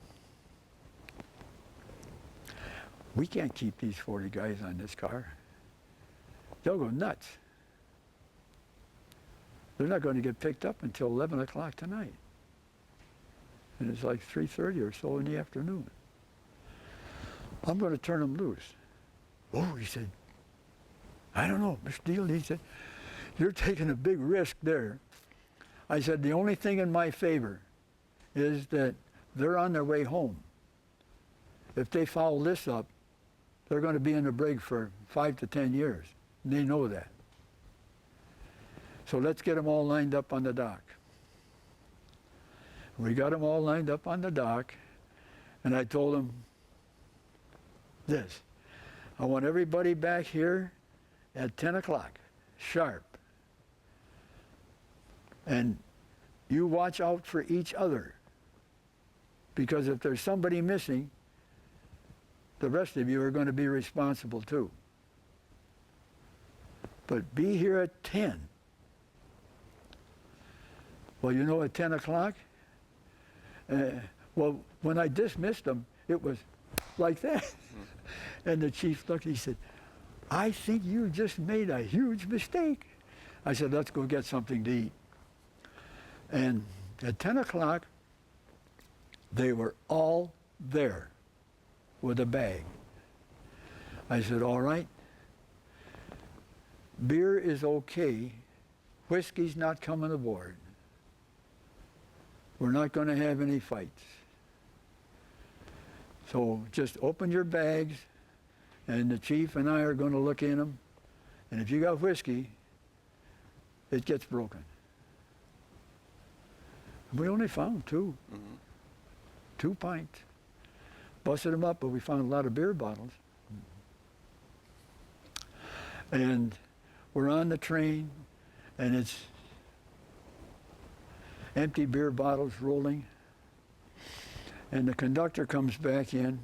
we can't keep these 40 guys on this car. They'll go nuts. They're not going to get picked up until 11 o'clock tonight. And it's like 3:30 or so in the afternoon. I'm going to turn them loose. Oh, he said, I don't know, Mr. Diehl, he said, you're taking a big risk there. I said, the only thing in my favor is that they're on their way home. If they foul this up, they're going to be in the brig for 5 to 10 years. And they know that. So let's get them all lined up on the dock. We got them all lined up on the dock, and I told them this. I want everybody back here at 10 o'clock, sharp. And you watch out for each other, because if there's somebody missing, the rest of you are going to be responsible too. But be here at 10. Well, you know, at 10 o'clock, well, when I dismissed them, it was like that. And the chief looked, he said, I think you just made a huge mistake. I said, let's go get something to eat. And at 10 o'clock, they were all there with a bag. I said, all right, beer is okay, whiskey's not coming aboard. We're not going to have any fights. So just open your bags, and the chief and I are going to look in them, and if you got whiskey, it gets broken. We only found 2. 2 pints. busted them up, but we found a lot of beer bottles. And we're on the train, and it's empty beer bottles rolling. And the conductor comes back in,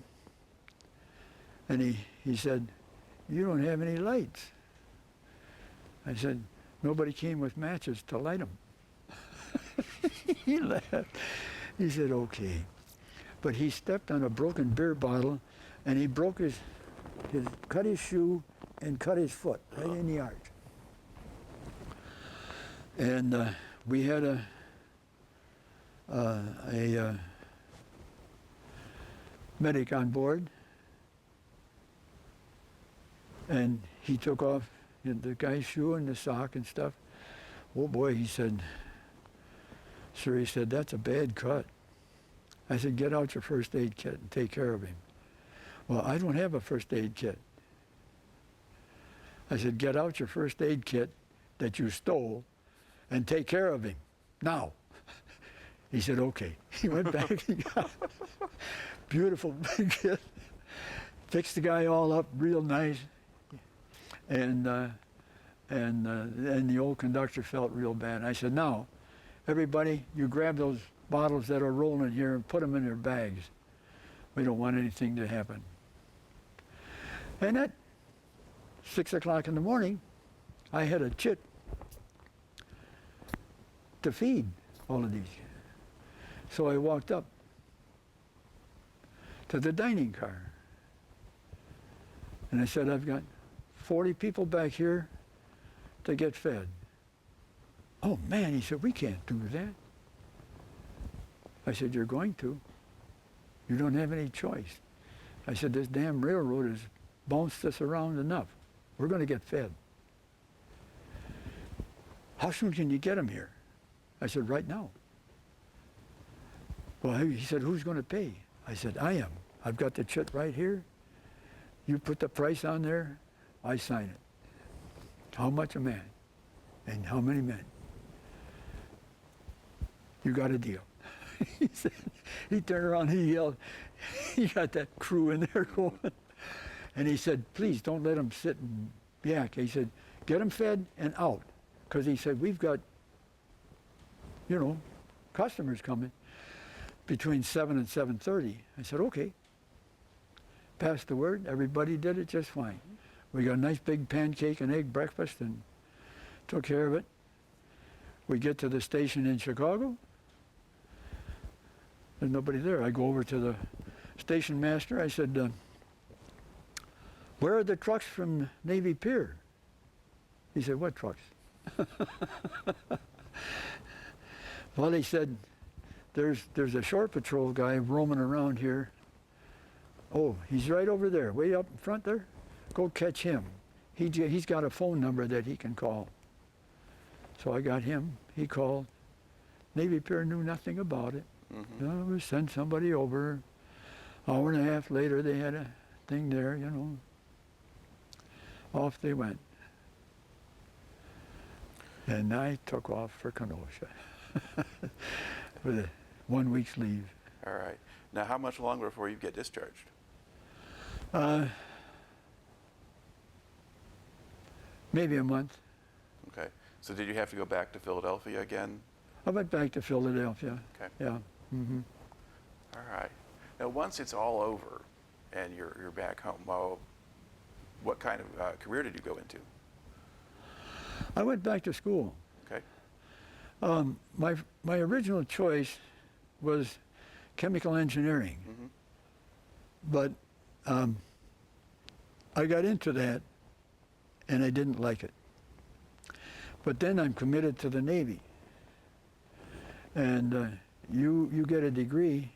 and he said, "You don't have any lights." I said, "Nobody came with matches to light them." He laughed. He said, "Okay." But he stepped on a broken beer bottle, and he broke cut his shoe and cut his foot right in the arch. And we had a medic on board, and he took off the guy's shoe and the sock and stuff. "Oh boy," he said, "Sir," he said, "that's a bad cut." I said, "Get out your first aid kit and take care of him." "Well, I don't have a first aid kit." I said, "Get out your first aid kit that you stole and take care of him, now." He said, "Okay." He went back and got a beautiful big kit, fixed the guy all up real nice, and the old conductor felt real bad. I said, "Now, everybody, you grab those bottles that are rolling here and put them in their bags. We don't want anything to happen." And at 6 o'clock in the morning, I had a chit to feed all of these. So I walked up to the dining car, and I said, "I've got 40 people back here to get fed." "Oh man," he said, "we can't do that." I said, "You're going to. You don't have any choice." I said, "This damn railroad has bounced us around enough. We're going to get fed." "How soon can you get them here?" I said, "Right now." "Well," he said, "who's going to pay?" I said, "I am. I've got the chit right here. You put the price on there, I sign it. How much a man? And how many men? You got a deal." He said, he turned around, he yelled, he got that crew in there going. And he said, "Please don't let them sit and yak." He said, "Get them fed and out." Because he said, "We've got, customers coming between 7 and 7:30. I said, "Okay." Passed the word. Everybody did it just fine. We got a nice big pancake and egg breakfast and took care of it. We get to the station in Chicago. There's nobody there. I go over to the station master. I said, "Where are the trucks from Navy Pier?" He said, "What trucks?" Well, he said, there's a shore patrol guy roaming around here. "Oh, he's right over there, way up in front there. Go catch him. He's got a phone number that he can call." So I got him. He called. Navy Pier knew nothing about it. Mm-hmm. We sent somebody over. Hour and a half later, they had a thing there, Off they went. And I took off for Kenosha with a 1 week's leave. All right. Now, how much longer before you get discharged? Maybe a month. Okay. So did you have to go back to Philadelphia again? I went back to Philadelphia. Okay. Yeah. Mm-hmm. All right. Now, once it's all over and you're back home, well, what kind of career did you go into? I went back to school. Okay. My original choice was chemical engineering, Mm-hmm. but I got into that and I didn't like it. But then I'm committed to the Navy, and you get a degree,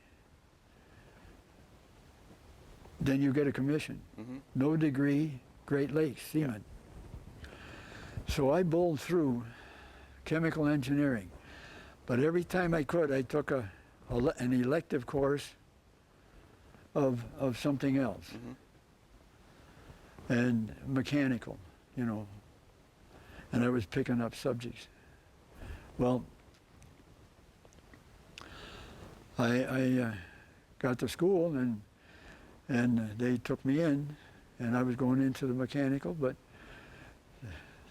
then you get a commission. Mm-hmm. No degree, Great Lakes, seaman. So I bowled through chemical engineering, but every time I could, I took an elective course of something else, Mm-hmm. and mechanical, and I was picking up subjects. Well, I got to school, and And they took me in, and I was going into the mechanical, but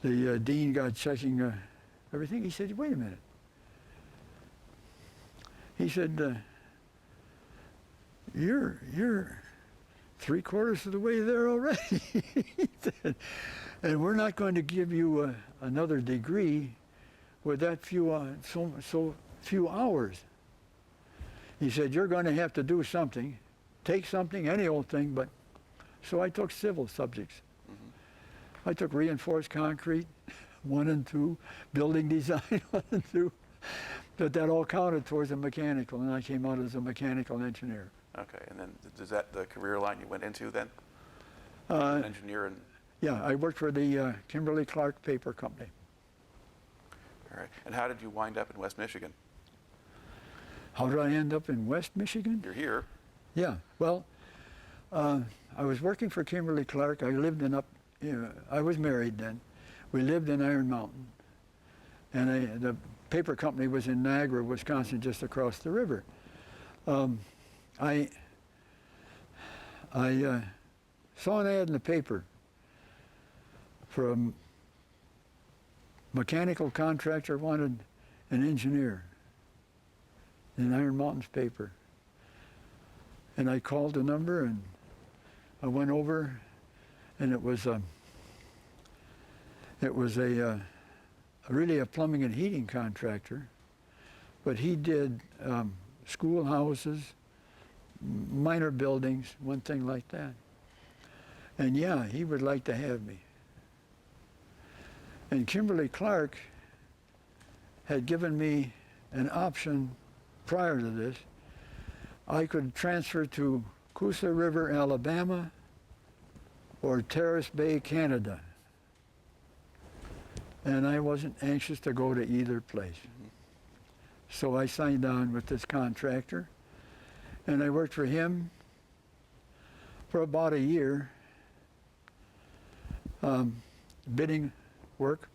the dean got checking everything. He said, wait a minute. He said, you're 3/4 of the way there already. He said, and we're not going to give you another degree with that so few hours. He said, you're going to have to do something, take something, any old thing, but, so I took civil subjects. Mm-hmm. I took reinforced concrete, 1 and 2, building design, 1 and 2, but that all counted towards a mechanical, and I came out as a mechanical engineer. Okay, and then is that the career line you went into then? Engineer and... Yeah, I worked for the Kimberly-Clark Paper Company. All right, and how did you wind up in West Michigan? How did I end up in West Michigan? You're here. Yeah, well, I was working for Kimberly-Clark. I lived I was married then. We lived in Iron Mountain. And the paper company was in Niagara, Wisconsin, just across the river. I saw an ad in the paper for a mechanical contractor wanted an engineer in Iron Mountain's paper. And I called the number and I went over, and it was really a plumbing and heating contractor, but he did schoolhouses, minor buildings, one thing like that. And yeah, he would like to have me. And Kimberly-Clark had given me an option prior to this. I could transfer to Coosa River, Alabama, or Terrace Bay, Canada. And I wasn't anxious to go to either place. So I signed on with this contractor, and I worked for him for about a year, bidding work.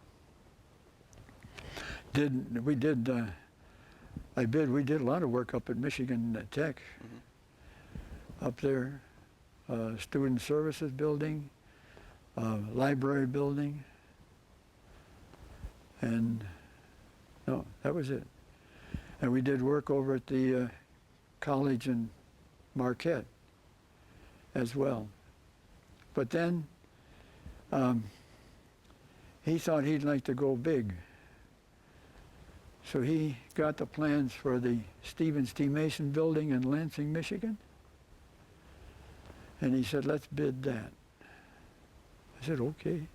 We did a lot of work up at Michigan Tech, up there, student services building, library building, and no, that was it. And we did work over at the college in Marquette as well. But then he thought he'd like to go big. So he got the plans for the Stevens T. Mason building in Lansing, Michigan. And he said, let's bid that. I said, okay.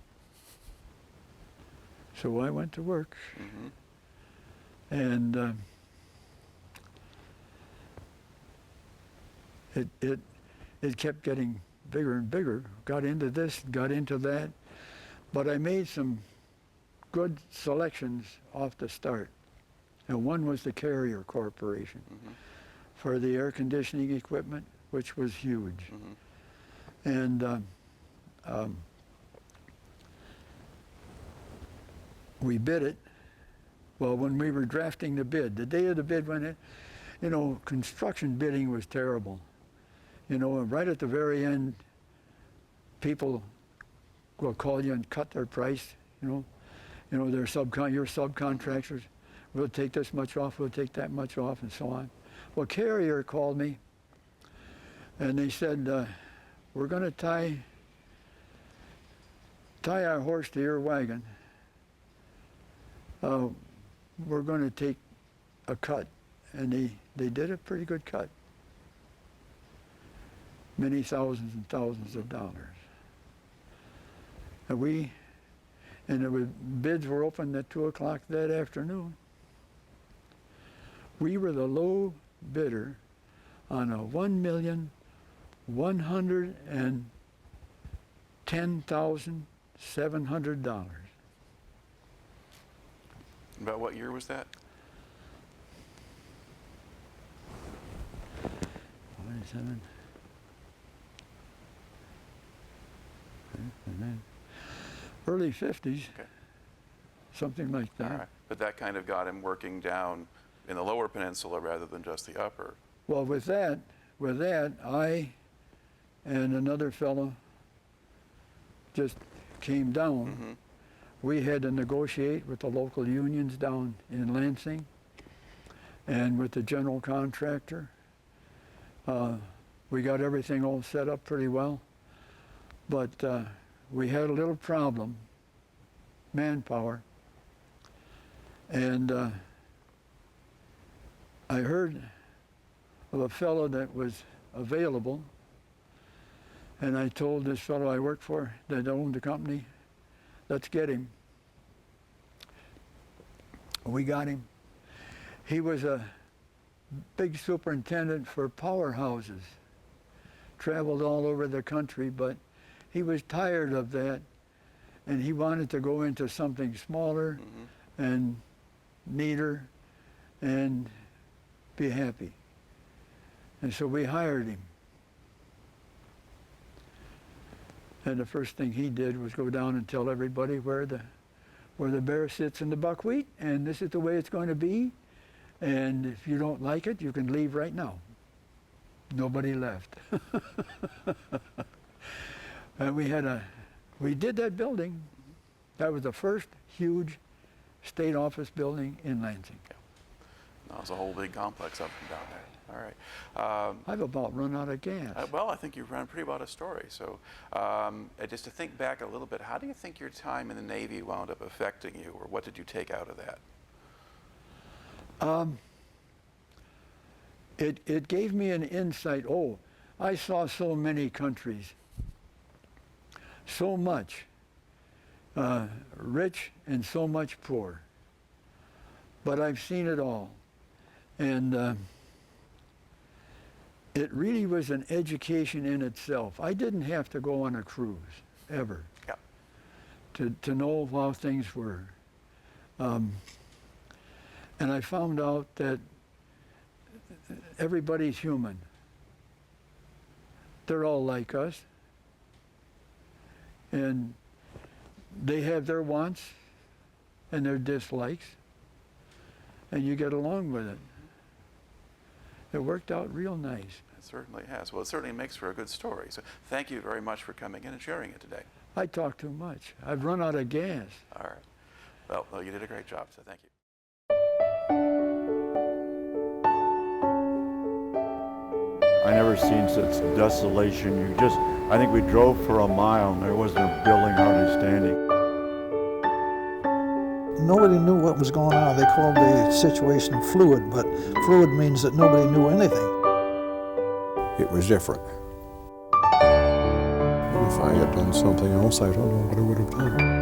So I went to work. And it kept getting bigger and bigger. Got into this, got into that. But I made some good selections off the start. And one was the Carrier Corporation for the air conditioning equipment, which was huge. And we bid it. Well, when we were drafting the bid, the day of the bid when construction bidding was terrible. And right at the very end, people will call you and cut their price, your subcontractors. We'll take this much off, we'll take that much off, and so on. Well, Carrier called me, and they said, we're going to tie our horse to your wagon. We're going to take a cut. And they did a pretty good cut. Many thousands and thousands of dollars. And the bids were opened at 2 o'clock that afternoon. We were the low bidder on a $1,110,700. About what year was that? 27. And then early 50s, Okay. something like that. All right. But that kind of got him working down in the lower peninsula rather than just the upper. Well, with that, I and another fellow just came down. We had to negotiate with the local unions down in Lansing and with the general contractor. We got everything all set up pretty well, but we had a little problem, manpower, and I heard of a fellow that was available, and I told this fellow I worked for that owned the company, let's get him. We got him. He was a big superintendent for powerhouses, traveled all over the country, but he was tired of that, and he wanted to go into something smaller and neater and be happy. And so we hired him. And the first thing he did was go down and tell everybody where the bear sits in the buckwheat, and this is the way it's going to be. And if you don't like it, you can leave right now. Nobody left. And we did that building. That was the first huge state office building in Lansing. That was a whole big complex up and down there. All right. I've about run out of gas. Well, I think you've run pretty well a story. So just to think back a little bit, how do you think your time in the Navy wound up affecting you, or what did you take out of that? It gave me an insight. Oh, I saw so many countries, so much rich and so much poor. But I've seen it all. And it really was an education in itself. I didn't have to go on a cruise, ever, to know how things were. And I found out that everybody's human. They're all like us. And they have their wants and their dislikes, and you get along with it. It worked out real nice. It certainly has. Well, it certainly makes for a good story. So thank you very much for coming in and sharing it today. I talk too much. I've run out of gas. All right. Well, you did a great job, so thank you. I never seen such desolation. I think we drove for a mile and there wasn't a building hardly standing. Nobody knew what was going on. They called the situation fluid, but fluid means that nobody knew anything. It was different. If I had done something else, I don't know what I would have done.